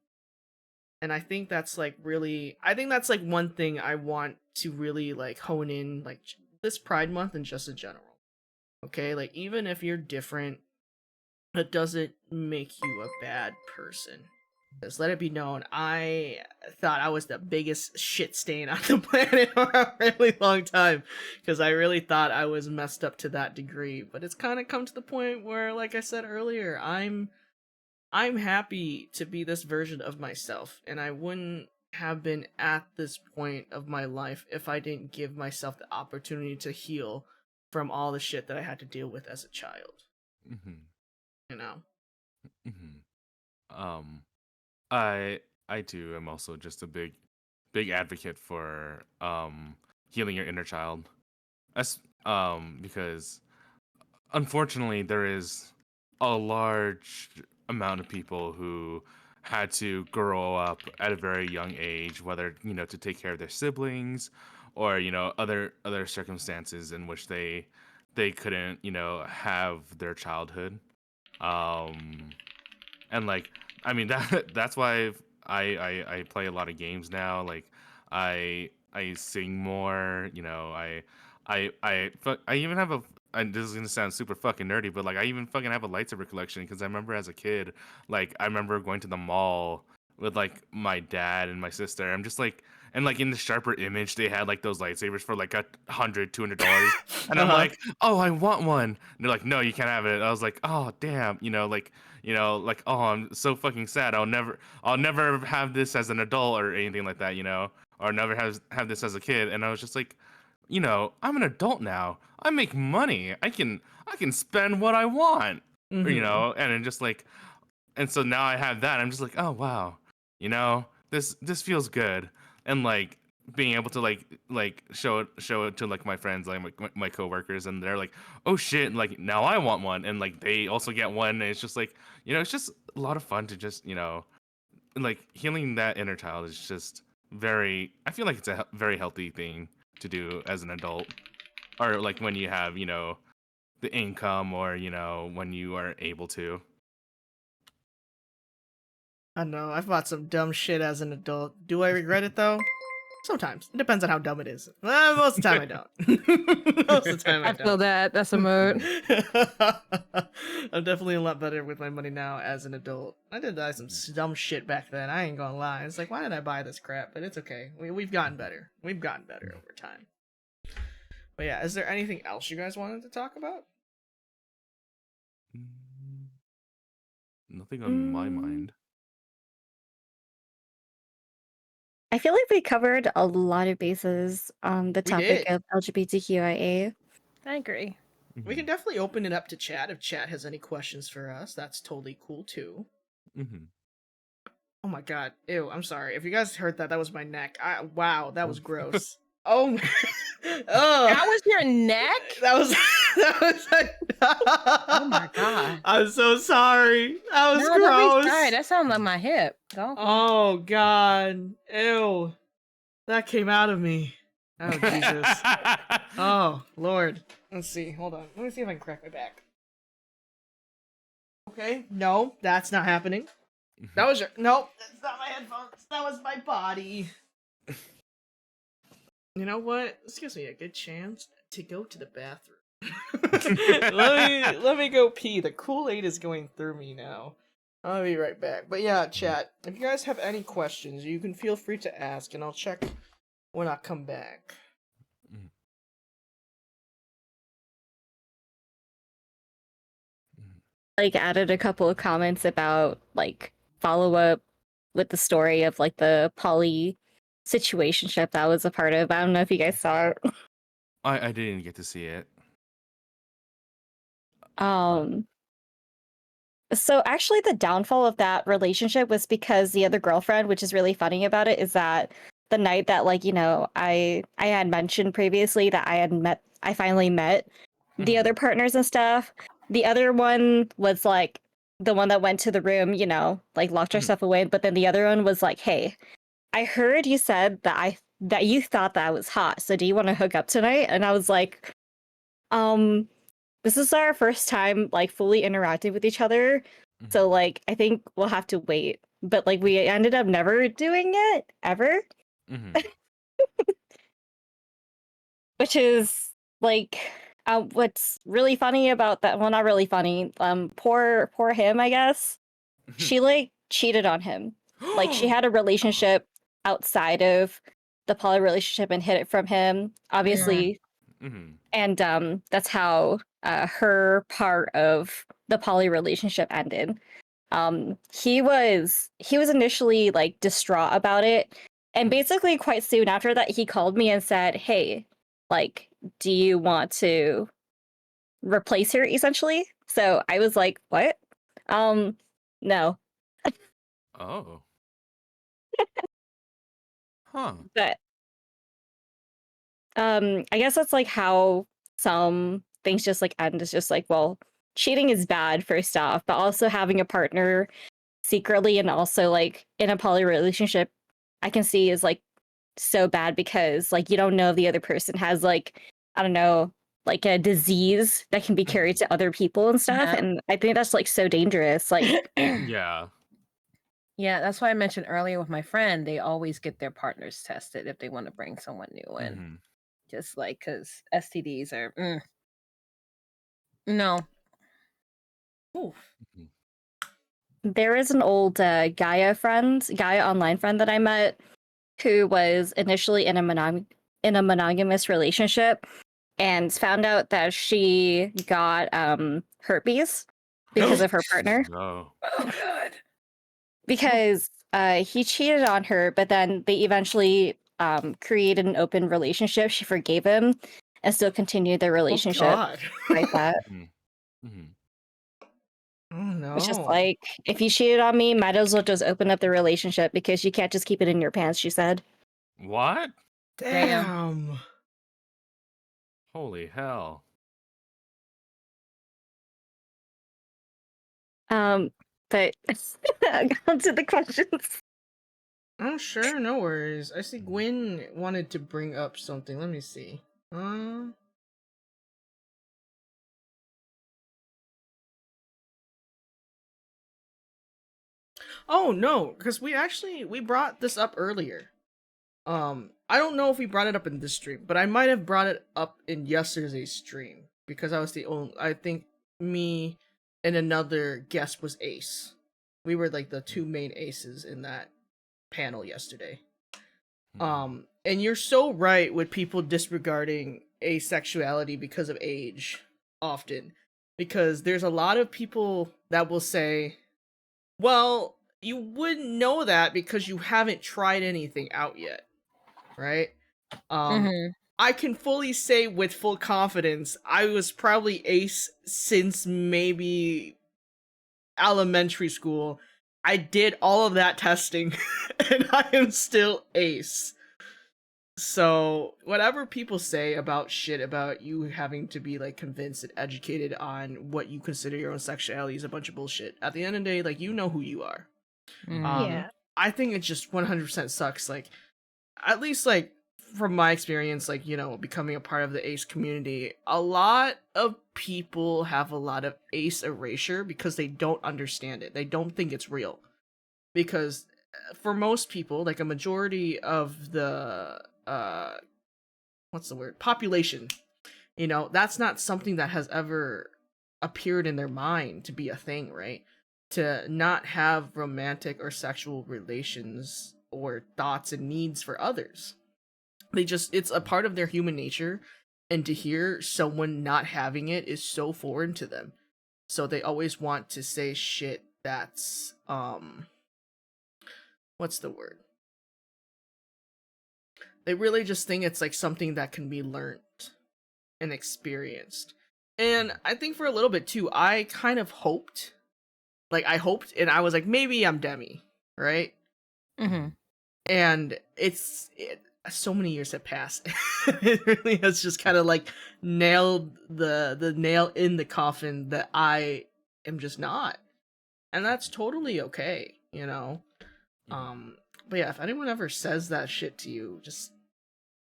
And I think that's like one thing I want to really, like, hone in, like, this Pride Month and just in general. Okay? Like, even if you're different, it doesn't make you a bad person. Just let it be known, I thought I was the biggest shit stain on the planet for a really long time, because I really thought I was messed up to that degree. But it's kind of come to the point where, like I said earlier, I'm happy to be this version of myself, and I wouldn't have been at this point of my life if I didn't give myself the opportunity to heal from all the shit that I had to deal with as a child. You know? I too am also just a big advocate for healing your inner child. Because unfortunately there is a large amount of people who had to grow up at a very young age, whether to take care of their siblings or other circumstances in which they couldn't have their childhood. And, like, I mean, that's why I play a lot of games now. Like, I sing more. I even have a. And this is gonna sound super fucking nerdy, but, like, I even fucking have a lightsaber collection, because I remember as a kid, like, I remember going to the mall with, like, my dad and my sister. I'm just like, and, like, in the Sharper Image, they had, like, those lightsabers for like $100-$200, and I'm like, oh, I want one. And they're like, no, you can't have it. I was like, oh, damn, like, oh, I'm so fucking sad. I'll never have this as an adult or anything like that, or never have this as a kid. And I was just like, I'm an adult now. I make money. I can spend what I want, and then just like, and so now I have that. I'm just like, oh wow, this feels good, and, like, being able to like show it to, like, my friends, like my coworkers, and they're like, oh shit, like, now I want one, and, like, they also get one, and it's just like, it's just a lot of fun to just like, healing that inner child is just I feel like it's a very healthy thing to do as an adult, or, like, when you have the income, or when you are able to. I know, I've bought some dumb shit as an adult. Do I regret it though? Sometimes. It depends on how dumb it is. Most of the time I don't. Most of the time I feel that. That's a mood. I'm definitely a lot better with my money now as an adult. I did buy some dumb shit back then. I ain't gonna lie. It's like, why did I buy this crap? But it's okay. We've gotten better. We've gotten better over time. But yeah, is there anything else you guys wanted to talk about? Nothing on my mind. I feel like we covered a lot of bases on the We topic did. of LGBTQIA. I agree. We can definitely open it up to chat if chat has any questions for us. That's totally cool too. Mm-hmm. Oh my god. Ew, I'm sorry. If you guys heard that, that was my neck. Wow, that was gross. Oh my That was your neck? That was Oh my god. I'm so sorry. That was No, don't be gross. sorry. That sounded like my hip. Go. Oh god. Ew. That came out of me. Oh Jesus. Oh Lord. Let's see. Hold on. Let me see if I can crack my back. Okay. No, that's not happening. That was your nope, that's not my headphones. That was my body. You know what? This gives me a good chance to go to the bathroom. let me go pee. The Kool-Aid is going through me now. I'll be right back. But yeah, chat, if you guys have any questions, you can feel free to ask and I'll check when I come back. Like added a couple of comments about like follow up with the story of like the poly situationship that was a part of. I don't know if you guys saw it. I didn't get to see it. So actually the downfall of that relationship was because the other girlfriend, which is really funny about it, is that the night that like, I had mentioned previously that I finally met the other partners and stuff. The other one was like the one that went to the room, like locked herself away, but then the other one was like, "Hey, I heard you said that you thought that I was hot. So do you want to hook up tonight?" And I was like, this is our first time like fully interacting with each other. So like I think we'll have to wait. But like we ended up never doing it ever. Which is like what's really funny about that, well, not really funny, poor him, I guess. She like cheated on him. Like she had a relationship outside of the poly relationship and hid it from him, obviously. And that's how her part of the poly relationship ended. He was initially like distraught about it, and basically quite soon after that he called me and said, "Hey, like, do you want to replace her?" essentially. So I was like, "What?" No. Oh. Huh. But I guess that's like how some things just like end. It's just like, well, cheating is bad first off, but also having a partner secretly and also like in a poly relationship, I can see is like so bad because like you don't know if the other person has like, I don't know, like a disease that can be carried to other people and stuff. Yeah. And I think that's like so dangerous. Like Yeah. Yeah, that's why I mentioned earlier with my friend, they always get their partners tested if they want to bring someone new in. Just like because STDs are no. Oof. there is an old Gaia online friend that I met who was initially in a monogamous relationship and found out that she got herpes because of her partner. Oh. Oh god. Because he cheated on her, but then they eventually created an open relationship. She forgave him and still continued their relationship Oh god. like that. Oh no. It's just like, if you cheated on me, might as well just open up the relationship because you can't just keep it in your pants, she said. What? Damn. Holy hell. But on to the questions. Oh sure, no worries. I see Gwen wanted to bring up something. Let me see. Oh no, because we brought this up earlier. I don't know if we brought it up in this stream, but I might have brought it up in yesterday's stream because I was the only. I think me and another guest was Ace. We were like the two main aces in that panel yesterday. And you're so right with people disregarding asexuality because of age often, because there's a lot of people that will say, well, you wouldn't know that because you haven't tried anything out yet, right? Mhm. I can fully say with full confidence I was probably ace since maybe elementary school. I did all of that testing and I am still ace. So whatever people say about shit about you having to be like convinced and educated on what you consider your own sexuality is a bunch of bullshit. At the end of the day, like, you know who you are. Mhm. Yeah. I think it just 100% sucks. Like, at least like from my experience, like, you know, becoming a part of the ace community, a lot of people have a lot of ace erasure because they don't understand it. They don't think it's real. Because for most people, like a majority of the what's the word? Population, you know, that's not something that has ever appeared in their mind to be a thing, right? To not have romantic or sexual relations or thoughts and needs for others. They just, it's a part of their human nature, and to hear someone not having it is so foreign to them. So they always want to say shit that's what's the word? They really just think it's like something that can be learned and experienced. And I think for a little bit too, I kind of hoped, like I hoped, and I was like, maybe I'm Demi, right? Mhm. And so many years have passed. It really has just kind of like nailed the nail in the coffin that I am just not, and that's totally okay, you know. But yeah, if anyone ever says that shit to you, just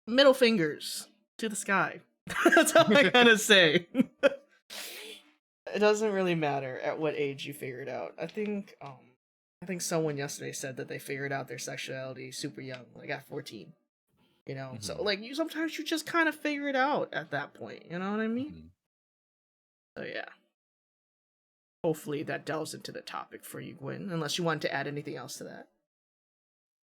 middle fingers to the sky. That's all I gotta say. It doesn't really matter at what age you figure it out. I think someone yesterday said that they figured out their sexuality super young, like at 14. You know? So like you sometimes you just kind of figure it out at that point, you know what I mean? So yeah. Hopefully that delves into the topic for you, Gwen, unless you want to add anything else to that.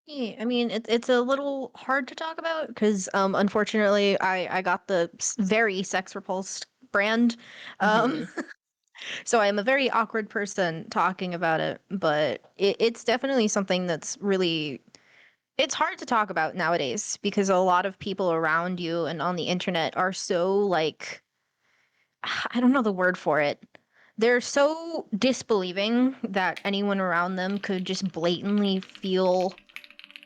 Yeah, I mean, it's a little hard to talk about because, unfortunately, I got the very sex repulsed brand, Mhm. so I'm a very awkward person talking about it. But it's definitely something that's really, it's hard to talk about nowadays because a lot of people around you and on the internet are so like, I don't know the word for it. They're so disbelieving that anyone around them could just blatantly feel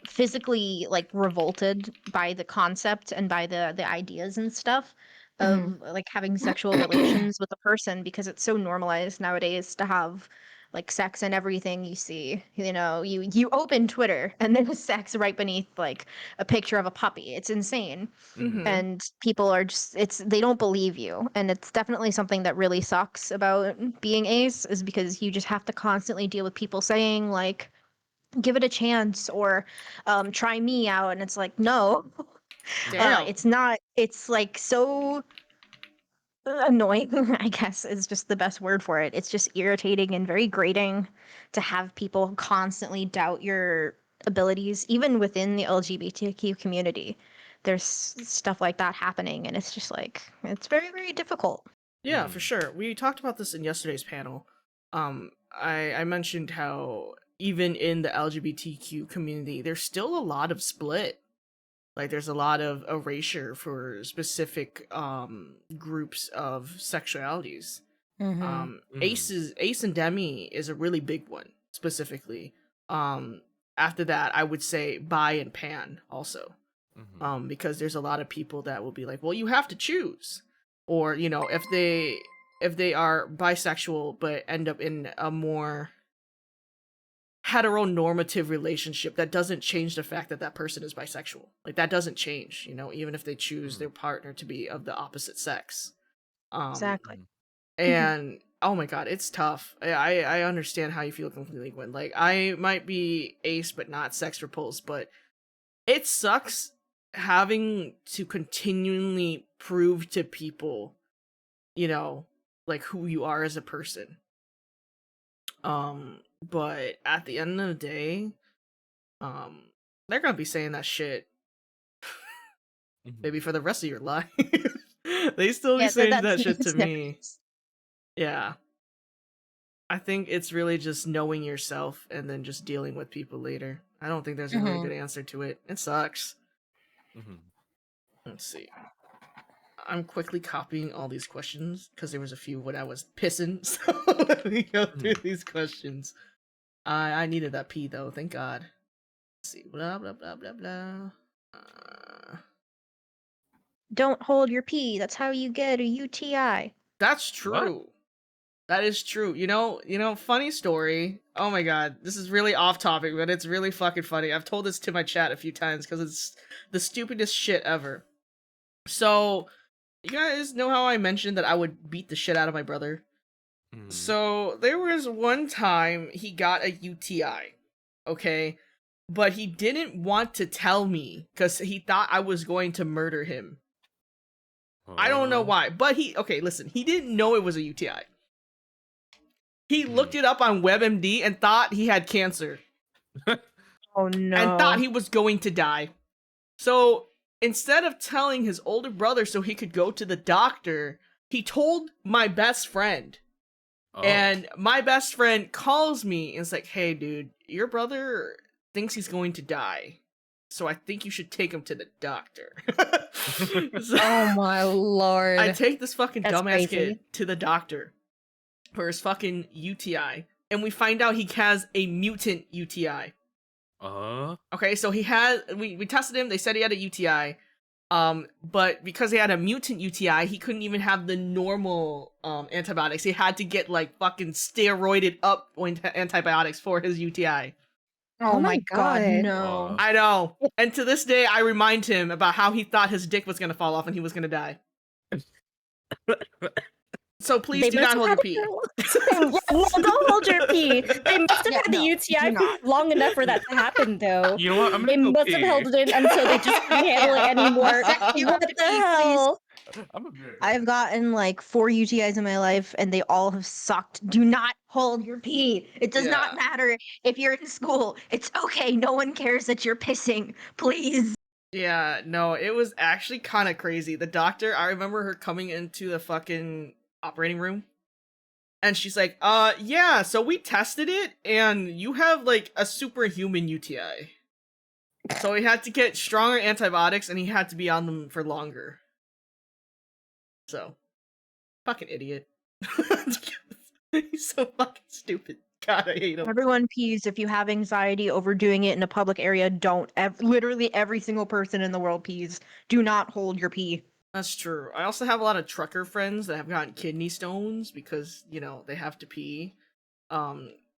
physically like revolted by the concept and by the ideas and stuff Mhm. of like having sexual relations with a person because it's so normalized nowadays to have like sex and everything you see. You know, you open Twitter and there's sex right beneath like a picture of a puppy. It's insane. Mhm. And people are just, it's, they don't believe you, and it's definitely something that really sucks about being ace, is because you just have to constantly deal with people saying like, give it a chance, or try me out, and it's like, no. Damn. It's not, it's like so annoying. I guess is just the best word for it. It's just irritating and very grating to have people constantly doubt your abilities, even within the LGBTQ community. There's stuff like that happening, and it's just like, it's very, very difficult. Yeah, for sure. We talked about this in yesterday's panel. I mentioned how even in the LGBTQ community, there's still a lot of split. Like there's a lot of erasure for specific groups of sexualities. Mhm. Ace and Demi is a really big one specifically. After that, I would say bi and pan also. Because there's a lot of people that will be like, well, you have to choose, or you know, if they are bisexual but end up in a more heteronormative relationship, that doesn't change the fact that that person is bisexual. Like that doesn't change, you know, even if they choose their partner to be of the opposite sex. Um, Exactly. and oh my god, it's tough. I understand how you feel completely, Gwen. Like I might be ace but not sex repulsed, but it sucks having to continually prove to people, you know, like who you are as a person. But at the end of the day, um, they're gonna be saying that shit maybe for the rest of your life. They still be Yeah, saying that's that shit to it's never me. Yeah. I think it's really just knowing yourself and then just dealing with people later. I don't think there's a really good answer to it. It sucks. Let's see. I'm quickly copying all these questions because there was a few when I was pissing. So let me go through these questions. I needed that pee though. Thank God. Let's see. Blah blah blah blah blah. Don't hold your pee. That's how you get a UTI. That's true. That is true. You know, funny story. Oh my God, this is really off topic, but it's really fucking funny. I've told this to my chat a few times because it's the stupidest shit ever. So, you guys know how I mentioned that I would beat the shit out of my brother? So, there was one time he got a UTI, okay? But he didn't want to tell me because he thought I was going to murder him. I don't know why, but okay, listen, he didn't know it was a UTI. He looked it up on WebMD and thought he had cancer. Oh no. And thought he was going to die. So instead of telling his older brother so he could go to the doctor, he told my best friend. And my best friend calls me and is like, hey dude, your brother thinks he's going to die. So I think you should take him to the doctor. So, Oh my lord. I take this fucking That's dumbass crazy. kid to the doctor for his fucking UTI, and we find out he has a mutant UTI. Okay, so he had we tested him. They said he had a UTI, but because he had a mutant UTI, he couldn't even have the normal antibiotics. He had to get like fucking steroided up antibiotics for his UTI. Oh my God, no. I know. And to this day, I remind him about how he thought his dick was gonna fall off and he was gonna die. So please They do must not hold have your had pee. No, don't hold your pee. They must have Yeah, had the no, UTI do not. long enough for that to happen, though. You know what? I'm They gonna go must have pee. held it in until they just couldn't handle it anymore. You What have to the pee, please. hell? I'm a bit. I've gotten like 4 UTIs in my life and they all have sucked. Do not hold your pee. It does Yeah. not matter if you're in school. It's okay. No one cares that you're pissing. Please. Yeah, no, it was actually kind of crazy. The doctor, I remember her coming into the fucking operating room. And she's like, yeah, so we tested it, and you have, like, a superhuman UTI. So he had to get stronger antibiotics, and he had to be on them for longer. So, fucking idiot. He's so fucking stupid. God, I hate him. Everyone pees. If you have anxiety overdoing it in a public area, don't. Literally every single person in the world pees. Do not hold your pee. That's true. I also have a lot of trucker friends that have gotten kidney stones because, you know, they have to pee.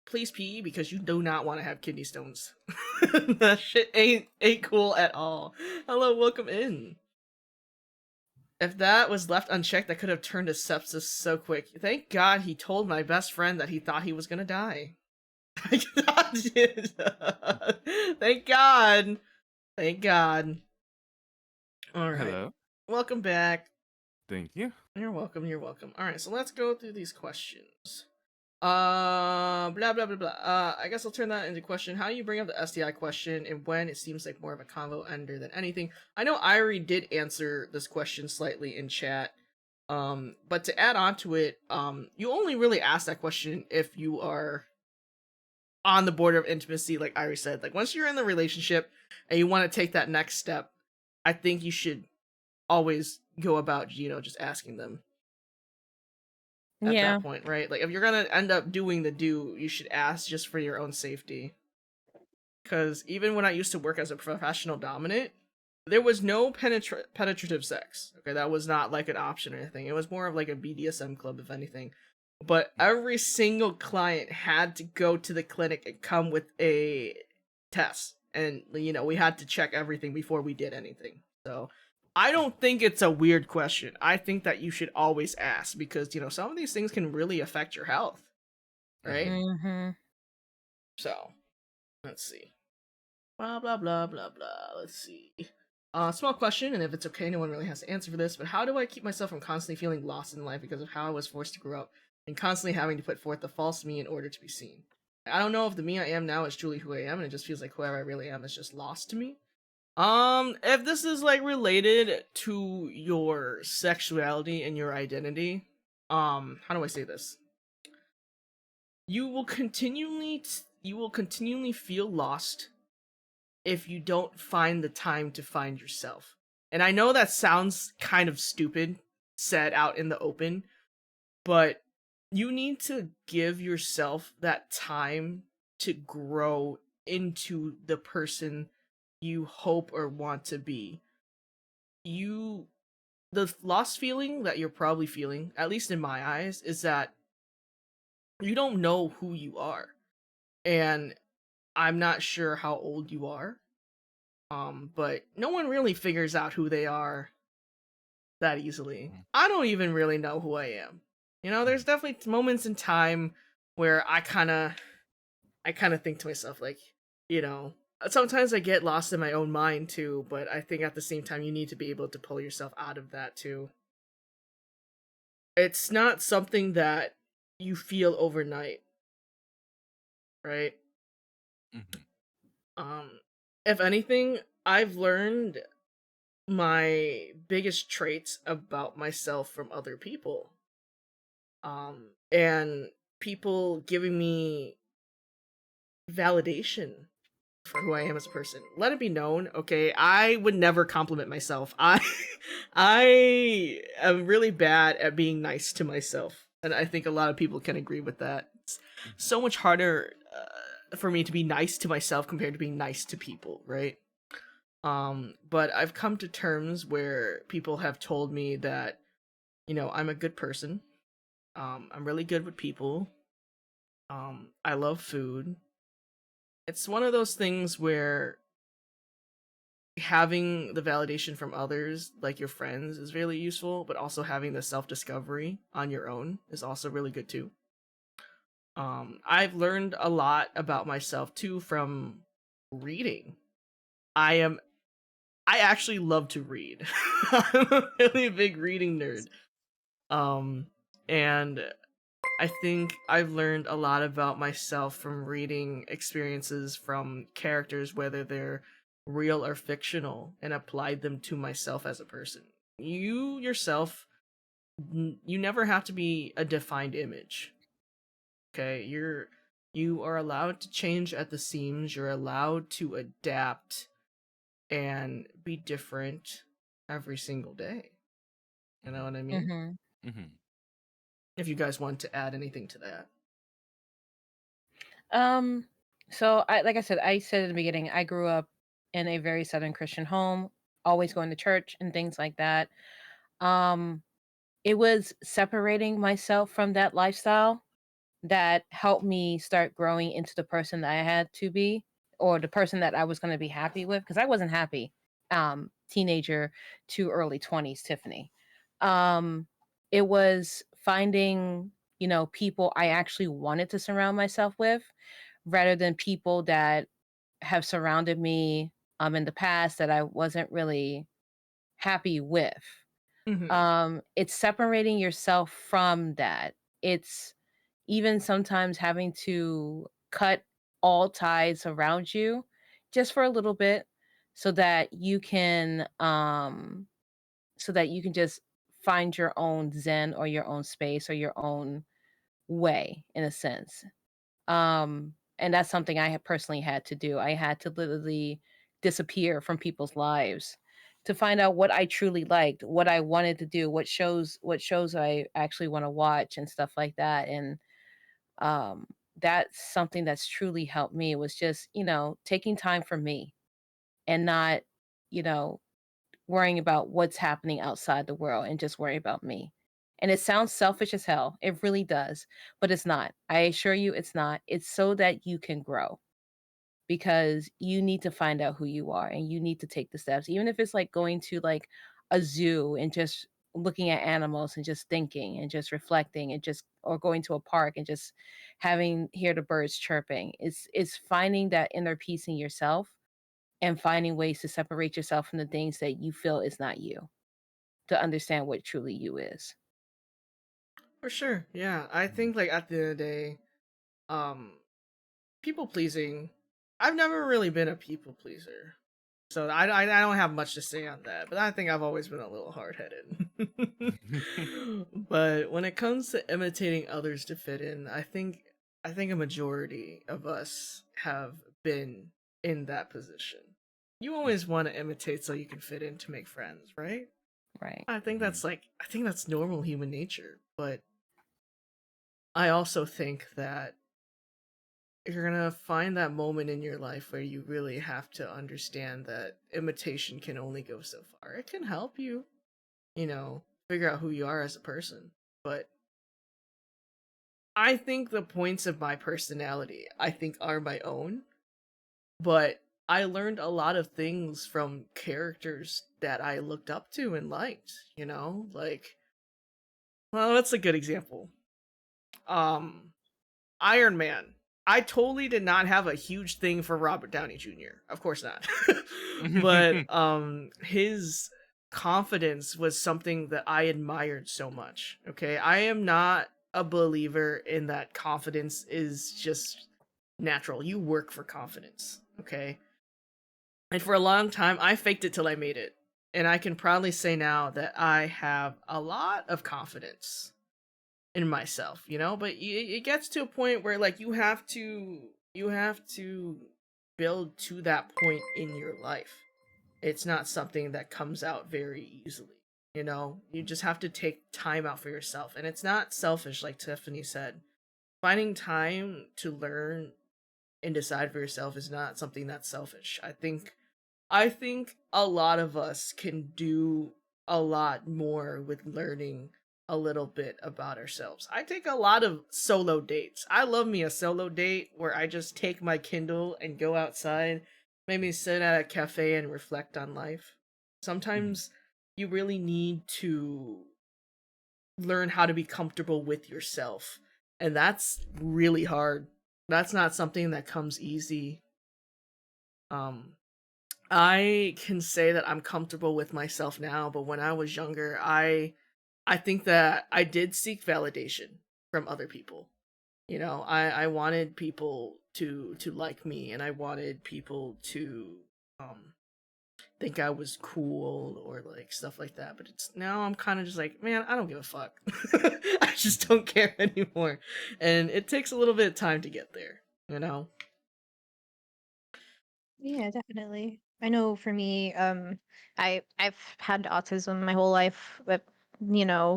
Please pee because you do not want to have kidney stones. That shit ain't cool at all. Hello, welcome in. If that was left unchecked, that could have turned to sepsis so quick. Thank God he told my best friend that he thought he was gonna die. Thank God. Thank God. Alright. Hello. Welcome back. Thank you. You're welcome, you're welcome. Alright, so let's go through these questions. Blah blah blah blah. I guess I'll turn that into question. How you bring up the STI question and when it seems like more of a convo ender than anything. I know Irie did answer this question slightly in chat. But to add on to it, you only really ask that question if you are on the border of intimacy, like Irie said. Like once you're in the relationship and you want to take that next step, I think you should always go about, you know, just asking them at that point, right? Like if you're gonna end up doing the do, you should ask just for your own safety. Because even when I used to work as a professional dominant, there was no penetrative sex. Okay, that was not like an option or anything. It was more of like a BDSM club, if anything. But every single client had to go to the clinic and come with a test. And, you know, we had to check everything before we did anything. So I don't think it's a weird question. I think that you should always ask because, you know, some of these things can really affect your health. Right? Mm-hmm. So, let's see. Blah, blah, blah, blah, blah. Let's see. Small question, and if it's okay, no one really has to answer for this, but how do I keep myself from constantly feeling lost in life because of how I was forced to grow up and constantly having to put forth the false me in order to be seen? I don't know if the me I am now is truly who I am, and it just feels like whoever I really am is just lost to me. If this is like related to your sexuality and your identity, how do I say this? you will continually feel lost if you don't find the time to find yourself. And I know that sounds kind of stupid said out in the open, but you need to give yourself that time to grow into the person you hope or want to be. The lost feeling that you're probably feeling, at least in my eyes, is that you don't know who you are. And I'm not sure how old you are. But no one really figures out who they are that easily. I don't even really know who I am. You know, there's definitely moments in time where I kind of think to myself, like, you know, sometimes I get lost in my own mind too, but I think at the same time you need to be able to pull yourself out of that too. It's not something that you feel overnight, right? If anything, I've learned my biggest traits about myself from other people. And people giving me validation for who I am as a person. Let it be known, okay, I would never compliment myself. I am really bad at being nice to myself, and I think a lot of people can agree with that. It's so much harder for me to be nice to myself compared to being nice to people, right? But I've come to terms where people have told me that, you know, I'm a good person. I'm really good with people. I love food. It's one of those things where having the validation from others, like your friends, is really useful, but also having the self-discovery on your own is also really good too. I've learned a lot about myself too from reading. I actually love to read. I'm a really big reading nerd. And I think I've learned a lot about myself from reading experiences from characters, whether they're real or fictional, and applied them to myself as a person. You yourself, you never have to be a defined image. Okay, you are allowed to change at the seams. You're allowed to adapt and be different every single day. You know what I mean? If you guys want to add anything to that. So like I said, I said in the beginning, I grew up in a very Southern Christian home, always going to church and things like that. Um, it was separating myself from that lifestyle that helped me start growing into the person that I had to be, or the person that I was going to be happy with, because I wasn't happy. Teenager to early 20s, Tiffany. Um, it was finding, people I actually wanted to surround myself with rather than people that have surrounded me in the past that I wasn't really happy with. It's separating yourself from that. It's even sometimes having to cut all ties around you just for a little bit so that you can just find your own zen or your own space or your own way in a sense. And that's something I have personally had to do. I had to literally disappear from people's lives to find out what I truly liked, what I wanted to do, what shows I actually want to watch and stuff like that. And um that's something that's truly helped me was just, taking time for me and not, you know, worrying about what's happening outside the world and just worry about me. And it sounds selfish as hell. It really does. But it's not. I assure you it's not. It's so that you can grow because you need to find out who you are and you need to take the steps. Even if it's like going to like a zoo and just looking at animals and just thinking and just reflecting and just or going to a park and just having hear the birds chirping. It's finding that inner peace in yourself and finding ways to separate yourself from the things that you feel is not you to understand what truly you is. For sure, yeah. I think like at the end of the day, um, people pleasing. I've never really been a people pleaser, so I don't have much to say on that. But I think I've always been a little hard headed. But when it comes to imitating others to fit in, I think I think a majority of us have been in that position. You always want to imitate so you can fit in to make friends, right? Right. I think Mhm. that's I think that's normal human nature, but I also think that you're gonna find that moment in your life where you really have to understand that imitation can only go so far. It can help you, figure out who you are as a person, but I think the points of my personality, I think, are my own, but I learned a lot of things from characters that I looked up to and liked, Like, well, that's a good example. Um, Iron Man. I totally did not have a huge thing for Robert Downey Jr. Of course not. But his confidence was something that I admired so much. Okay? I am not a believer in that confidence is just natural. You work for confidence, okay? And for a long time I faked it till I made it. And I can proudly say now that I have a lot of confidence in myself, but it gets to a point where like you have to build to that point in your life. It's not something that comes out very easily. You just have to take time out for yourself, and it's not selfish, like Tiffany said. Finding time to learn and decide for yourself is not something that's selfish. I think a lot of us can do a lot more with learning a little bit about ourselves. I take a lot of solo dates. I love me a solo date where I just take my Kindle and go outside, maybe sit at a cafe and reflect on life. Sometimes you really need to learn how to be comfortable with yourself, and that's really hard. That's not something that comes easy. Um I can say that I'm comfortable with myself now, but when I was younger, I think that I did seek validation from other people. I wanted people to like me, and I wanted people to um think I was cool or like stuff like that. But it's now I'm kind of just like, man, I don't give a fuck. I just don't care anymore. And it takes a little bit of time to get there, you know? Yeah, definitely. I know for me, I've had autism my whole life, but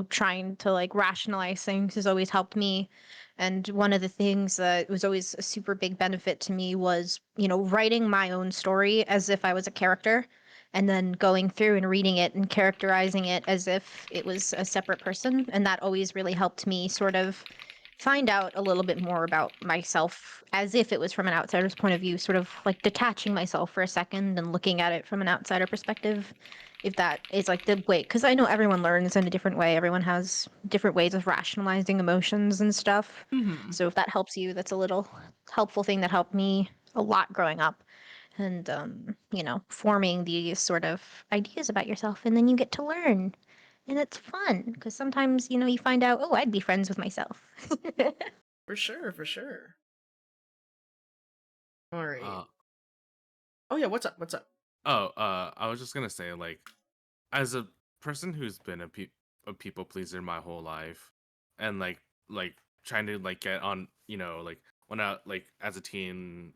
trying to like rationalize things has always helped me. And one of the things that was always a super big benefit to me was, writing my own story as if I was a character, and then going through and reading it and characterizing it as if it was a separate person. And that always really helped me sort of find out a little bit more about myself as if it was from an outsider's point of view, sort of like detaching myself for a second and looking at it from an outsider perspective. If that is like the way, because I know everyone learns in a different way, everyone has different ways of rationalizing emotions and stuff. Hmm. So if that helps you, that's a little helpful thing that helped me a lot growing up. And, forming these sort of ideas about yourself, and then you get to learn. And it's fun because sometimes, you find out, oh, I'd be friends with myself. For sure, for sure. All right. uh, Oh yeah, what's up? What's up? I was just gonna say, like, as a person who's been a people pleaser my whole life, and like trying to like get on, like when I like as a teen,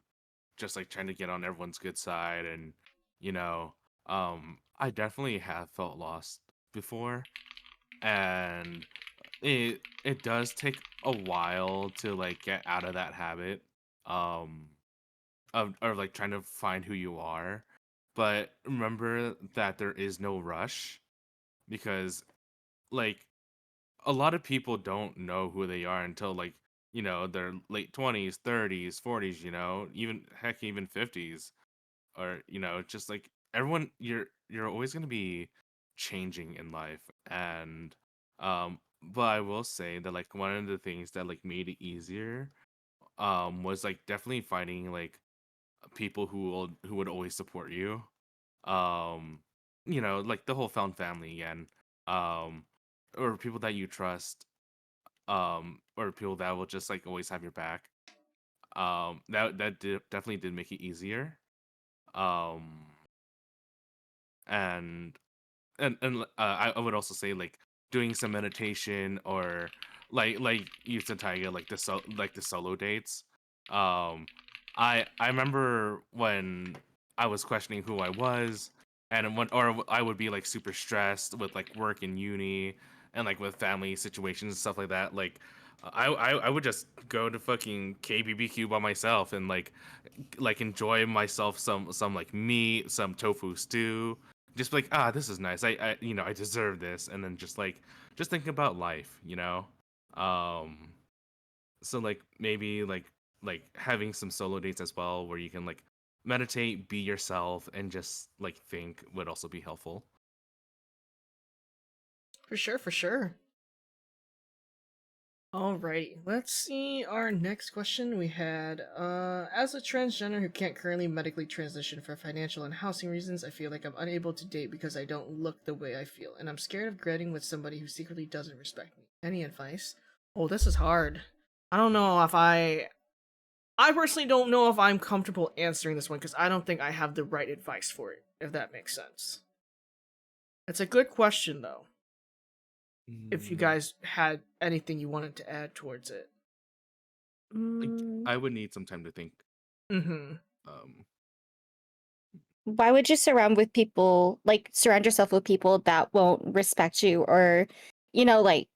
just like trying to get on everyone's good side, and you know, I definitely have felt lost before, and it does take a while to like get out of that habit. Um, of like trying to find who you are. But remember that there is no rush, because like a lot of people don't know who they are until like their late 20s, 30s, 40s, even heck even 50s, or just like everyone, you're always going to be changing in life. And but I will say that like one of the things that like made it easier was like definitely finding like people who would always support you. Um, like the whole found family again. Um, or people that you trust. Or people that will just like always have your back. Definitely did make it easier. Um, and I would also say like doing some meditation, or like you said, Taiga, like the solo dates. I remember when I was questioning who I was, and I would be like super stressed with like work and uni, and like with family situations and stuff like that. Like I would just go to fucking KBBQ by myself and like enjoy myself some like meat, some tofu stew. Just like, this is nice. I deserve this, and then just thinking about life, Um, so like maybe like having some solo dates as well, where you can like meditate, be yourself, and just like think would also be helpful. For sure, for sure. Alrighty, let's see our next question. We had, as a transgender who can't currently medically transition for financial and housing reasons, I feel like I'm unable to date because I don't look the way I feel, and I'm scared of getting with somebody who secretly doesn't respect me. Any advice? Oh, this is hard. I don't know if I personally don't know if I'm comfortable answering this one because I don't think I have the right advice for it, if that makes sense. It's a good question, though. If you guys had anything you wanted to add towards it. I would need some time to think. Mm-hmm. Why would you surround yourself with people that won't respect you, or like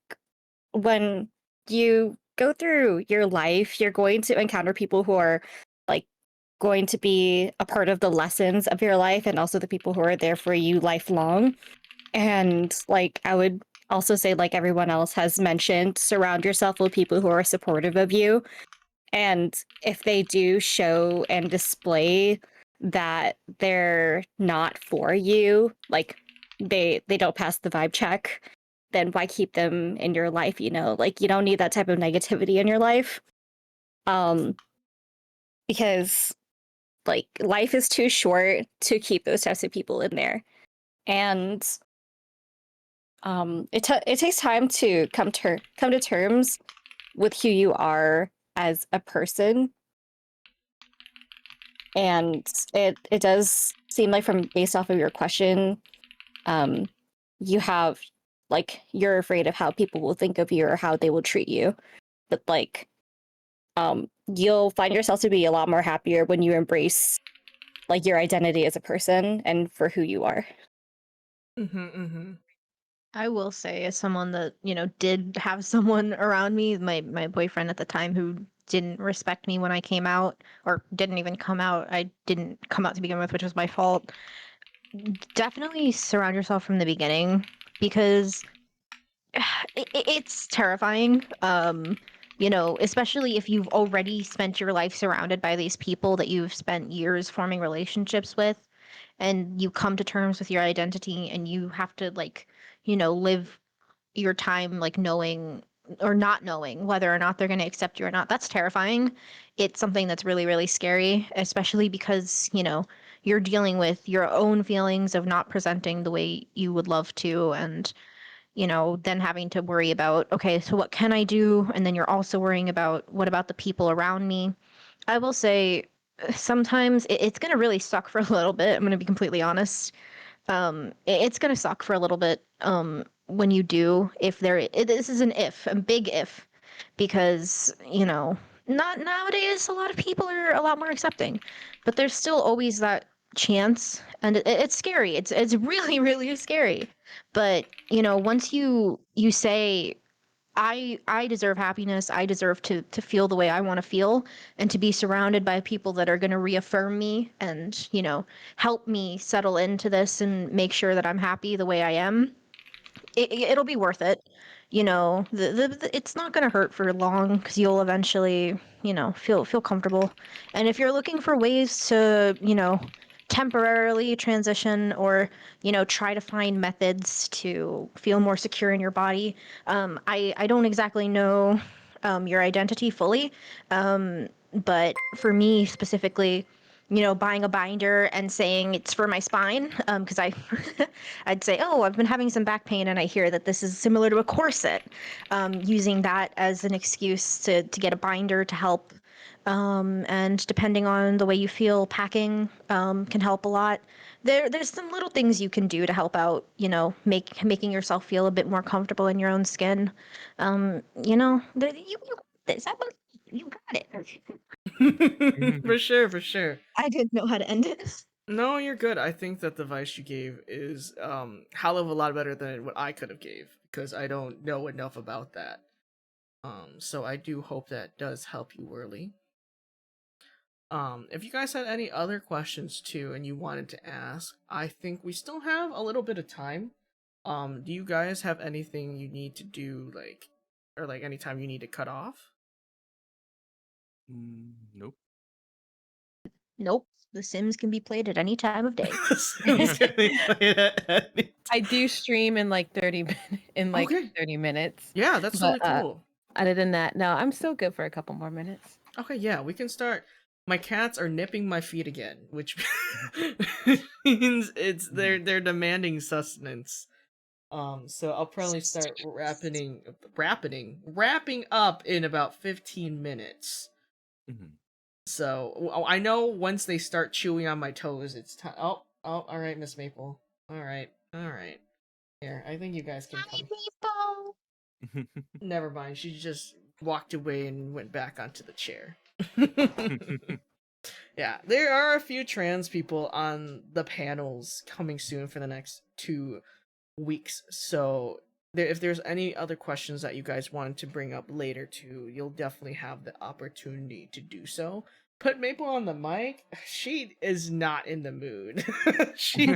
when you go through your life, you're going to encounter people who are like going to be a part of the lessons of your life, and also the people who are there for you lifelong. And like I would also say, like everyone else has mentioned, surround yourself with people who are supportive of you. And if they do show and display that they're not for you, like they don't pass the vibe check, then why keep them in your life? Like you don't need that type of negativity in your life. Because like life is too short to keep those types of people in there. And it takes time to come to terms with who you are as a person. And it does seem like, from based off of your question, you have like you're afraid of how people will think of you or how they will treat you. But like you'll find yourself to be a lot more happier when you embrace like your identity as a person and for who you are. I will say, as someone that, did have someone around me, my boyfriend at the time, who didn't respect me when I came out, or didn't even come out. I didn't come out to begin with, which was my fault. Definitely surround yourself from the beginning, because it's terrifying. Especially if you've already spent your life surrounded by these people that you've spent years forming relationships with, and you come to terms with your identity, and you have to live your time like knowing or not knowing whether or not they're going to accept you or not. That's terrifying. It's something that's really, really scary, especially because, you're dealing with your own feelings of not presenting the way you would love to, and then having to worry about, okay, so what can I do? And then you're also worrying about, what about the people around me? I will say, sometimes it's going to really suck for a little bit. I'm going to be completely honest. It's going to suck for a little bit when you do, this is a big if, because, not nowadays, a lot of people are a lot more accepting, but there's still always that chance, and it's scary. It's really, really scary. But, once you say, I deserve happiness. I deserve to feel the way I want to feel, and to be surrounded by people that are going to reaffirm me and, help me settle into this and make sure that I'm happy the way I am. It'll be worth it. It's not going to hurt for long, because you'll eventually, feel comfortable. And if you're looking for ways to, temporarily transition, or, try to find methods to feel more secure in your body, I don't exactly know your identity fully. But for me specifically, buying a binder and saying it's for my spine, because I'd say, oh, I've been having some back pain, and I hear that this is similar to a corset. Using that as an excuse to get a binder to help And depending on the way you feel, packing can help a lot. There's some little things you can do to help out, making yourself feel a bit more comfortable in your own skin. You got this. You got it. For sure, for sure. I didn't know how to end it. No, you're good. I think that the advice you gave is hell of a lot better than what I could have gave because I don't know enough about that. So I do hope that does help you, Whirly. If you guys had any other questions too and you wanted to ask, I think we still have a little bit of time. Do you guys have anything you need to do, or any time you need to cut off? Nope. Nope. The Sims can be played at any time of day. Sims can be played at any I do stream in like 30 Okay. 30 minutes. Yeah, that's But, totally cool. Other than that, no, I'm still good for a couple more minutes. Okay, yeah, we can start. My cats are nipping my feet again, which means they're demanding sustenance. So I'll probably start wrapping up in about 15 minutes. Mhm. So I know once they start chewing on my toes, it's time. Oh, all right, Miss Maple. All right. Here, I think you guys can come. Never mind. She just walked away and went back onto the chair. Yeah, there are a few trans people on the panels coming soon for the next 2 weeks. So if there's any other questions that you guys wanted to bring up later too, you'll definitely have the opportunity to do so. Put Maple on the mic. She is not in the mood. she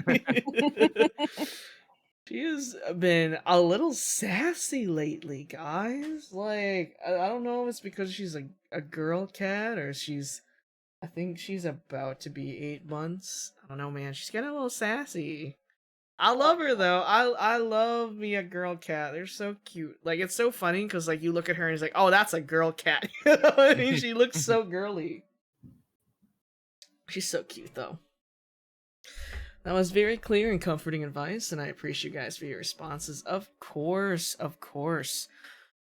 She has been a little sassy lately, guys. Like, I don't know if it's because she's a girl cat or I think she's about to be 8 months. I don't know, man. She's getting a little sassy. I love her though. I love me a girl cat. They're so cute. Like, it's so funny because like you look at her and it's like, oh, that's a girl cat. You know what I mean? She looks so girly. She's so cute though. That was very clear and comforting advice, and I appreciate you guys for your responses. Of course, of course.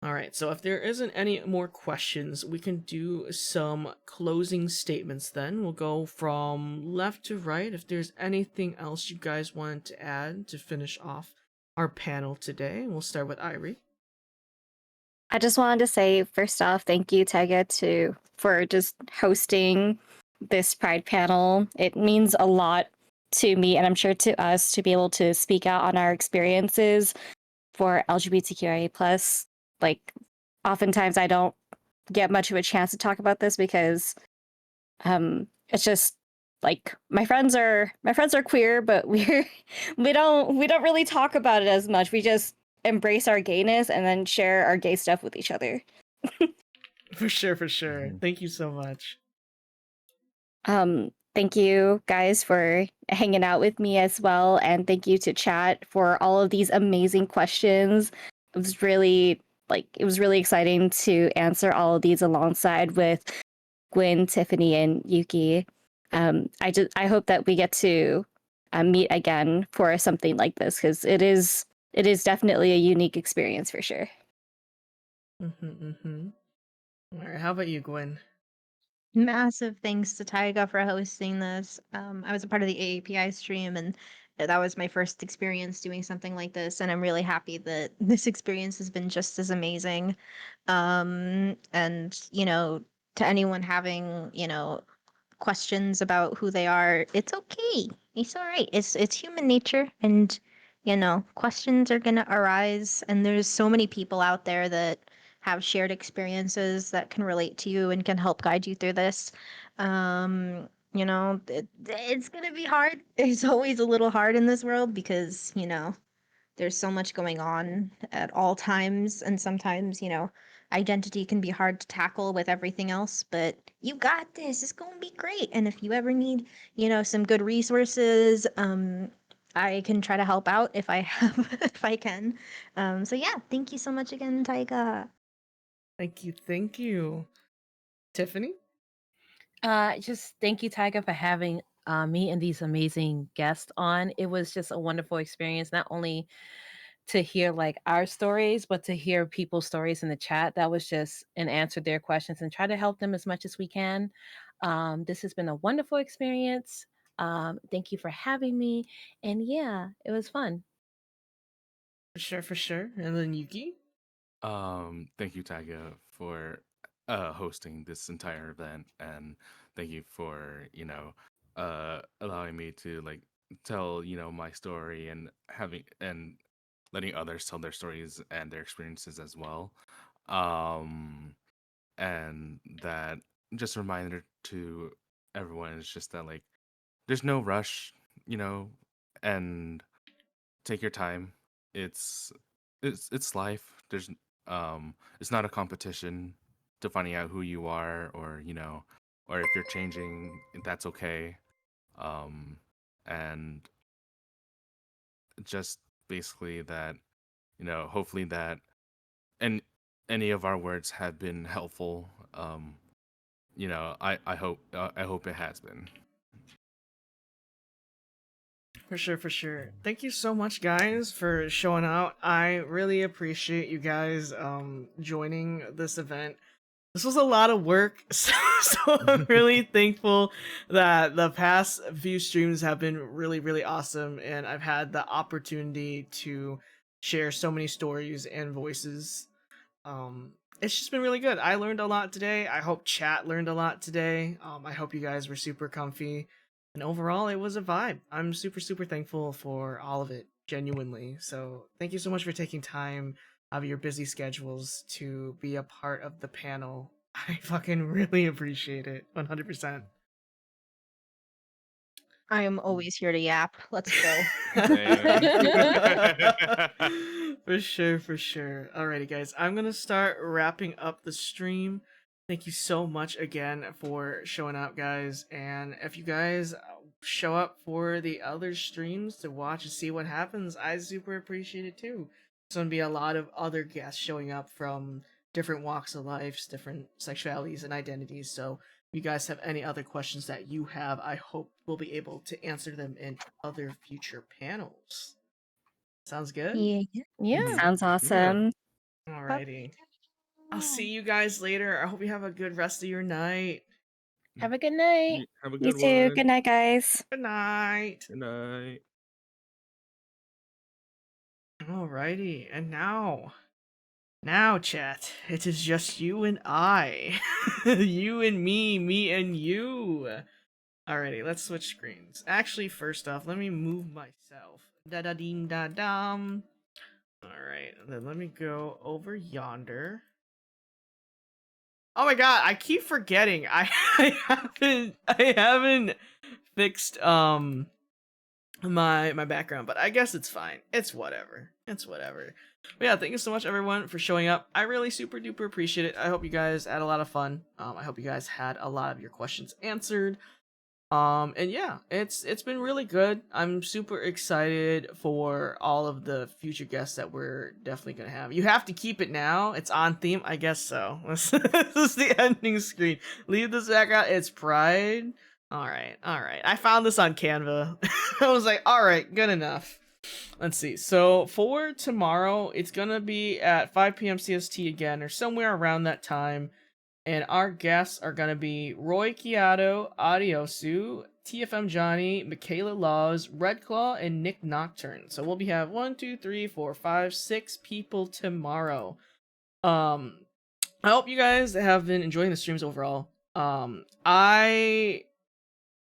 All right, so if there isn't any more questions, we can do some closing statements then. We'll go from left to right. If there's anything else you guys wanted to add to finish off our panel today, we'll start with Irie. I just wanted to say, first off, thank you, Taiga, for just hosting this Pride panel. It means a lot to me, and I'm sure to us, to be able to speak out on our experiences for LGBTQIA+. Like, oftentimes I don't get much of a chance to talk about this because it's just like my friends are queer, but we don't really talk about it as much. We just embrace our gayness and then share our gay stuff with each other. For sure, for sure. Thank you so much. Thank you guys for hanging out with me as well, and thank you to chat for all of these amazing questions. It was really exciting to answer all of these alongside with Gwen, Tiffany, and Yuki. I hope that we get to meet again for something like this, because it is definitely a unique experience for sure. All right, how about you, Gwen? Massive thanks to Taiga for hosting this. I was a part of the AAPI stream, and that was my first experience doing something like this, and I'm really happy that this experience has been just as amazing. And to anyone having questions about who they are, it's okay. It's all right. It's human nature, and questions are gonna arise, and there's so many people out there that have shared experiences that can relate to you and can help guide you through this. It's gonna be hard. It's always a little hard in this world because there's so much going on at all times, and sometimes identity can be hard to tackle with everything else, but you got this. It's going to be great. And if you ever need some good resources, I can try to help out if I have if I can. So yeah, thank you so much again, Taiga. Thank you. Tiffany? Just thank you, Taiga, for having me and these amazing guests on. It was just a wonderful experience, not only to hear like our stories, but to hear people's stories in the chat, that was just and answer their questions and try to help them as much as we can. This has been a wonderful experience. Thank you for having me. And yeah, it was fun. For sure. And then Yuki? Thank you, Taiga, for hosting this entire event, and thank you for allowing me to like tell my story and having and letting others tell their stories and their experiences as well. Um, and that just a reminder to everyone is just that like there's no rush, you know, and take your time. It's it's life. It's not a competition to finding out who you are, or or if you're changing, that's okay. Um and just basically that, hopefully that and any of our words have been helpful. I hope it has been. For sure. Thank you so much, guys, for showing out. I really appreciate you guys joining this event. This was a lot of work, so I'm really thankful that the past few streams have been really, really awesome, and I've had the opportunity to share so many stories and voices. It's just been really good. I learned a lot today. I hope chat learned a lot today. I hope you guys were super comfy, and overall, it was a vibe. I'm super, super thankful for all of it, genuinely. So thank you so much for taking time out of your busy schedules to be a part of the panel. I fucking really appreciate it. 100%. I am always here to yap. Let's go. For sure, for sure. Alrighty, guys. I'm gonna start wrapping up the stream. Thank you so much again for showing up, guys. And if you guys show up for the other streams to watch and see what happens, I super appreciate it too. There's gonna be a lot of other guests showing up from different walks of life, different sexualities and identities. So if you guys have any other questions that you have, I hope we'll be able to answer them in other future panels. Sounds good? Yeah. Yeah. Sounds awesome. Alrighty. I'll see you guys later. I hope you have a good rest of your night. Have a good night. Have a You good too. one. Good night, guys. Good night. Good night. Alrighty, and now, chat, it is just you and I. You and me and you. Alrighty, let's switch screens. Actually, first off, let me move myself. Da da ding da dum. Alright, then let me go over yonder. Oh my god, I keep forgetting. I haven't fixed my background, but I guess it's fine. It's whatever. But yeah, thank you so much everyone for showing up. I really super duper appreciate it. I hope you guys had a lot of fun. I hope you guys had a lot of your questions answered. And yeah, it's been really good. I'm super excited for all of the future guests that we're definitely gonna have. You have to keep it now. It's on theme, I guess so. This is the ending screen. Leave this back out. It's Pride. All right. I found this on Canva. I was like, all right, good enough. Let's see. So for tomorrow, it's gonna be at 5 p.m. CST again, or somewhere around that time. And our guests are gonna be Roy Kiato, Adiosu, TFM Johnny, Michaela Laws, Red Claw, and Nick Nocturne. So we'll be have 1, 2, 3, 4, 5, 6 people tomorrow. I hope you guys have been enjoying the streams overall. I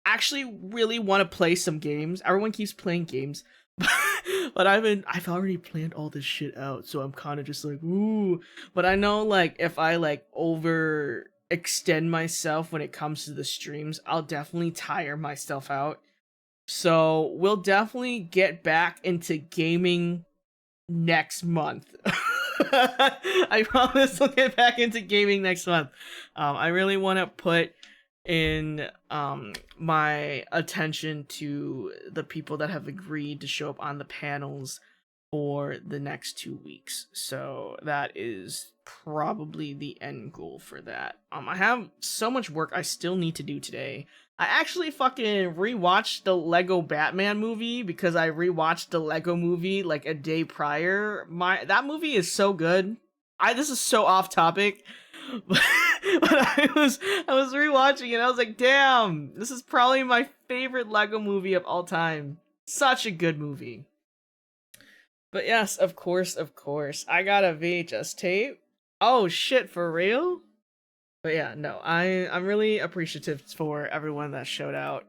actually really want to play some games. Everyone keeps playing games. But I've already planned all this shit out, so I'm kind of just like, ooh. But I know, like, if I like over extend myself when it comes to the streams, I'll definitely tire myself out. So we'll definitely get back into gaming next month. I promise we'll get back into gaming next month. I really want to put in my attention to the people that have agreed to show up on the panels for the next 2 weeks. So that is probably the end goal for that. I have so much work I still need to do today. I actually fucking rewatched the Lego Batman movie because I rewatched the Lego movie like a day prior. That movie is so good. This is so off topic. But I was rewatching it and I was like, damn, this is probably my favorite Lego movie of all time. Such a good movie. But yes, of course, I got a VHS tape. Oh shit, for real? But yeah, no, I'm really appreciative for everyone that showed out.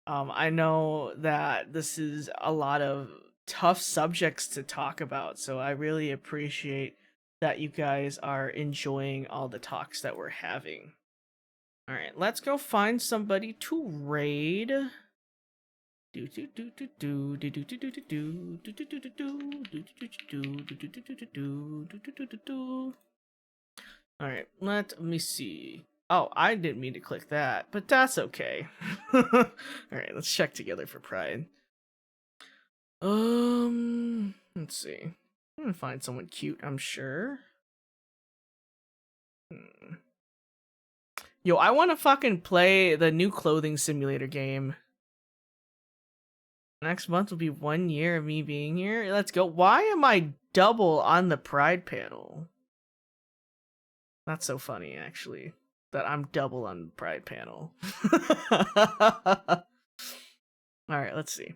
I know that this is a lot of tough subjects to talk about, so I really appreciate that you guys are enjoying all the talks that we're having. Alright, let's go find somebody to raid. Alright, let me see. Oh, I didn't mean to click that, but that's okay. Alright, let's check together for Pride. Let's see. I'm gonna find someone cute, I'm sure. Yo, I want to fucking play the new clothing simulator game. Next month will be 1 year of me being here. Let's go. Why am I double on the Pride panel? That's so funny, actually, that I'm double on the Pride panel. Alright, let's see.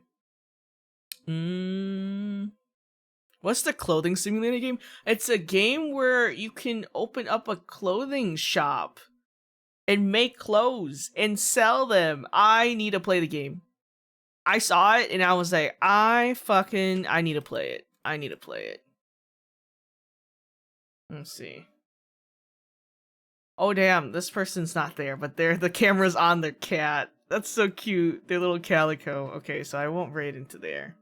What's the clothing simulator game? It's a game where you can open up a clothing shop and make clothes and sell them. I need to play the game. I saw it and I was like, I need to play it. I need to play it. Let's see. Oh damn, this person's not there, but the camera's on their cat. That's so cute. Their little calico. Okay, so I won't raid into there.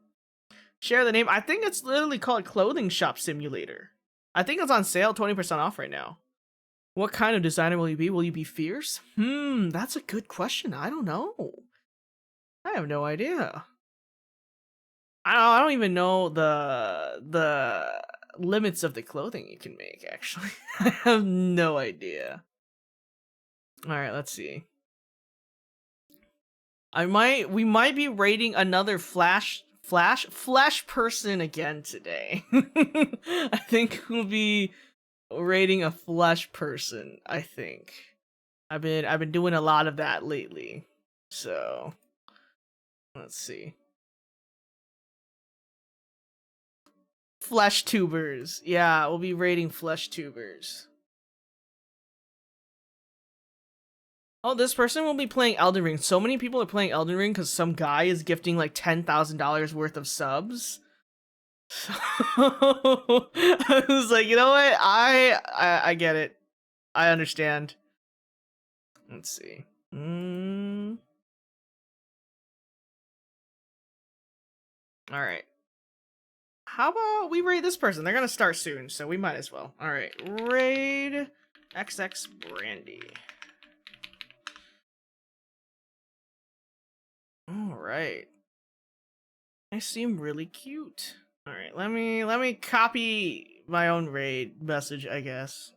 Share the name. I think it's literally called Clothing Shop Simulator. I think it's on sale, 20% off right now. What kind of designer will you be? Will you be fierce? That's a good question. I don't know. I have no idea. I don't even know the limits of the clothing you can make, actually. I have no idea. Alright, let's see. We might be rating another flesh person again today. I think we'll be rating a flesh person, I think. I've been doing a lot of that lately. So let's see. Flesh tubers. Yeah, we'll be rating flesh tubers. Oh, this person will be playing Elden Ring. So many people are playing Elden Ring because some guy is gifting like $10,000 worth of subs. So I was like, you know what? I get it. I understand. Let's see. All right. How about we raid this person? They're gonna start soon, so we might as well. All right, raid XX Brandy. All right. I seem really cute. All right, let me copy my own raid message, I guess.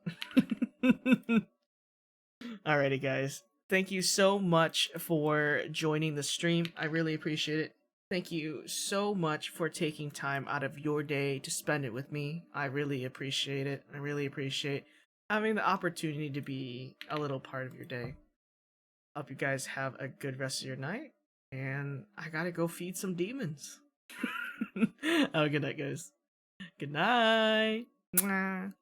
Alrighty, guys. Thank you so much for joining the stream. I really appreciate it. Thank you so much for taking time out of your day to spend it with me. I really appreciate it. I really appreciate having the opportunity to be a little part of your day. Hope you guys have a good rest of your night. And I gotta go feed some demons. Have a good night, guys. Good night. Mwah.